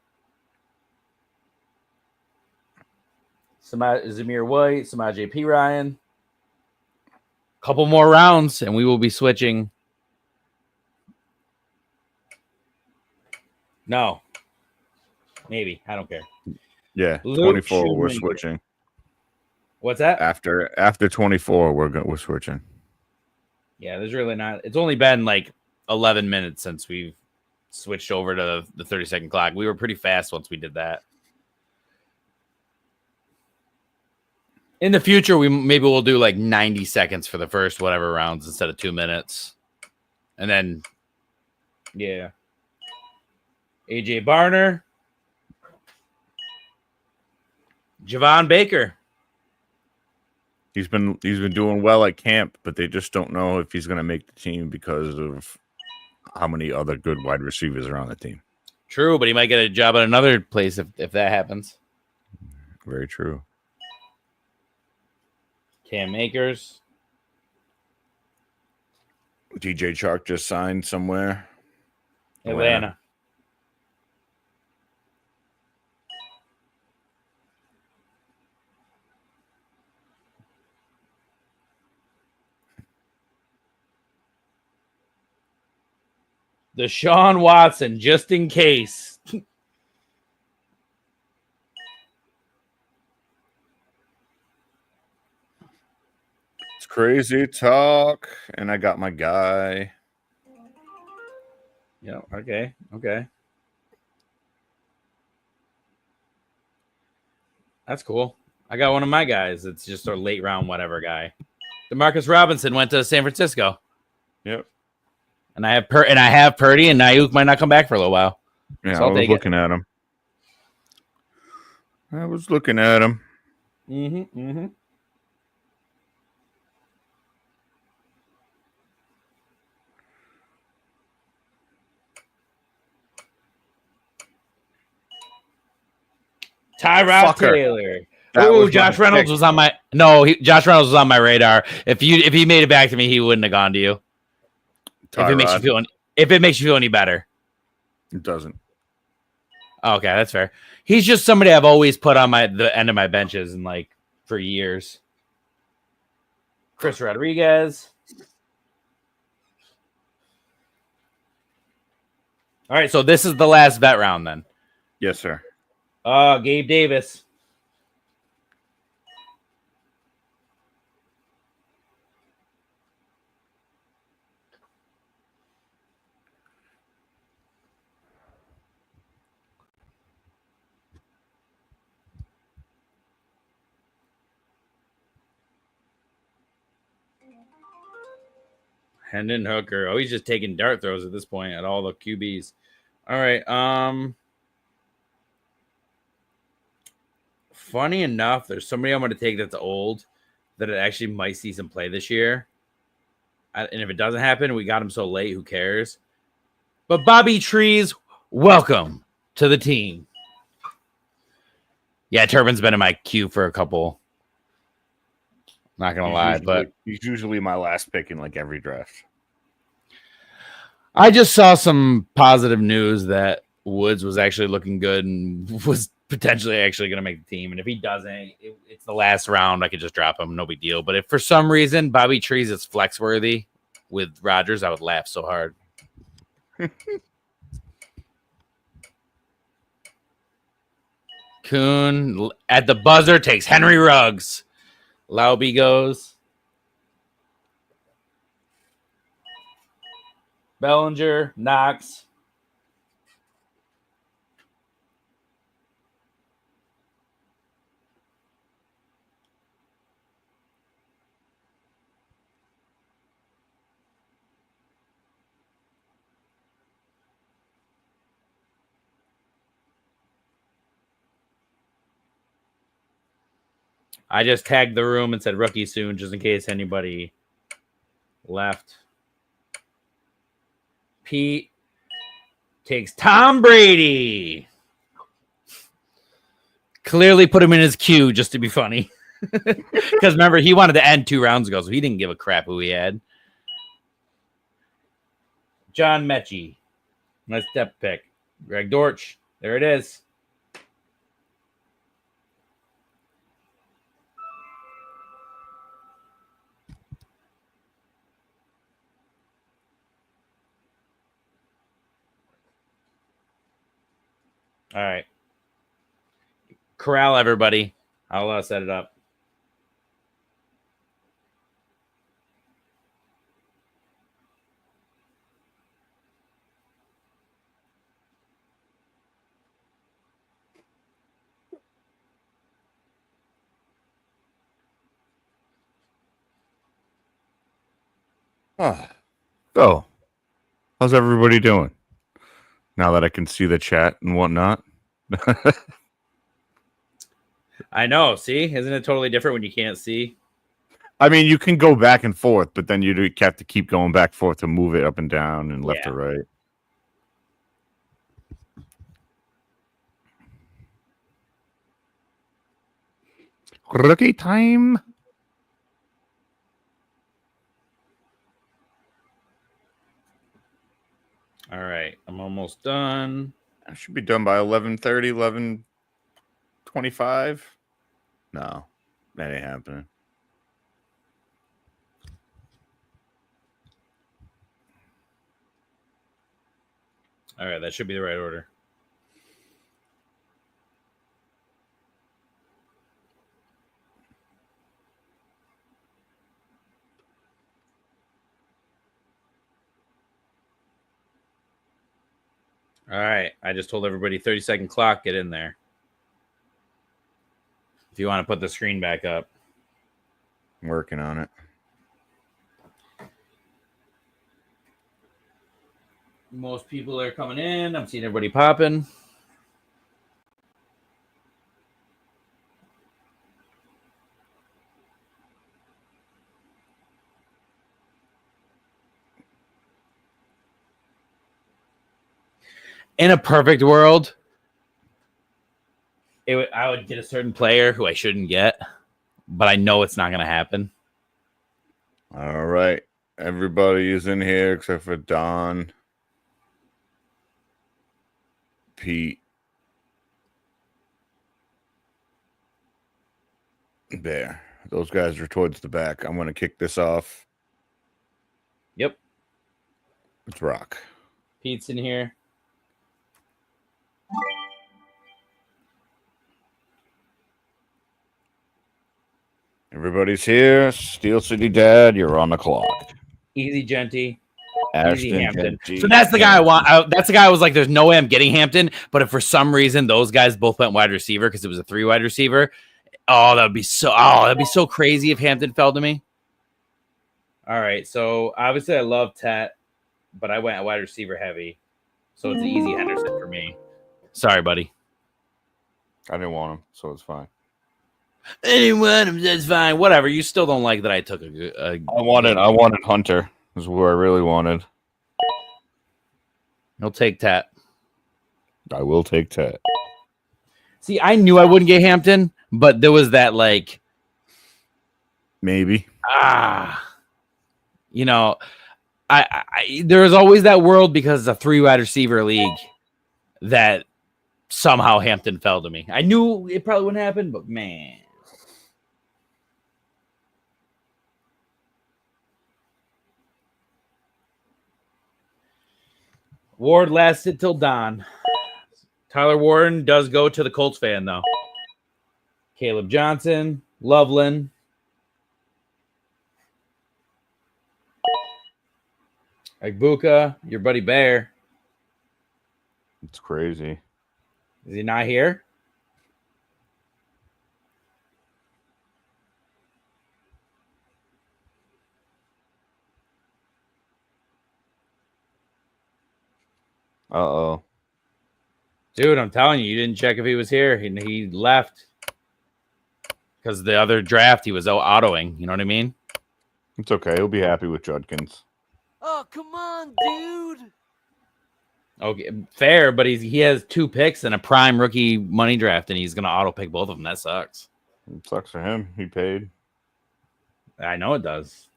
[SPEAKER 1] Zamir White, Samaje P. Ryan. Couple more rounds, and we will be switching. No. Maybe. I don't care.
[SPEAKER 2] Yeah, 24, we're switching.
[SPEAKER 1] What's that?
[SPEAKER 2] After 24, we're switching.
[SPEAKER 1] Yeah, there's really not. It's only been like 11 minutes since we've switched over to the 30-second clock. We were pretty fast once we did that. In the future, we'll do like 90 seconds for the first whatever rounds instead of 2 minutes. And then, yeah. AJ Barner. Javon Baker.
[SPEAKER 2] He's been doing well at camp, but they just don't know if he's going to make the team because of how many other good wide receivers are on the team.
[SPEAKER 1] True, but he might get a job at another place if that happens.
[SPEAKER 2] Very true.
[SPEAKER 1] Cam Akers.
[SPEAKER 2] DJ Chark just signed somewhere.
[SPEAKER 1] Deshaun Watson, just in case.
[SPEAKER 3] It's crazy talk, and I got my guy.
[SPEAKER 1] Yeah. Okay. That's cool. I got one of my guys. It's just a late round whatever guy. Demarcus Robinson went to San Francisco.
[SPEAKER 3] Yep.
[SPEAKER 1] And I have Purdy, and Ayuk might not come back for a little while.
[SPEAKER 3] Yeah,
[SPEAKER 1] So
[SPEAKER 3] I was looking at him.
[SPEAKER 1] Mm-hmm. Tyrod Taylor. Oh, Josh Reynolds was on my Josh Reynolds was on my radar. If he made it back to me, he wouldn't have gone to you. Tyrod. If it makes you feel any better.
[SPEAKER 3] It doesn't.
[SPEAKER 1] Okay, that's fair. He's just somebody I've always put on the end of my benches and like for years. Chris Rodriguez. All right, so this is the last bet round then.
[SPEAKER 3] Yes, sir.
[SPEAKER 1] Gabe Davis. Hendon Hooker. Oh, he's just taking dart throws at this point at all the QBs. All right. Funny enough, there's somebody I'm going to take that's old that it actually might see some play this year. And if it doesn't happen, we got him so late, who cares? But Bobby Trees, welcome to the team. Yeah, Turbin's been in my queue for a couple. Not going to lie, but
[SPEAKER 3] he's usually my last pick in like every draft.
[SPEAKER 1] I just saw some positive news that Woods was actually looking good and was potentially actually going to make the team. And if he doesn't, it's the last round. I could just drop him. No big deal. But if for some reason Bobby Trees is flex worthy with Rodgers, I would laugh so hard. Kuhn at the buzzer takes Henry Ruggs. Lauby goes. Bellinger, Knox. I just tagged the room and said rookie soon, just in case anybody left. Pete takes Tom Brady. Clearly put him in his queue just to be funny. Because remember, he wanted to end 2 rounds ago, so he didn't give a crap who he had. John Mechie. My step pick. Greg Dortch. There it is. All right. Corral everybody. I'll set it up.
[SPEAKER 3] So, how's everybody doing? Now that I can see the chat and whatnot.
[SPEAKER 1] I know. See? Isn't it totally different when you can't see?
[SPEAKER 3] I mean, you can go back and forth, but then you have to keep going back and forth to move it up and down and left to right. Rookie time.
[SPEAKER 1] All right. I'm almost done.
[SPEAKER 3] I should be done by 11:30, 11:25. No, that ain't happening.
[SPEAKER 1] All right, that should be the right order. All right, I just told everybody 30-second clock. Get in there. If you want to put the screen back up.
[SPEAKER 3] I'm working on it.
[SPEAKER 1] Most people are coming in. I'm seeing everybody popping. In a perfect world, I would get a certain player who I shouldn't get, but I know it's not going to happen.
[SPEAKER 2] All right. Everybody is in here except for Don, Pete, Bear. Those guys are towards the back. I'm going to kick this off.
[SPEAKER 1] Yep.
[SPEAKER 2] Let's rock.
[SPEAKER 1] Pete's in here.
[SPEAKER 3] Everybody's here. Steel City Dad, you're on the clock.
[SPEAKER 1] Easy Genty.
[SPEAKER 3] Ashton,
[SPEAKER 1] Easy Hampton.
[SPEAKER 3] Genty,
[SPEAKER 1] So that's the guy I want. That's the guy I was like, there's no way I'm getting Hampton. But if for some reason those guys both went wide receiver because it was a 3 wide receiver, that'd be so crazy if Hampton fell to me. All right. So obviously I love Tet, but I went wide receiver heavy. So it's an easy Henderson for me. Sorry, buddy.
[SPEAKER 3] I didn't want him, so it's fine.
[SPEAKER 1] Anyone, that's fine. Whatever. You still don't like that I took
[SPEAKER 3] I wanted Hunter. Is who I really wanted.
[SPEAKER 1] He'll take Tet.
[SPEAKER 3] I will take Tet.
[SPEAKER 1] See, I knew I wouldn't get Hampton, but there was that like
[SPEAKER 2] maybe.
[SPEAKER 1] You know, I there was always that world because it's a 3 wide receiver league that somehow Hampton fell to me. I knew it probably wouldn't happen, but man. Ward lasted till Don. Tyler Warren does go to the Colts fan, though. Caleb Johnson, Loveland. Agbuka, your buddy Bear.
[SPEAKER 3] It's crazy.
[SPEAKER 1] Is he not here?
[SPEAKER 3] Uh-oh.
[SPEAKER 1] Dude, I'm telling you didn't check if he was here. He left because the other draft he was autoing. You know what I mean?
[SPEAKER 3] It's okay. He'll be happy with Judkins.
[SPEAKER 5] Oh, come on, dude.
[SPEAKER 1] Okay, fair, but he has 2 picks and a prime rookie money draft, and he's going to auto pick both of them. That sucks.
[SPEAKER 3] It sucks for him. He paid.
[SPEAKER 1] I know it does.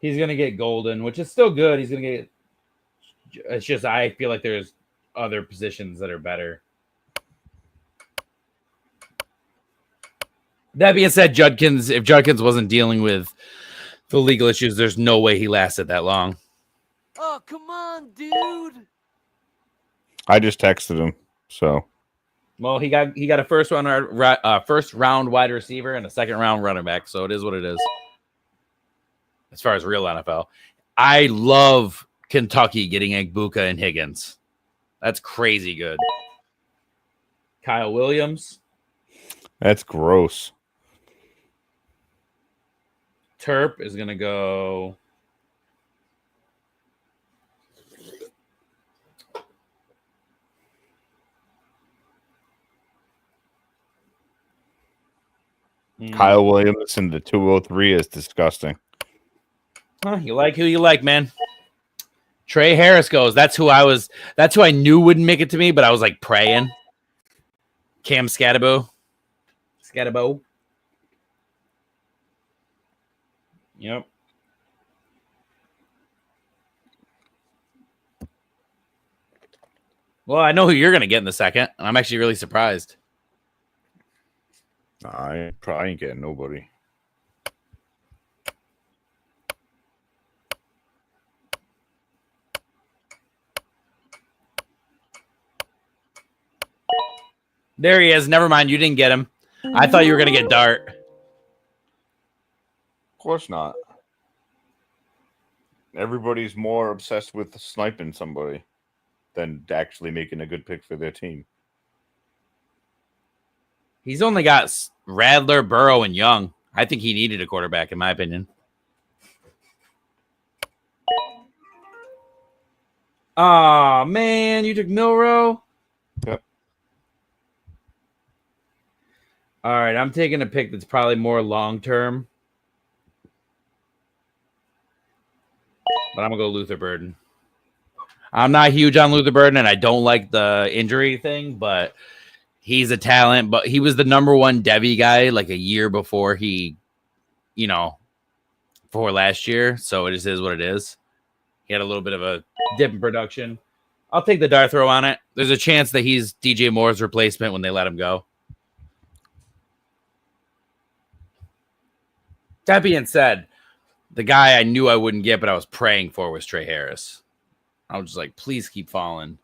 [SPEAKER 1] He's going to get Golden, which is still good. He's going to get. It's just I feel like there's other positions that are better. That being said, if Judkins wasn't dealing with the legal issues, there's no way he lasted that long.
[SPEAKER 5] Oh, come on, dude.
[SPEAKER 3] I just texted him, so.
[SPEAKER 1] Well, he got a first round wide receiver and a second round running back, so it is what it is. As far as real NFL, I love Kentucky getting Agbuka and Higgins. That's crazy good. Kyle Williams.
[SPEAKER 3] That's gross.
[SPEAKER 1] Terp is going to go.
[SPEAKER 3] Kyle Williams in the 203 is disgusting.
[SPEAKER 1] You like who you like, man. Trey Harris goes. That's who I knew wouldn't make it to me, but I was like praying. Cam Scatabo. Yep. Well, I know who you're going to get in the second, and I'm actually really surprised.
[SPEAKER 3] I probably ain't getting nobody.
[SPEAKER 1] There he is. Never mind. You didn't get him. I thought you were going to get Dart.
[SPEAKER 3] Of course not. Everybody's more obsessed with sniping somebody than actually making a good pick for their team.
[SPEAKER 1] He's only got Radler, Burrow, and Young. I think he needed a quarterback, in my opinion. Oh, man. You took Milrow?
[SPEAKER 3] Yep.
[SPEAKER 1] All right. I'm taking a pick that's probably more long-term. But I'm going to go Luther Burden. I'm not huge on Luther Burden, and I don't like the injury thing, but he's a talent. But he was the number one Devy guy like a year before before last year. So it just is what it is. He had a little bit of a dip in production. I'll take the dart throw on it. There's a chance that he's DJ Moore's replacement when they let him go. That being said, the guy I knew I wouldn't get, but I was praying for was Trey Harris. I was just like, please keep falling.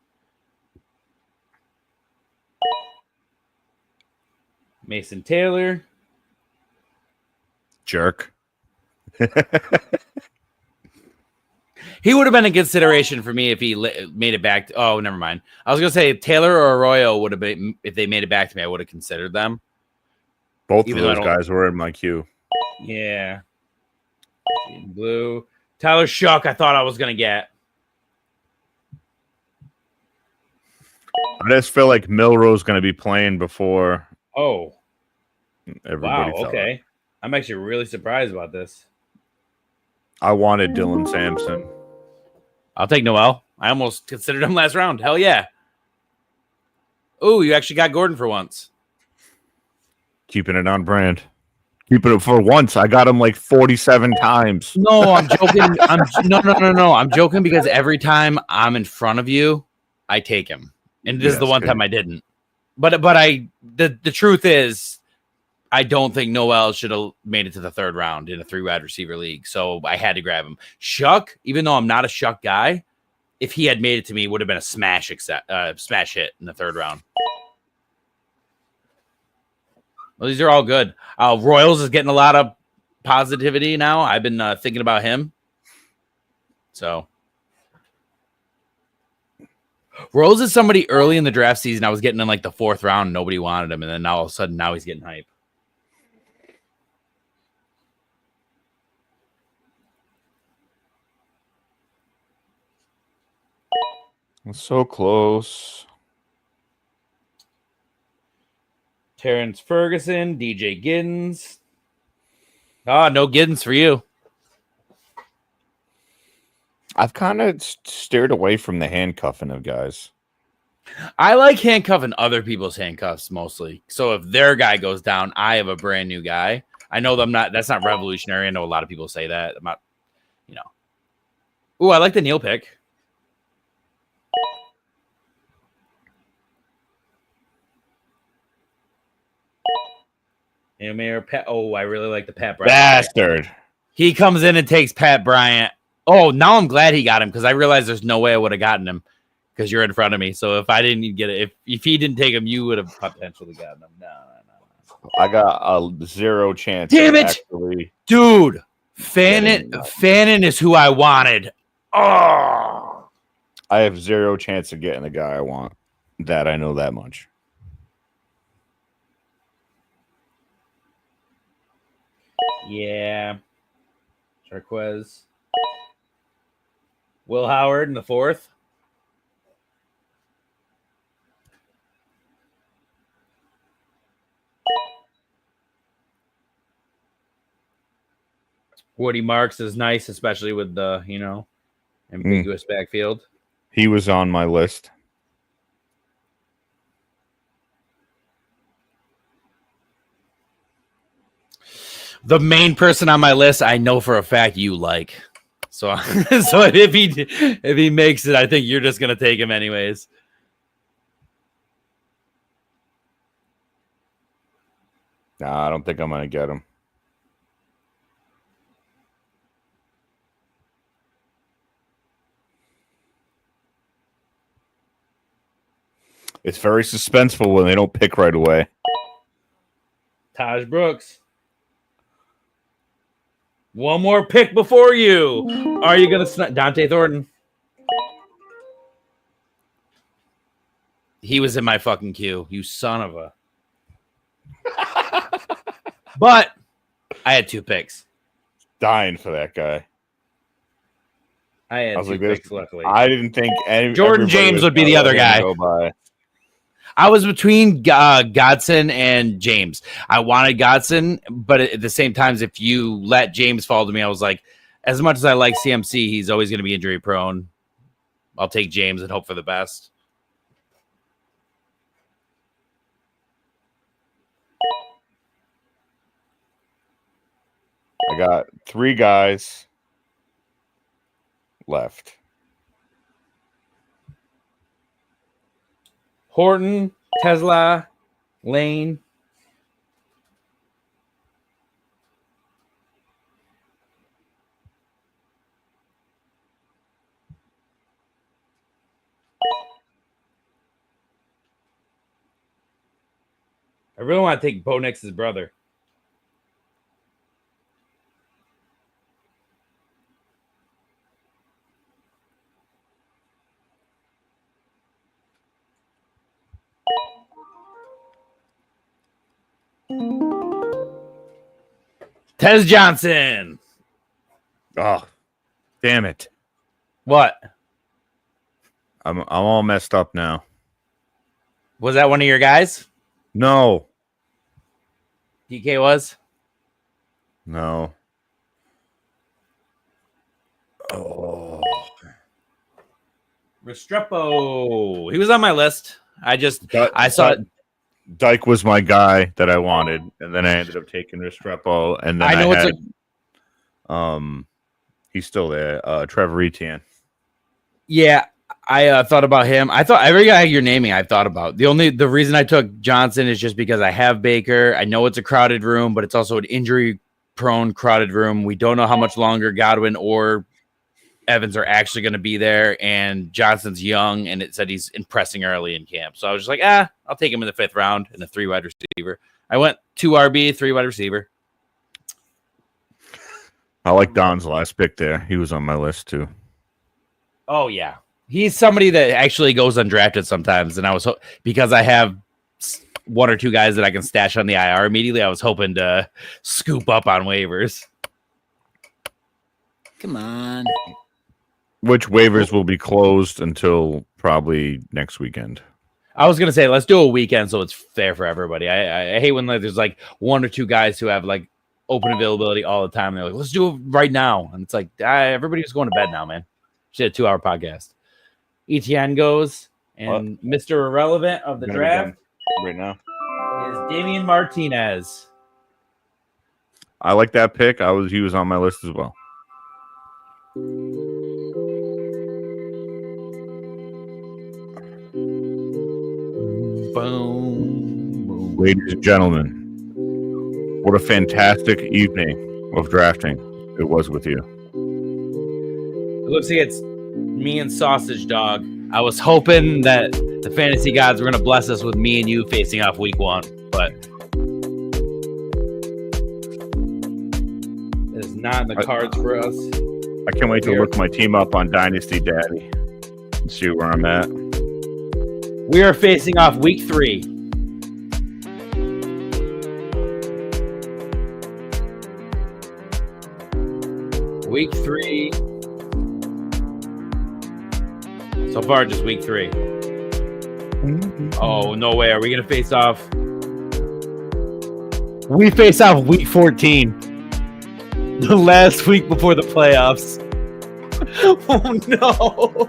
[SPEAKER 1] Mason Taylor.
[SPEAKER 3] Jerk.
[SPEAKER 1] He would have been a consideration for me if he made it back. Oh, never mind. I was going to say Taylor or Arroyo would have been, if they made it back to me, I would have considered them.
[SPEAKER 3] Both of those guys were in my queue.
[SPEAKER 1] Yeah. Blue. Tyler Shuck, I thought I was going to get.
[SPEAKER 3] I just feel like Milrow's going to be playing before.
[SPEAKER 1] Oh.
[SPEAKER 3] Everybody.
[SPEAKER 1] Wow, okay. I'm actually really surprised about this.
[SPEAKER 3] I wanted Dylan Sampson.
[SPEAKER 1] I'll take Noel. I almost considered him last round. Hell yeah. Oh, you actually got Gordon for once.
[SPEAKER 3] Keeping it on brand. Keeping it for once. I got him like 47 times.
[SPEAKER 1] No, I'm joking. No. I'm joking because every time I'm in front of you, I take him. And this is the one time I didn't. But the truth is, I don't think Noel should have made it to the third round in a 3-wide receiver league. So I had to grab him. Shuck, even though I'm not a Shuck guy, if he had made it to me, it would have been a smash hit in the third round. Well, these are all good. Royals is getting a lot of positivity now. I've been thinking about him. So Royals is somebody early in the draft season. I was getting in like the 4th round. Nobody wanted him. And then all of a sudden now he's getting hype.
[SPEAKER 3] So close.
[SPEAKER 1] Terrence Ferguson, DJ Giddens. Oh, no Giddens for you.
[SPEAKER 3] I've kind of steered away from the handcuffing of guys.
[SPEAKER 1] I like handcuffing other people's handcuffs mostly. So if their guy goes down, I have a brand new guy. I know that's not revolutionary. I know a lot of people say that. I'm not, Ooh, I like the Neil pick. I really like the Pat Bryant.
[SPEAKER 3] Bastard.
[SPEAKER 1] He comes in and takes Pat Bryant. Oh, now I'm glad he got him because I realized there's no way I would have gotten him because you're in front of me. So if I didn't get it, if he didn't take him, you would have potentially gotten him. No.
[SPEAKER 3] I got a 0 chance.
[SPEAKER 1] Damn it, dude! Fannin is who I wanted. Oh,
[SPEAKER 3] I have 0 chance of getting the guy I want. That I know that much.
[SPEAKER 1] Yeah. Charquez. Will Howard in the 4th. Woody Marks is nice, especially with the, ambiguous backfield.
[SPEAKER 3] He was on my list.
[SPEAKER 1] The main person on my list, I know for a fact you like. So if he makes it, I think you're just gonna take him anyways.
[SPEAKER 3] Nah, I don't think I'm gonna get him. It's very suspenseful when they don't pick right away.
[SPEAKER 1] Taj Brooks. One more pick before you. Are you going to Dante Thornton? He was in my fucking queue. You son of a. But I had 2 picks.
[SPEAKER 3] Dying for that guy.
[SPEAKER 1] I had 2 picks, luckily.
[SPEAKER 3] I didn't think
[SPEAKER 1] Jordan James would be the other guy. I was between Godson and James. I wanted Godson, but at the same time, if you let James fall to me, I was like, as much as I like CMC, he's always going to be injury prone. I'll take James and hope for the best.
[SPEAKER 3] I got 3 guys left.
[SPEAKER 1] Horton, Tesla, Lane. I really want to take Bo Nix's brother. Tez Johnson.
[SPEAKER 3] Oh, damn it.
[SPEAKER 1] What?
[SPEAKER 3] I'm all messed up now.
[SPEAKER 1] Was that one of your guys?
[SPEAKER 3] No.
[SPEAKER 1] DK was?
[SPEAKER 3] No. Oh.
[SPEAKER 1] Restrepo. He was on my list. I saw it.
[SPEAKER 3] Dyke was my guy that I wanted, and then I ended up taking Restrepo, and then he's still there. Trevor Etienne.
[SPEAKER 1] Yeah, I thought about him. I thought every guy you're naming, I thought about. The reason I took Johnson is just because I have Baker. I know it's a crowded room, but it's also an injury-prone crowded room. We don't know how much longer Godwin or Evans are actually going to be there, and Johnson's young, and it said he's impressing early in camp. So I was just like, I'll take him in the 5th round in a 3 wide receiver. I went 2 RB, 3 wide receiver.
[SPEAKER 3] I like Don's last pick there. He was on my list too.
[SPEAKER 1] Oh yeah, he's somebody that actually goes undrafted sometimes, and I was because I have 1 or 2 guys that I can stash on the IR immediately. I was hoping to scoop up on waivers. Come on.
[SPEAKER 3] Which waivers will be closed until probably next weekend.
[SPEAKER 1] I was going to say, let's do a weekend so it's fair for everybody. I hate when there's like 1 or 2 guys who have like open availability all the time. And they're like, let's do it right now. And it's like, everybody's going to bed now, man. Just a 2-hour podcast. Etienne goes, and Mr. Irrelevant of the draft
[SPEAKER 3] right now
[SPEAKER 1] is Damian Martinez.
[SPEAKER 3] I like that pick. He was on my list as well.
[SPEAKER 1] Boom.
[SPEAKER 3] Ladies and gentlemen, what a fantastic evening of drafting it was with you.
[SPEAKER 1] It looks like it's me and Sausage Dog. I was hoping that the fantasy gods were going to bless us with me and you facing off week 1, but it is not in the cards for us.
[SPEAKER 3] I can't wait to look my team up on Dynasty Daddy and see where I'm at.
[SPEAKER 1] We are facing off week 3. Week 3. So far, just week 3. Oh, no way. Are we going to face off? We face off week 14. The last week before the playoffs. Oh, no.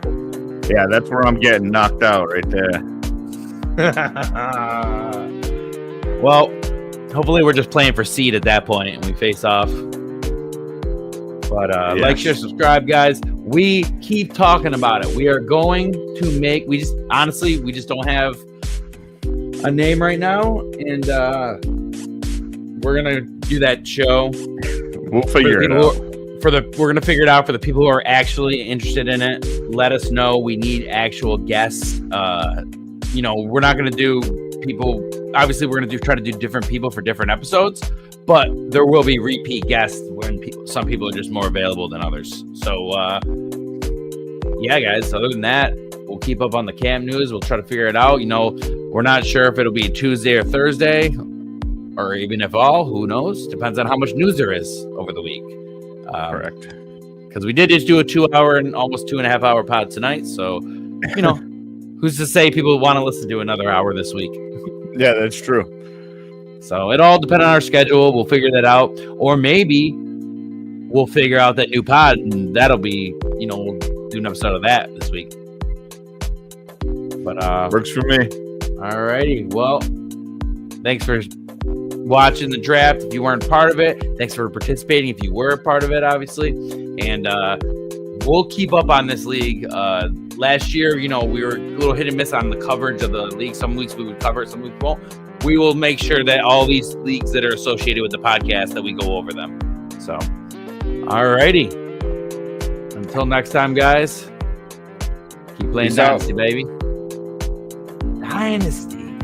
[SPEAKER 3] Yeah, that's where I'm getting knocked out right there.
[SPEAKER 1] Well, hopefully we're just playing for seed at that point and we face off. But like, share, subscribe, guys. We keep talking about it. We are going to make. We just don't have a name right now, and we're gonna do that show.
[SPEAKER 3] We'll figure it out.
[SPEAKER 1] We're gonna figure it out for the people who are actually interested in it. Let us know. We need actual guests. we're not going to do people. Obviously, we're going to try to do different people for different episodes, but there will be repeat guests when some people are just more available than others. So, yeah, guys. Other than that, we'll keep up on the camp news. We'll try to figure it out. We're not sure if it'll be Tuesday or Thursday, or even if all. Who knows? Depends on how much news there is over the week.
[SPEAKER 3] Correct.
[SPEAKER 1] Because we did just do a 2-hour and almost 2.5-hour pod tonight. So, who's to say people want to listen to another hour this week?
[SPEAKER 3] Yeah, that's true.
[SPEAKER 1] So it all depends on our schedule. We'll figure that out. Or maybe we'll figure out that new pod, and that'll be, we'll do an episode of that this week. But
[SPEAKER 3] works for me.
[SPEAKER 1] All righty. Well, thanks for watching the draft if you weren't part of it. Thanks for participating if you were a part of it, obviously. And we'll keep up on this league. Last year, we were a little hit and miss on the coverage of the league. Some weeks we would cover it, some weeks we won't. We will make sure that all these leagues that are associated with the podcast, that we go over them. So, all righty. Until next time, guys. Keep playing Dynasty, baby. Dynasty.